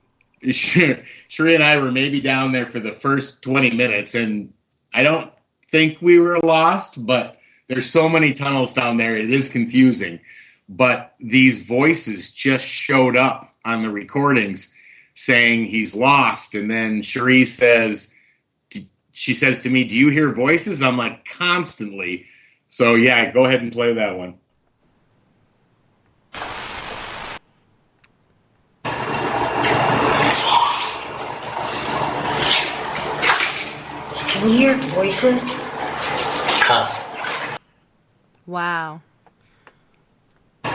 Speaker 3: Cherie and I were maybe down there for the first 20 minutes, and I don't think we were lost, but there's so many tunnels down there, it is confusing. But these voices just showed up on the recordings saying he's lost, and then Cherie says... She says to me, "Do you hear voices?" I'm like, constantly. So, yeah, go ahead and play that one.
Speaker 9: Can you hear voices?
Speaker 8: Constantly.
Speaker 1: Wow.
Speaker 9: Can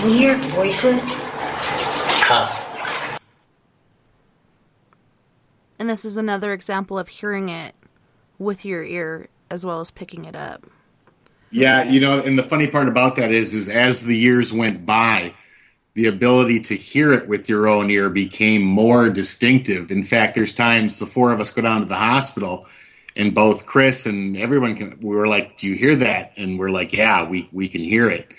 Speaker 9: you hear voices?
Speaker 8: Constantly.
Speaker 1: And this is another example of hearing it with your ear as well as picking it up.
Speaker 3: Yeah, and the funny part about that is as the years went by, the ability to hear it with your own ear became more distinctive. In fact, there's times the four of us go down to the hospital, and both Chris and everyone we were like, "Do you hear that?" And we're like, "Yeah, we can hear it."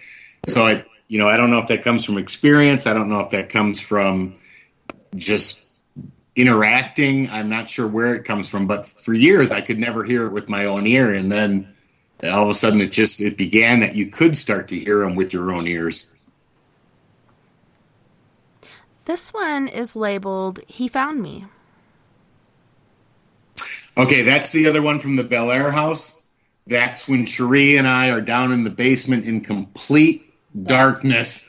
Speaker 3: So I don't know if that comes from experience. I don't know if that comes from just interacting. I'm not sure where it comes from, but for years I could never hear it with my own ear, and then all of a sudden it began that you could start to hear them with your own ears.
Speaker 1: This one is labeled "He Found Me."
Speaker 3: Okay, that's the other one from the Bel Air house. That's when Cherie and I are down in the basement in complete darkness,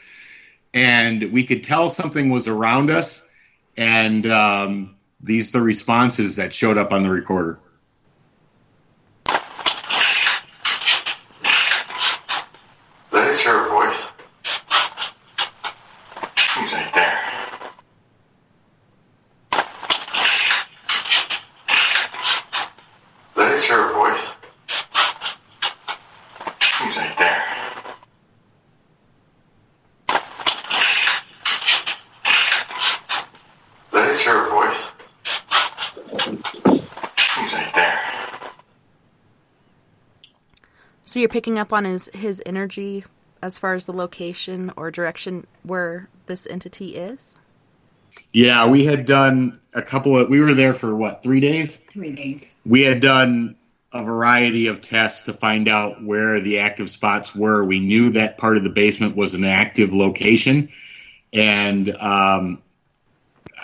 Speaker 3: and we could tell something was around us. And these are the responses that showed up on the recorder.
Speaker 8: Let us hear a voice. He's right there. Let us hear a voice. He's right there. Let us hear a voice. He's right there.
Speaker 1: So you're picking up on his energy as far as the location or direction where this entity is?
Speaker 3: Yeah, we had done we were there for 3 days?
Speaker 4: 3 days.
Speaker 3: We had done a variety of tests to find out where the active spots were. We knew that part of the basement was an active location, and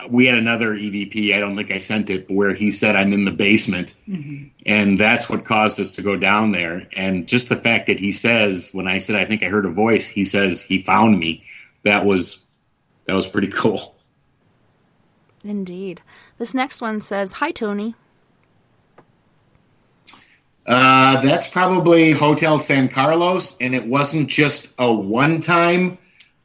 Speaker 3: we had another EVP, I don't think I sent it, where he said, "I'm in the basement." Mm-hmm. And that's what caused us to go down there. And just the fact that he says, when I said, "I think I heard a voice," he says, "He found me." That was pretty cool.
Speaker 1: Indeed. This next one says, "Hi, Tony."
Speaker 3: That's probably Hotel San Carlos, and it wasn't just a one-time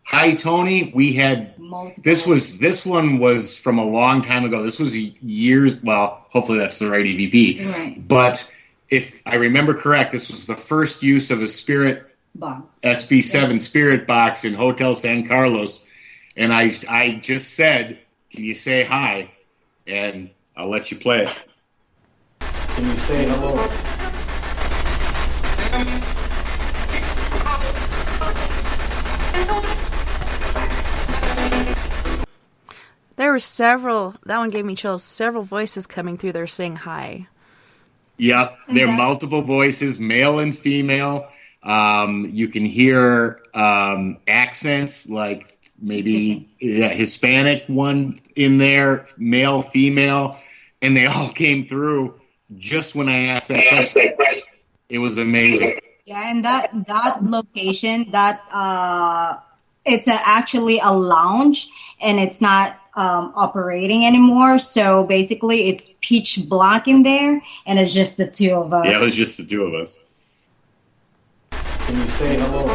Speaker 3: "Hi, Tony." We had multiple. This one was from a long time ago. This was years. Well, hopefully that's the right EVP.
Speaker 4: Right.
Speaker 3: But if I remember correct, this was the first use of a spirit box, SB7 spirit box in Hotel San Carlos, and I just said, "Can you say hi?" And I'll let you play it. Can you say hello?
Speaker 1: There were several, that one gave me chills, several voices coming through there saying hi.
Speaker 3: Yep, there are multiple voices, male and female. You can hear accents, like maybe Hispanic one in there, male, female, and they all came through just when I asked that question. It was amazing.
Speaker 4: Yeah, and that location, it's actually a lounge, and it's not operating anymore. So basically, it's pitch black in there, and it's just the two of us.
Speaker 3: Yeah, it was just the two of us.
Speaker 2: Can you say hello?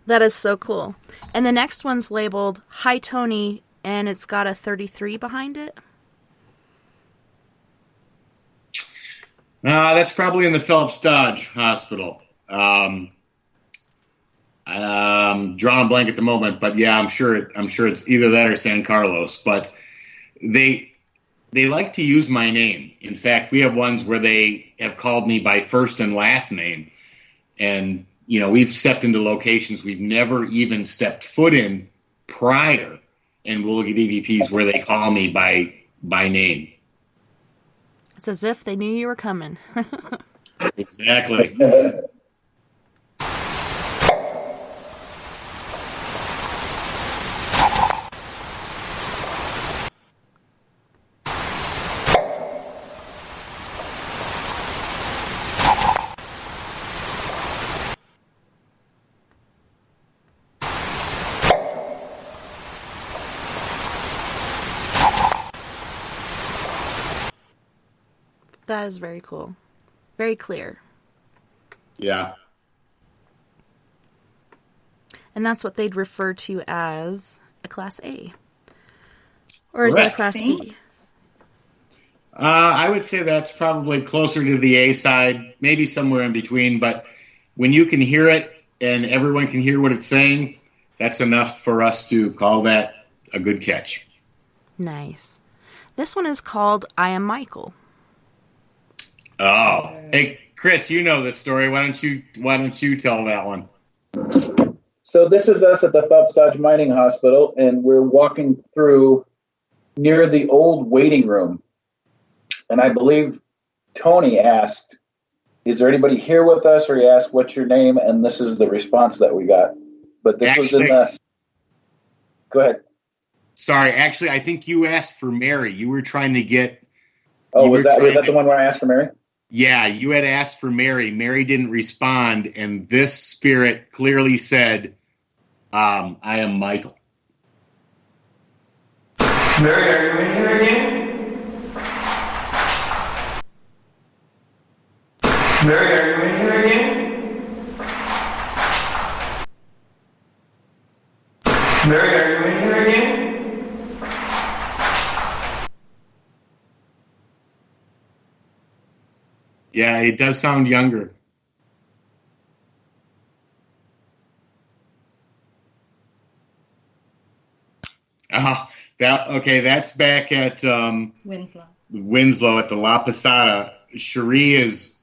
Speaker 1: That is so cool. And the next one's labeled Hi Tony, and it's got a 33 behind it.
Speaker 3: That's probably in the Phillips Dodge Hospital. I'm drawing a blank at the moment, but yeah, I'm sure it's either that or San Carlos. But they like to use my name. In fact, we have ones where they have called me by first and last name, and we've stepped into locations we've never even stepped foot in prior, and we'll look at EVPs where they call me by name.
Speaker 1: It's as if they knew you were coming.
Speaker 3: Exactly.
Speaker 1: That is very cool. Very clear.
Speaker 3: Yeah.
Speaker 1: And that's what they'd refer to as a Class A. Or is that a Class B?
Speaker 3: I would say that's probably closer to the A side, maybe somewhere in between. But when you can hear it and everyone can hear what it's saying, that's enough for us to call that a good catch.
Speaker 1: Nice. This one is called I Am Michael.
Speaker 3: Oh, hey, Chris, you know this story. Why don't you tell that one?
Speaker 2: So this is us at the Phelps Dodge Mining Hospital, and we're walking through near the old waiting room. And I believe Tony asked, is there anybody here with us? Or he asked, what's your name? And this is the response that we got. But this was in the... Go ahead.
Speaker 3: Sorry, actually, I think you asked for Mary. You were trying to get...
Speaker 2: Oh, was that the one where I asked for Mary?
Speaker 3: Yeah, you had asked for Mary. Mary didn't respond, and this spirit clearly said, I am Michael.
Speaker 6: Mary, are you in here again? Mary, are you in here again? Mary, are you in here again?
Speaker 3: Yeah, it does sound younger. That's back at Winslow at the La Posada. Cherie is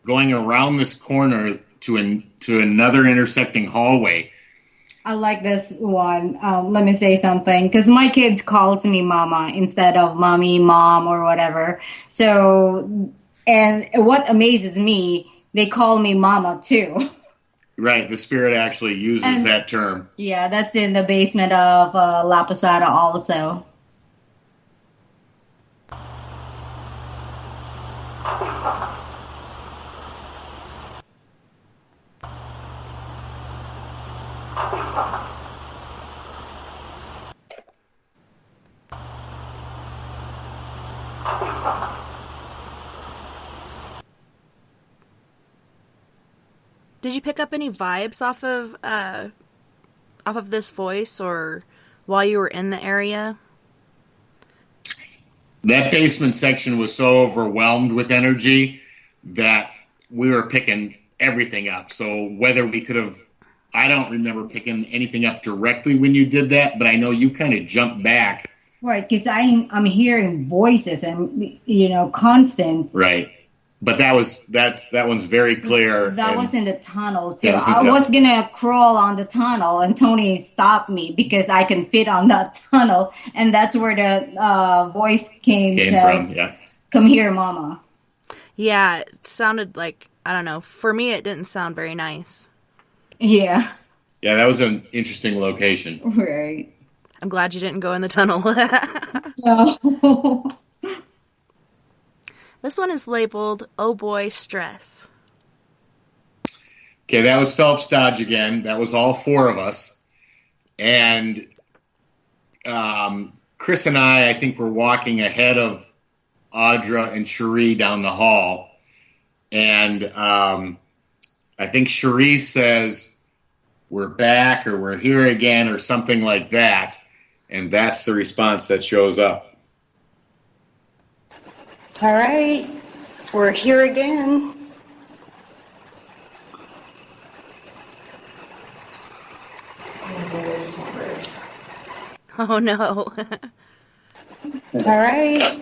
Speaker 3: going around this corner to another intersecting hallway.
Speaker 4: I like this one. Let me say something, because my kids calls me mama instead of mommy, mom, or whatever. So, and what amazes me, they call me mama too.
Speaker 3: Right, the spirit actually uses that term.
Speaker 4: Yeah, that's in the basement of La Posada also.
Speaker 1: Did you pick up any vibes off of this voice, or while you were in the area?
Speaker 3: That basement section was so overwhelmed with energy that we were picking everything up. So whether we could have, I don't remember picking anything up directly when you did that, but I know you kind of jumped back.
Speaker 4: Right, because I'm hearing voices and, constant.
Speaker 3: Right. But that one's very clear.
Speaker 4: That was in the tunnel too. I was gonna crawl on the tunnel, and Tony stopped me because I can fit on that tunnel, and that's where the voice came says, from. Yeah. "Come here, Mama."
Speaker 1: Yeah, it sounded like, I don't know. For me, it didn't sound very nice.
Speaker 4: Yeah.
Speaker 3: Yeah, that was an interesting location.
Speaker 4: Right.
Speaker 1: I'm glad you didn't go in the tunnel.
Speaker 4: No.
Speaker 1: This one is labeled, "Oh boy, stress."
Speaker 3: Okay, that was Phelps Dodge again. That was all four of us. And Chris and I think, were walking ahead of Audra and Cherie down the hall. And I think Cherie says, "We're back," or "We're here again," or something like that. And that's the response that shows up.
Speaker 11: All right, we're here again.
Speaker 1: Oh no.
Speaker 11: All right,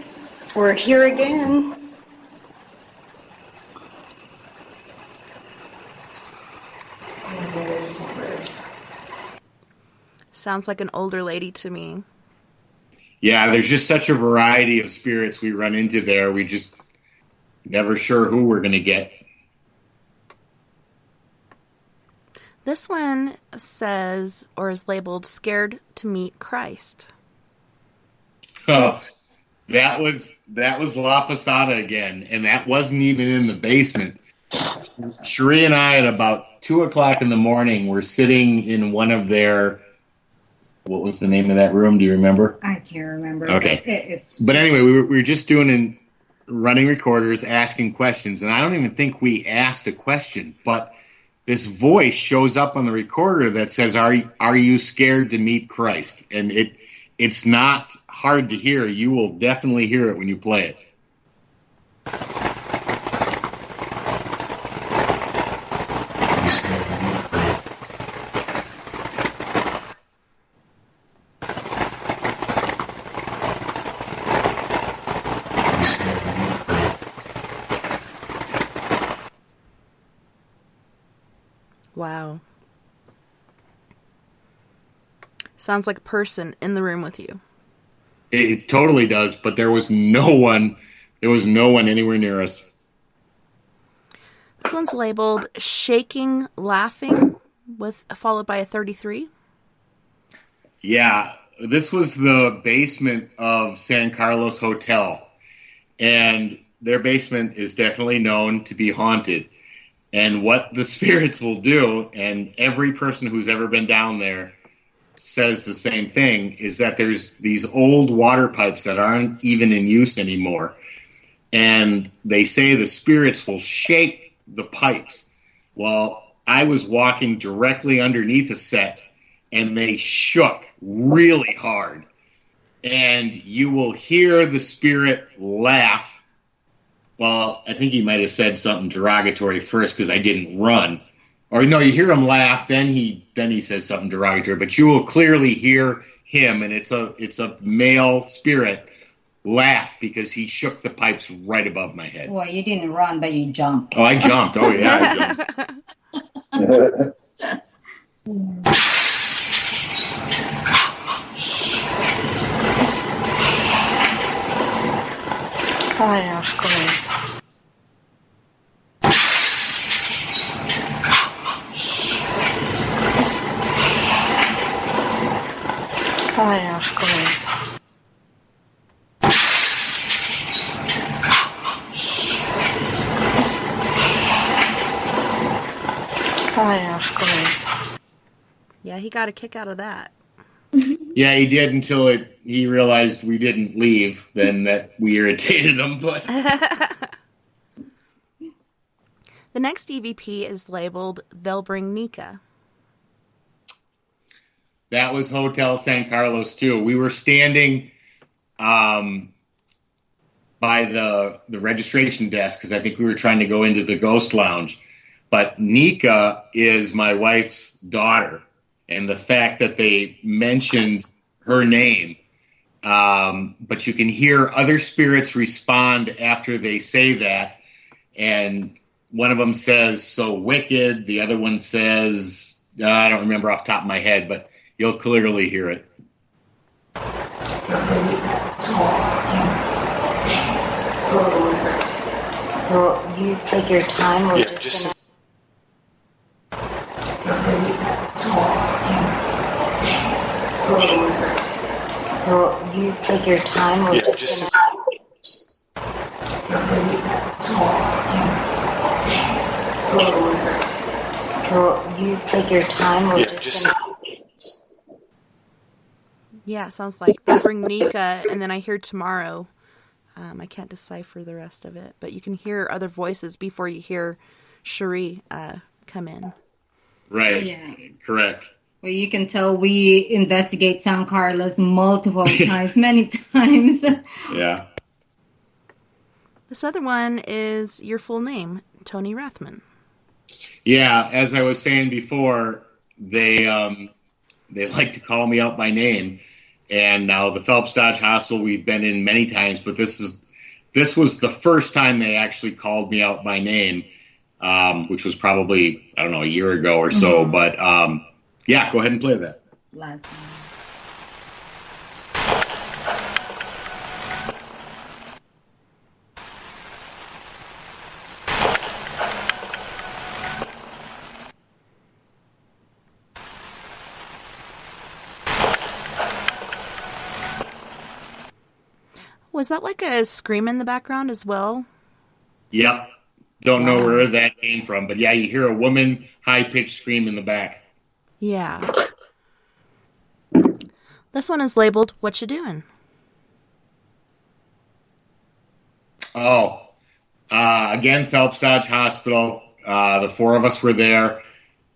Speaker 11: we're here again.
Speaker 1: Sounds like an older lady to me.
Speaker 3: Yeah, there's just such a variety of spirits we run into there. We just never sure who we're going to get.
Speaker 1: This one says, or is labeled, "Scared to meet Christ."
Speaker 3: Oh, that was La Posada again, and that wasn't even in the basement. Cherie and I, at about 2:00 in the morning, were sitting in one of their, what was the name of that room? Do you remember?
Speaker 4: I can't remember.
Speaker 3: Okay. But anyway, we were just doing running recorders, asking questions, and I don't even think we asked a question, but this voice shows up on the recorder that says, "Are you scared to meet Christ?" And it's not hard to hear. You will definitely hear it when you play it.
Speaker 1: Wow. Sounds like a person in the room with you.
Speaker 3: It totally does, but there was no one anywhere near us.
Speaker 1: This one's labeled "Shaking Laughing," followed by a 33.
Speaker 3: Yeah, this was the basement of San Carlos Hotel, and their basement is definitely known to be haunted. And what the spirits will do, and every person who's ever been down there says the same thing, is that there's these old water pipes that aren't even in use anymore. And they say the spirits will shake the pipes. Well, I was walking directly underneath a set, and they shook really hard. And you will hear the spirit laugh. Well, I think he might have said something derogatory first because I didn't run. Or no, you hear him laugh, then he says something derogatory. But you will clearly hear him, and it's a male spirit, laugh because he shook the pipes right above my head.
Speaker 4: Well, you didn't run, but you jumped.
Speaker 3: Oh, I jumped. Oh, yeah, I jumped.
Speaker 11: Oh, of course. Oh, of course. Oh, of course.
Speaker 1: Yeah, he got a kick out of that.
Speaker 3: Yeah, he did until he realized we didn't leave, then that we irritated him. But
Speaker 1: the next EVP is labeled "They'll Bring Nika."
Speaker 3: That was Hotel San Carlos, too. We were standing by the registration desk because I think we were trying to go into the ghost lounge. But Nika is my wife's daughter. And the fact that they mentioned her name, but you can hear other spirits respond after they say that. And one of them says, "So wicked." The other one says, I don't remember off the top of my head, but you'll clearly hear it.
Speaker 11: Well, you take your time. We're just gonna...
Speaker 9: you take your time or
Speaker 8: just
Speaker 9: you take your time or
Speaker 1: Yeah, it sounds like they bring Nika, and then I hear tomorrow. I can't decipher the rest of it, but you can hear other voices before you hear Cherie come in.
Speaker 3: Right.
Speaker 4: Yeah.
Speaker 3: Correct.
Speaker 4: Well, you can tell we investigate San Carlos multiple times, many times.
Speaker 3: Yeah.
Speaker 1: This other one is your full name, Tony Rathman.
Speaker 3: Yeah, as I was saying before, they like to call me out by name. And now the Phelps Dodge Hospital we've been in many times, but this was the first time they actually called me out by name, which was probably, I don't know, a year ago or so. But yeah, go ahead and play that.
Speaker 4: Last time.
Speaker 1: Was that like a scream in the background as well?
Speaker 3: Yep. Don't know where that came from, but yeah, you hear a woman high-pitched scream in the back.
Speaker 1: Yeah. This one is labeled, What You Doing?
Speaker 3: Oh, again, Phelps Dodge Hospital. The four of us were there.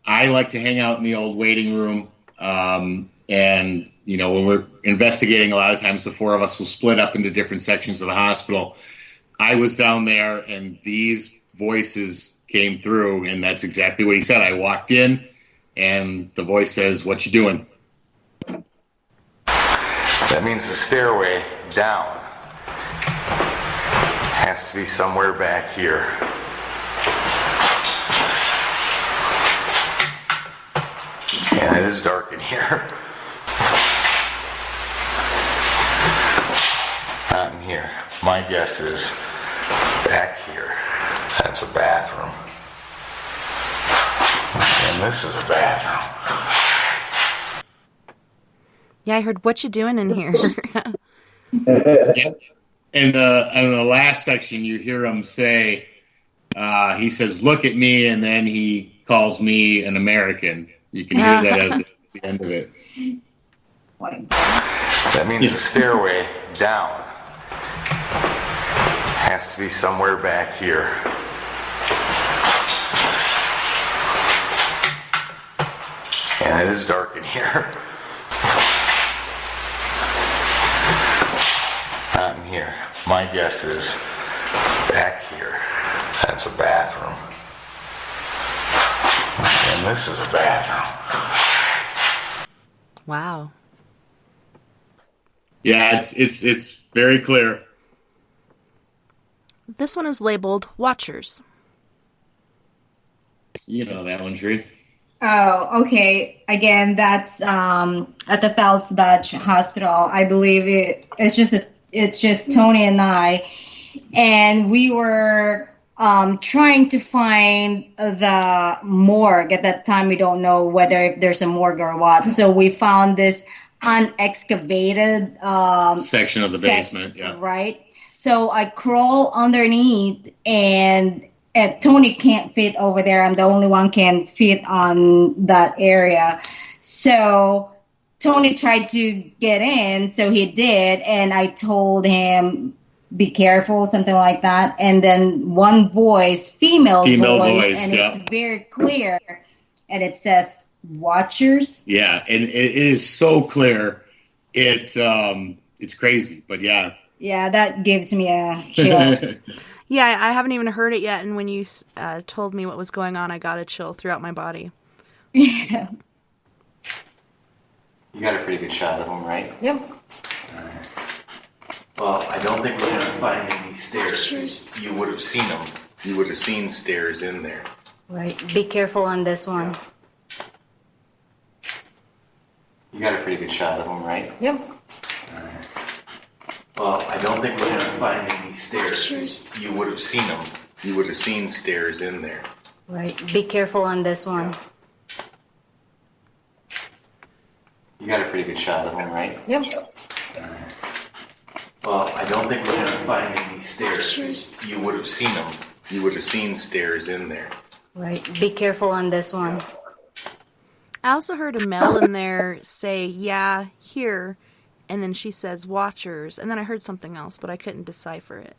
Speaker 3: I like to hang out in the old waiting room. And, you know, when we're investigating, a lot of times the four of us will split up into different sections of the hospital. I was down there, and these voices came through, and that's exactly what he said. I walked in, and the voice says, "What you doing?"
Speaker 8: That means the stairway down has to be somewhere back here. Yeah, it is dark in here. Not in here. My guess is back here. That's a bathroom. And this is a bathroom.
Speaker 1: Yeah, I heard, What You Doing in here?
Speaker 3: Yeah. In the last section, you hear him say, he says, "Look at me," and then he calls me an American. You can hear that at the end of it.
Speaker 8: That means the stairway down has to be somewhere back here. And it is dark in here. Not in here. My guess is back here. That's a bathroom. And this is a bathroom.
Speaker 1: Wow.
Speaker 3: Yeah, it's very clear.
Speaker 1: This one is labeled Watchers.
Speaker 3: You know that one, Cherie.
Speaker 4: Oh, okay. Again, that's at the Phelps Dodge Hospital. I believe it's just Tony and I, and we were trying to find the morgue. At that time, we don't know whether if there's a morgue or what. So we found this unexcavated
Speaker 3: section of the basement. Yeah.
Speaker 4: Right. So I crawl underneath, and Tony can't fit over there. I'm the only one can fit on that area. So Tony tried to get in, so he did, and I told him, be careful, something like that. And then one voice, female voice, and
Speaker 3: yeah.
Speaker 4: It's very clear, and it says, "Watchers."
Speaker 3: Yeah, and it is so clear. It's crazy, but yeah.
Speaker 4: Yeah, that gives me a chill.
Speaker 1: Yeah, I haven't even heard it yet, and when you told me what was going on, I got a chill throughout my body.
Speaker 4: Yeah.
Speaker 8: You got a pretty good shot of them, right?
Speaker 4: Yep.
Speaker 8: All right. Well, I don't think we're going to find any stairs. You would have seen them. You would have seen stairs in there.
Speaker 9: Right. Be careful on this one.
Speaker 8: You got a pretty good shot of them, right?
Speaker 4: Yep.
Speaker 8: All right. Well, I don't think we're going to find any stairs. You would have seen them. You would have seen stairs in there.
Speaker 9: Right. Be careful on this one.
Speaker 8: You got a pretty good shot of them, right?
Speaker 4: Yep.
Speaker 8: All right. Well, I don't think we're going to find any stairs. You would have seen them. You would have seen stairs in there.
Speaker 4: Right. Be careful on this one.
Speaker 1: I also heard a male in there say, yeah, here, and then she says watchers, and then I heard something else, but I couldn't decipher it.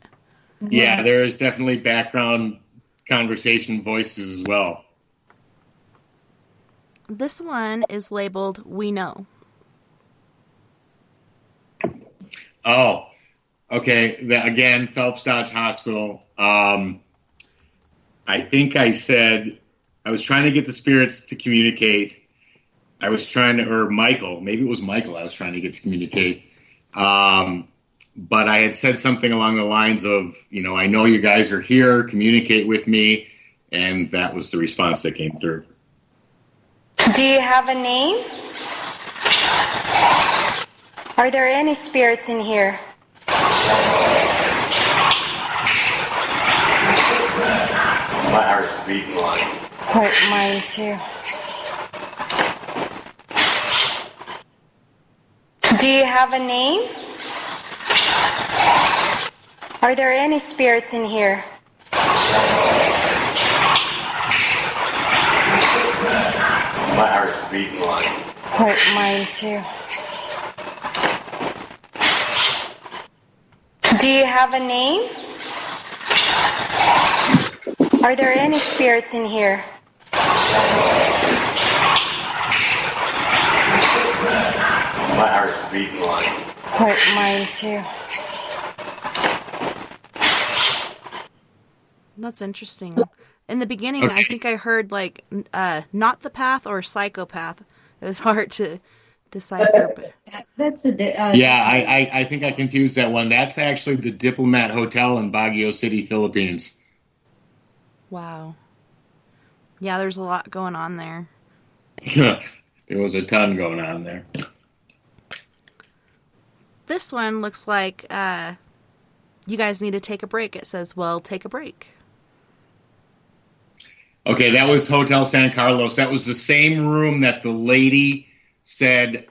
Speaker 3: Yeah, there is definitely background conversation voices as well.
Speaker 1: This one is labeled We Know.
Speaker 3: Oh, okay. Again, Phelps Dodge Hospital. I think I said I was trying to get the spirits to communicate. I was trying to, or Michael, maybe it was Michael I was trying to get to communicate. But I had said something along the lines of, I know you guys are here, communicate with me. And that was the response that came through.
Speaker 11: Do you have a name? Are there any spirits in here?
Speaker 8: My heart's beating like.
Speaker 11: Hurt mine too. Do you have a name? Are there any spirits in here?
Speaker 8: My heart's beating like.
Speaker 11: Hurt mine too. Do you have a name? Are there any spirits in here?
Speaker 8: My heart's beating like.
Speaker 11: Hurt mine too.
Speaker 1: That's interesting. In the beginning, I think I heard not the path or psychopath. It was hard to decipher. But
Speaker 4: That's a
Speaker 3: I think I confused that one. That's actually the Diplomat Hotel in Baguio City, Philippines.
Speaker 1: Wow. Yeah, there's a lot going on there.
Speaker 3: There was a ton going on there.
Speaker 1: This one looks like you guys need to take a break. It says, well, take a break.
Speaker 3: Okay, that was Hotel San Carlos. That was the same room that the lady said,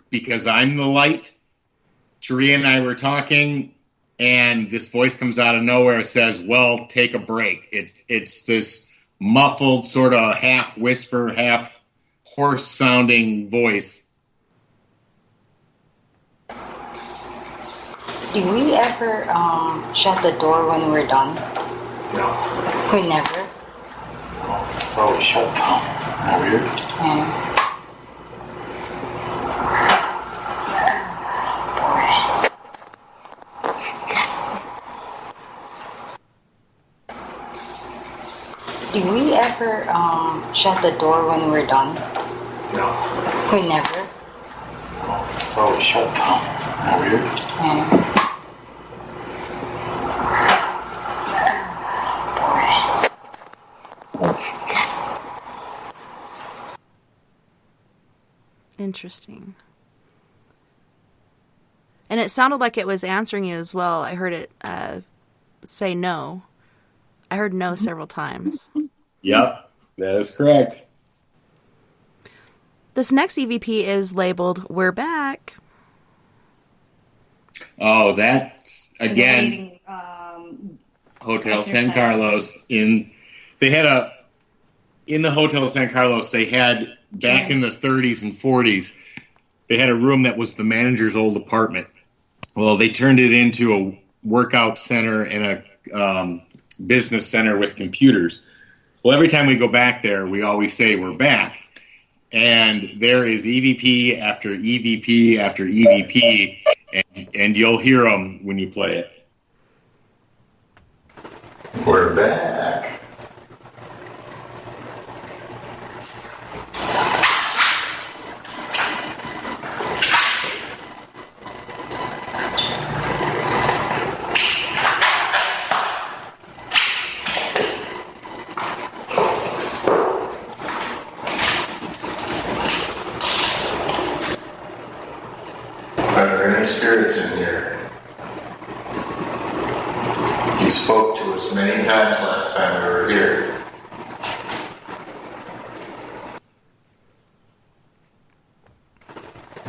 Speaker 3: because I'm the light. Cherie and I were talking, and this voice comes out of nowhere and says, well, take a break. It's this muffled, sort of half whisper, half hoarse sounding voice.
Speaker 12: Do we ever shut the door when we're done?
Speaker 8: No.
Speaker 12: We never.
Speaker 8: It's always shut down. Weird.
Speaker 12: Yeah. Do we ever shut the door when we're done?
Speaker 8: No.
Speaker 12: We never.
Speaker 8: It's always shut down. Weird.
Speaker 12: Yeah.
Speaker 1: Interesting. And it sounded like it was answering you as well. I heard it say no. I heard no several times.
Speaker 3: Yep, that is correct.
Speaker 1: This next EVP is labeled, We're Back.
Speaker 3: Oh, that's, again,
Speaker 4: Waiting,
Speaker 3: Hotel San Carlos. In the Hotel San Carlos, they had, back in the 30s and 40s, they had a room that was the manager's old apartment. Well, they turned it into a workout center and a business center with computers. Well, every time we go back there, we always say we're back. And there is EVP after EVP after EVP, and you'll hear them when you play it.
Speaker 8: We're back. Are there any spirits in here? You spoke to us many times last time we were here.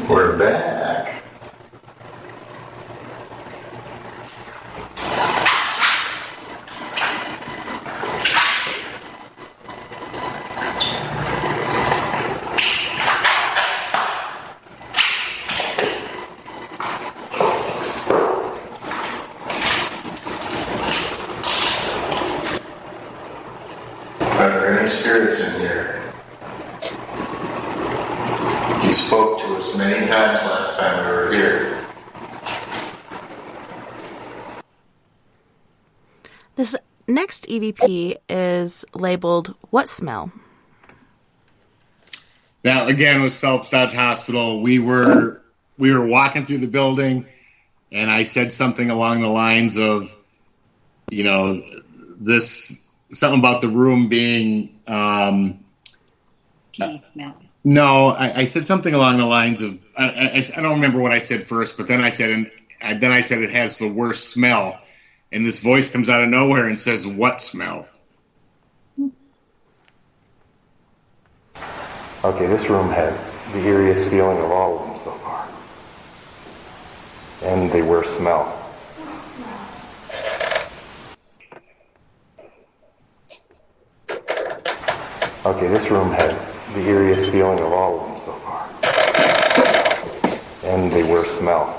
Speaker 8: We're back. Are there any spirits in here? You spoke to us many times last time we were here.
Speaker 1: This next EVP is labeled What Smell?
Speaker 3: That again was Phelps Dodge Hospital. We were walking through the building, and I said something along the lines of, something about the room being.
Speaker 12: Can you smell it?
Speaker 3: No, I said something along the lines of. I don't remember what I said first, but then I said it has the worst smell. And this voice comes out of nowhere and says, "What smell?"
Speaker 13: Okay, this room has the eeriest feeling of all of them so far. And the worst smell. Okay, this room has the eeriest feeling of all of them so far. And the worst smell.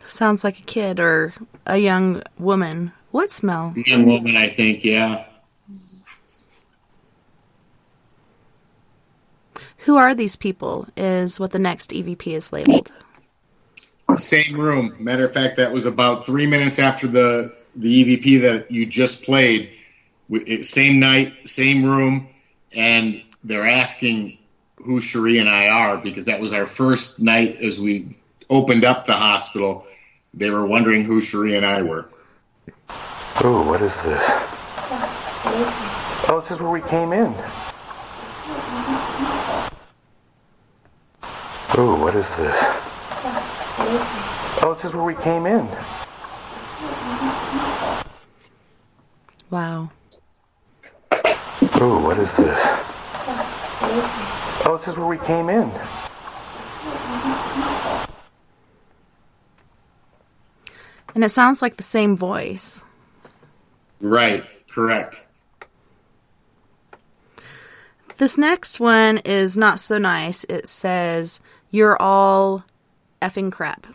Speaker 1: Sounds like a kid or a young woman. What smell?
Speaker 3: Young woman, I think, yeah.
Speaker 1: Who are these people is what the next EVP is labeled.
Speaker 3: Same room. Matter of fact, that was about 3 minutes after the EVP that you just played. Same night, same room, and they're asking who Cherie and I are, because that was our first night as we opened up the hospital. They were wondering who Cherie and I were.
Speaker 13: Oh, what is this? Oh, this is where we came in. Oh, what is this? Oh, this is where we came in.
Speaker 1: Wow.
Speaker 13: Oh, what is this? Oh, this is where we came in.
Speaker 1: And it sounds like the same voice.
Speaker 3: Right, correct.
Speaker 1: This next one is not so nice. It says, "You're all effing crap."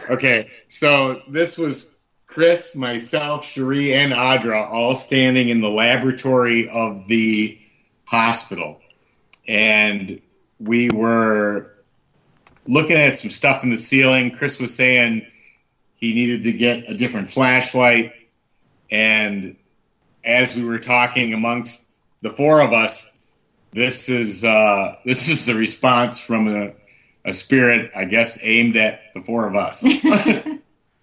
Speaker 3: Okay, so this was Chris, myself, Cherie, and Audra all standing in the laboratory of the hospital. And we were looking at some stuff in the ceiling. Chris was saying he needed to get a different flashlight. And as we were talking amongst the four of us, this is the response from a spirit, I guess, aimed at the four of us.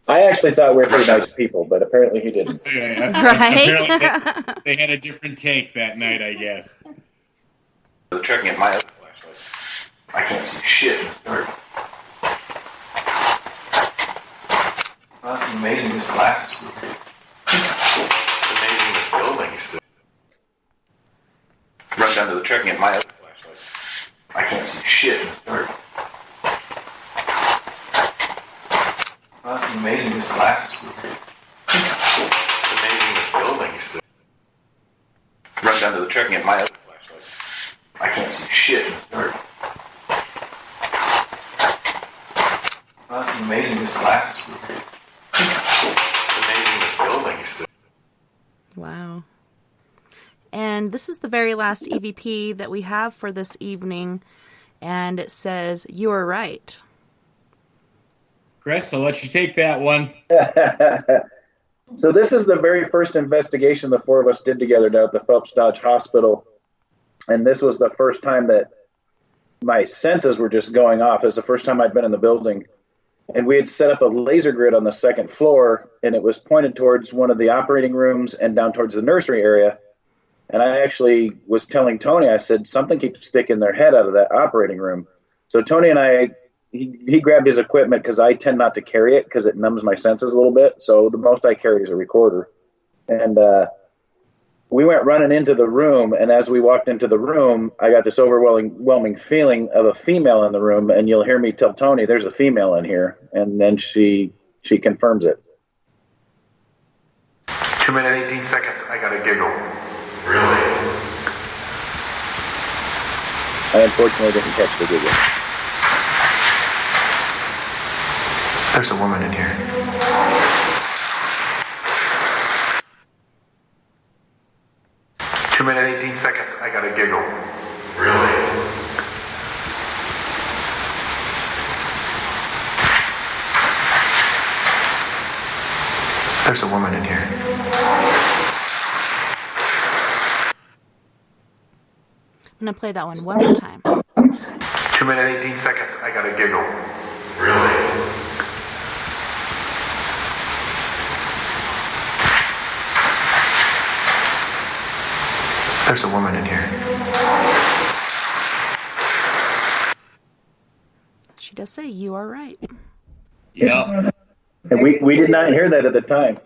Speaker 2: I actually thought we were pretty nice people, but apparently he didn't.
Speaker 3: Yeah,
Speaker 1: right?
Speaker 3: Apparently they had a different take that night, I guess.
Speaker 8: They're checking at my other flashlight. I can't see shit in the dark. Well, that's amazing. This glass is weird. It's amazing the buildings. Run down to the checking at my other flashlight. I can't see shit in the dark. Well, that's amazing. This glass is weird. It's amazing the buildings. Run down to the checking at my other flashlight. I can't see shit in the dark. Well, that's amazing. This glass is weird. It's amazing the buildings.
Speaker 1: Wow. And this is the very last EVP that we have for this evening. And it says, "You are right."
Speaker 3: Chris, I'll let you take that one.
Speaker 2: So this is the very first investigation the four of us did together down at the Phelps Dodge Hospital. And this was the first time that my senses were just going off. It was the first time I'd been in the building. And we had set up a laser grid on the second floor, and it was pointed towards one of the operating rooms and down towards the nursery area. And I actually was telling Tony, I said, something keeps sticking their head out of that operating room. So Tony and I, he grabbed his equipment because I tend not to carry it because it numbs my senses a little bit. So the most I carried is a recorder. And we went running into the room. And as we walked into the room, I got this overwhelming feeling of a female in the room. And you'll hear me tell Tony, there's a female in here. And then she confirms it.
Speaker 13: 2 minutes, 18 seconds. I got a giggle.
Speaker 8: Really?
Speaker 2: I unfortunately didn't catch the giggle.
Speaker 13: There's a woman in here.
Speaker 8: 2 minutes, 18 seconds. I got a giggle. Really? There's a woman in here.
Speaker 1: I'm going to play that one more time.
Speaker 8: 2 minutes, 18 seconds. I got a giggle. Really? There's a woman in here.
Speaker 1: She does say you are right.
Speaker 3: Yeah.
Speaker 2: And we did not hear that at the time.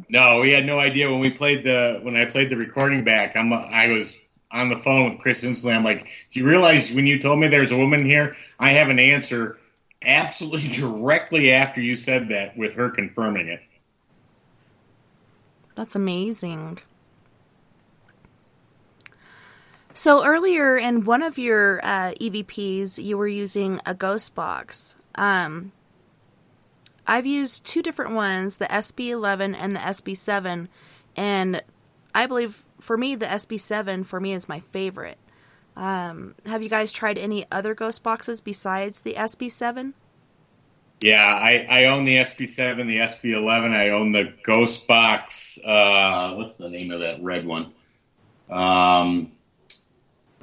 Speaker 3: No, we had no idea when I played the recording back. I was on the phone with Chris instantly. I'm like, do you realize when you told me there's a woman here, I have an answer absolutely directly after you said that with her confirming it.
Speaker 1: That's amazing. So earlier in one of your EVPs, you were using a ghost box. I've used two different ones, the SB11 and the SB7, and I believe for me the SB7 for me is my favorite. Have you guys tried any other ghost boxes besides the SB7?
Speaker 3: Yeah, I own the SB7, the SB11. I own the ghost box. What's the name of that red one?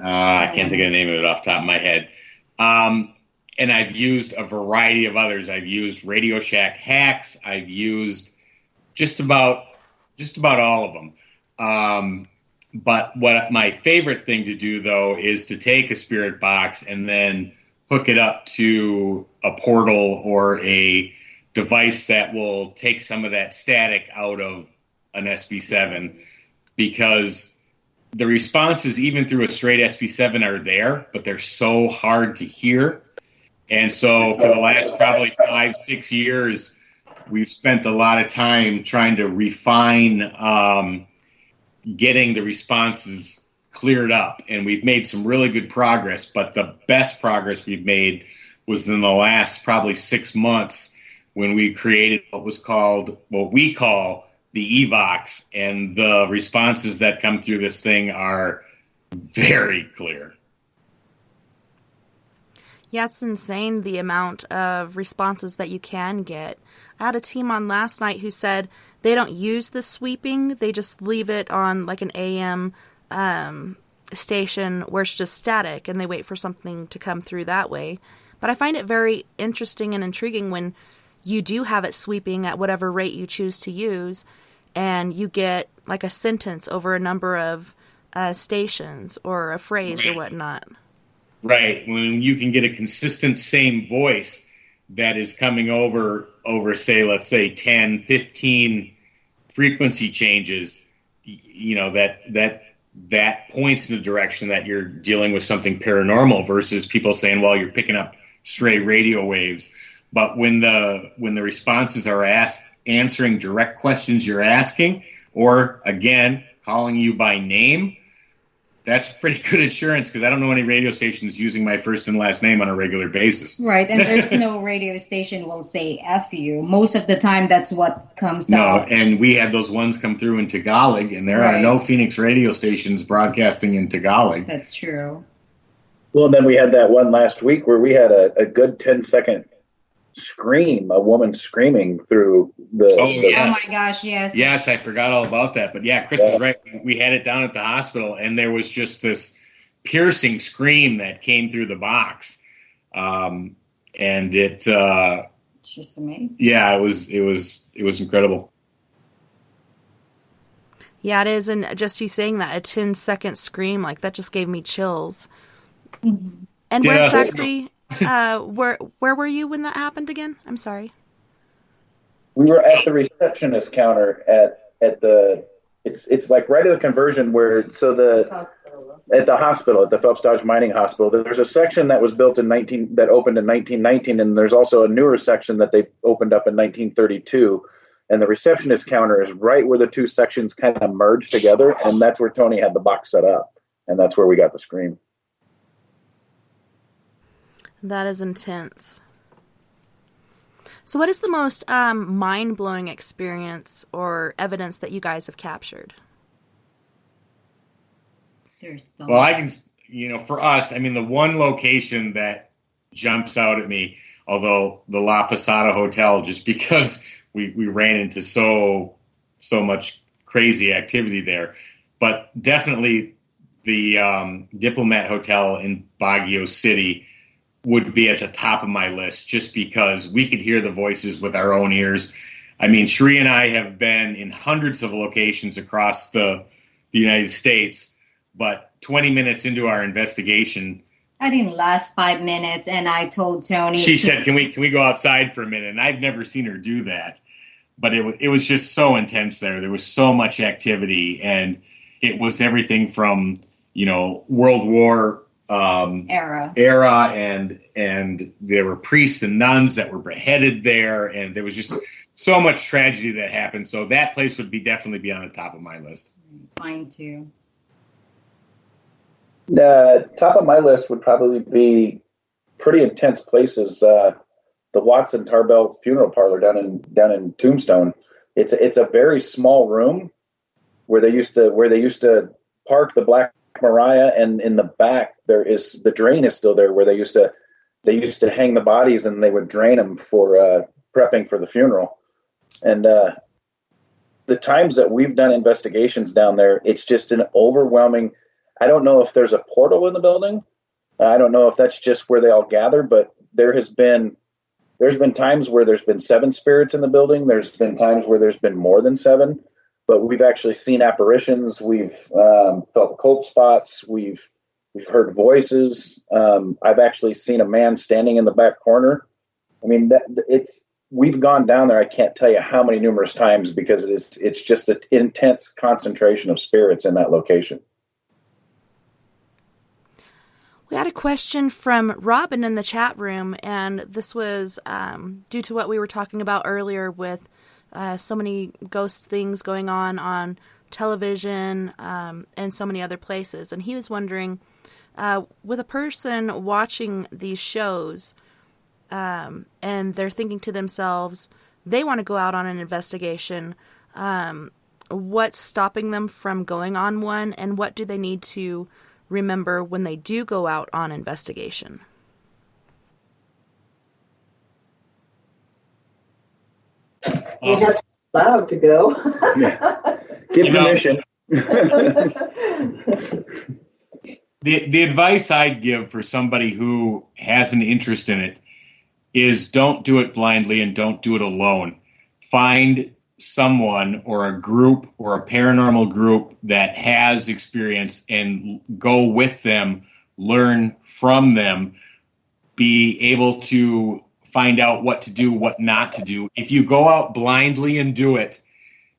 Speaker 3: I can't think of the name of it off the top of my head. And I've used a variety of others. I've used Radio Shack hacks. I've used just about all of them. But what my favorite thing to do, though, is to take a spirit box and then hook it up to a portal or a device that will take some of that static out of an SB7, because the responses, even through a straight SB7, are there, but they're so hard to hear. And so for the last probably 5-6 years, we've spent a lot of time trying to refine getting the responses cleared up. And we've made some really good progress, but the best progress we've made was in the last probably 6 months when we created what we call the EVOX, and the responses that come through this thing are very clear.
Speaker 1: Yeah, it's insane the amount of responses that you can get. I had a team on last night who said they don't use the sweeping. They just leave it on like an AM station where it's just static, and they wait for something to come through that way. But I find it very interesting and intriguing when you do have it sweeping at whatever rate you choose to use, and you get like a sentence over a number of stations or a phrase or whatnot.
Speaker 3: Right. When you can get a consistent same voice that is coming over say, let's say 10, 15 frequency changes, you know, that points in the direction that you're dealing with something paranormal versus people saying, well, you're picking up stray radio waves. But when the responses are answering direct questions you're asking, or again, calling you by name, that's pretty good insurance, because I don't know any radio stations using my first and last name on a regular basis.
Speaker 4: Right, and there's no radio station will say F you. Most of the time, that's what comes out.
Speaker 3: No, and we had those ones come through in Tagalog, and there are no Phoenix radio stations broadcasting in Tagalog.
Speaker 4: That's true.
Speaker 2: Well, and then we had that one last week where we had a good 10-second scream, a woman screaming through the...
Speaker 3: Yes.
Speaker 4: Oh my gosh, yes.
Speaker 3: Yes, I forgot all about that. But yeah, Chris is right. We had it down at the hospital, and there was just this piercing scream that came through the box. And it's
Speaker 4: just amazing.
Speaker 3: Yeah, it was incredible.
Speaker 1: Yeah, it is. And just you saying that, a 10-second scream, like that just gave me chills. Mm-hmm. And where exactly... where were you when that happened again? I'm sorry.
Speaker 2: We were at the receptionist counter at the it's like right at the conversion where at the hospital at the Phelps Dodge Mining Hospital. There's a section that was built that opened in 1919, and there's also a newer section that they opened up in 1932. And the receptionist counter is right where the two sections kind of merge together, and that's where Tony had the box set up, and that's where we got the scream.
Speaker 1: That is intense. So what is the most mind-blowing experience or evidence that you guys have captured?
Speaker 4: There's so
Speaker 3: Well,
Speaker 4: much.
Speaker 3: I can, for us, I mean, the one location that jumps out at me, although the La Posada Hotel, just because we ran into so much crazy activity there, but definitely the Diplomat Hotel in Baguio City would be at the top of my list, just because we could hear the voices with our own ears. I mean, Cherie and I have been in hundreds of locations across the United States, but 20 minutes into our investigation,
Speaker 4: I didn't last 5 minutes, and I told Tony.
Speaker 3: She said, "Can we go outside for a minute?" And I've never seen her do that, but it was just so intense there. There was so much activity, and it was everything from World War
Speaker 4: era,
Speaker 3: and there were priests and nuns that were beheaded there, and there was just so much tragedy that happened. So that place would definitely be on the top of my list.
Speaker 4: Mine too.
Speaker 2: Top of my list would probably be pretty intense places. The Watson Tarbell Funeral Parlor down in Tombstone. It's a very small room where they used to park the Black Maria, and in the back the drain is still there where they used to hang the bodies, and they would drain them for prepping for the funeral. And the times that we've done investigations down there, it's just an overwhelming. I don't know if there's a portal in the building. I don't know if that's just where they all gather, but there's been times where there's been 7 spirits in the building. There's been times where there's been more than 7, but we've actually seen apparitions. We've felt cold spots. We've heard voices. I've actually seen a man standing in the back corner. I mean, we've gone down there. I can't tell you how many numerous times, because it's just an intense concentration of spirits in that location.
Speaker 1: We had a question from Robin in the chat room, and this was due to what we were talking about earlier with so many ghost things going on television and so many other places. And he was wondering, with a person watching these shows and they're thinking to themselves, they want to go out on an investigation, what's stopping them from going on one, and what do they need to remember when they do go out on investigation?
Speaker 5: You have to be allowed to go.
Speaker 2: Yeah. Give permission.
Speaker 3: The advice I'd give for somebody who has an interest in it is don't do it blindly and don't do it alone. Find someone or a group or a paranormal group that has experience and go with them, learn from them, be able to find out what to do, what not to do. If you go out blindly and do it,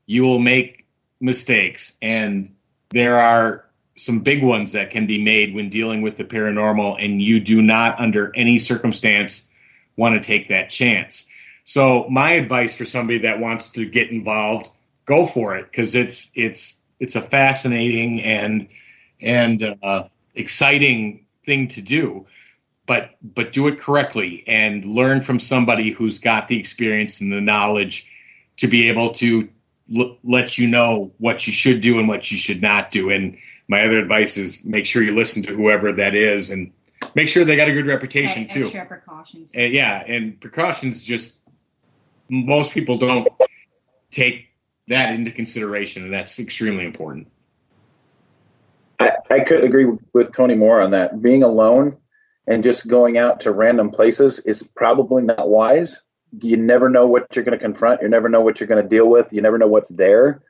Speaker 3: you will make mistakes. And there are some big ones that can be made when dealing with the paranormal, and you do not under any circumstance want to take that chance. So my advice for somebody that wants to get involved, go for it, because it's a fascinating and exciting thing to do, but do it correctly and learn from somebody who's got the experience and the knowledge to be able to let you know what you should do and what you should not do. And my other advice is make sure you listen to whoever that is and make sure they got a good reputation too.
Speaker 4: Extra precautions.
Speaker 3: And precautions, just most people don't take that into consideration, and that's extremely important.
Speaker 2: I could agree with Tony more on that. Being alone and just going out to random places is probably not wise. You never know what you're going to confront. You never know what you're going to deal with. You never know what's there.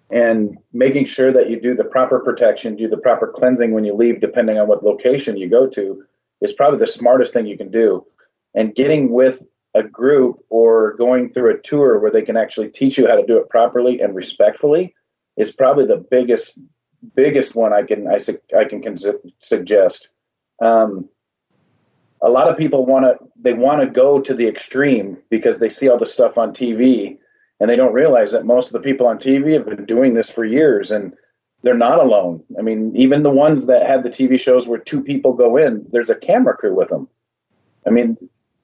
Speaker 2: And making sure that you do the proper protection, do the proper cleansing when you leave, depending on what location you go to, is probably the smartest thing you can do. And getting with a group or going through a tour where they can actually teach you how to do it properly and respectfully is probably the biggest one I can suggest. A lot of people want to go to the extreme because they see all the stuff on TV, and they don't realize that most of the people on TV have been doing this for years, and they're not alone. I mean, even the ones that have the TV shows where 2 people go in, there's a camera crew with them. I mean,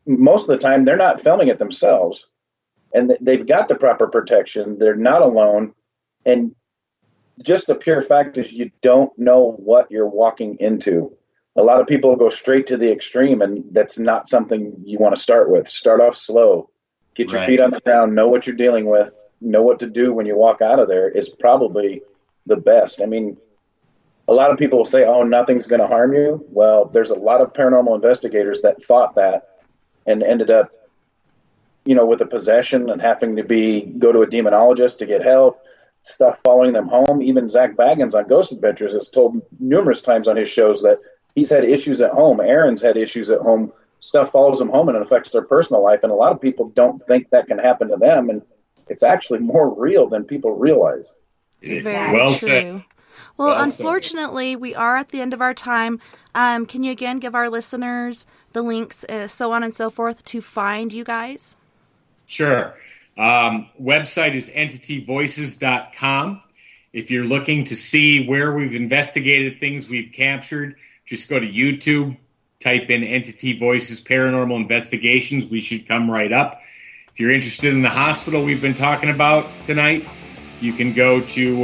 Speaker 2: most of the time they're not filming it themselves, and they've got the proper protection. They're not alone. And just the pure fact is you don't know what you're walking into. A lot of people go straight to the extreme, and that's not something you want to start with. Start off slow. Get your feet on the ground, know what you're dealing with, know what to do when you walk out of there is probably the best. I mean, a lot of people will say, oh, nothing's going to harm you. Well, there's a lot of paranormal investigators that thought that and ended up, with a possession and having to go to a demonologist to get help, stuff following them home. Even Zach Baggins on Ghost Adventures has told numerous times on his shows that he's had issues at home. Aaron's had issues at home. Stuff follows them home and it affects their personal life. And a lot of people don't think that can happen to them. And it's actually more real than people realize.
Speaker 1: Very
Speaker 3: well
Speaker 1: true.
Speaker 3: said.
Speaker 1: Well, unfortunately, we are at the end of our time. Can you again give our listeners the links, so on and so forth, to find you guys?
Speaker 3: Sure. Website is entityvoices.com. If you're looking to see where we've investigated things we've captured, just go to YouTube, type in Entity Voices Paranormal Investigations. We should come right up. If you're interested in the hospital we've been talking about tonight, you can go to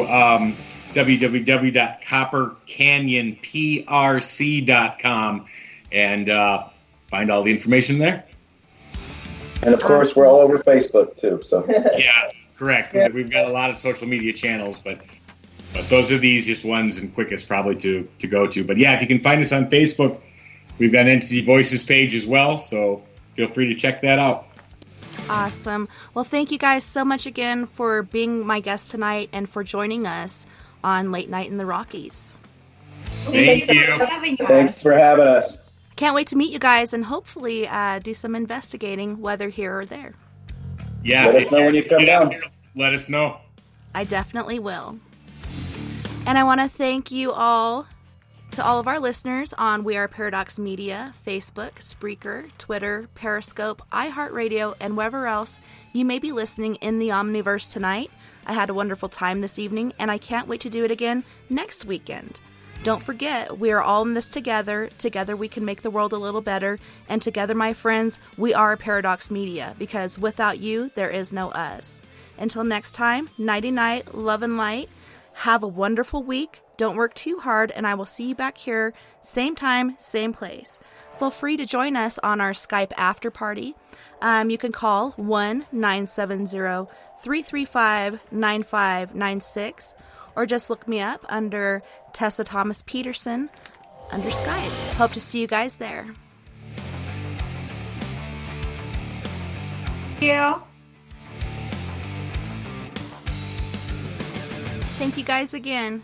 Speaker 3: www.coppercanyonprc.com and find all the information there.
Speaker 2: And, of course, we're all over Facebook, too. So
Speaker 3: yeah, correct. We've got a lot of social media channels, but those are the easiest ones and quickest probably to go to. But, yeah, if you can find us on Facebook, we've got an Entity Voices page as well, so feel free to check that out.
Speaker 1: Awesome. Well, thank you guys so much again for being my guest tonight and for joining us on Late Night in the Rockies.
Speaker 3: Thank you.
Speaker 2: Thanks for having us.
Speaker 1: Can't wait to meet you guys and hopefully do some investigating, whether here or there.
Speaker 3: Yeah.
Speaker 2: Let us know when you come down.
Speaker 3: Let us know.
Speaker 1: I definitely will. And I want to thank you all, to all of our listeners on We Are Paradox Media, Facebook, Spreaker, Twitter, Periscope, iHeartRadio, and wherever else you may be listening in the Omniverse tonight. I had a wonderful time this evening, and I can't wait to do it again next weekend. Don't forget, we are all in this together. Together we can make the world a little better. And together, my friends, we are Paradox Media, because without you, there is no us. Until next time, nighty-night, love and light. Have a wonderful week. Don't work too hard, and I will see you back here, same time, same place. Feel free to join us on our Skype after party. You can call 1-970-335-9596, or just look me up under Tessa Thomas Peterson under Skype. Hope to see you guys there.
Speaker 4: Yeah.
Speaker 1: Thank you guys again.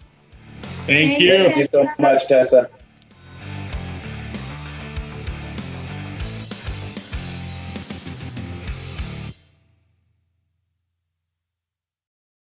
Speaker 3: Thank you.
Speaker 2: Thank you so much, Tessa.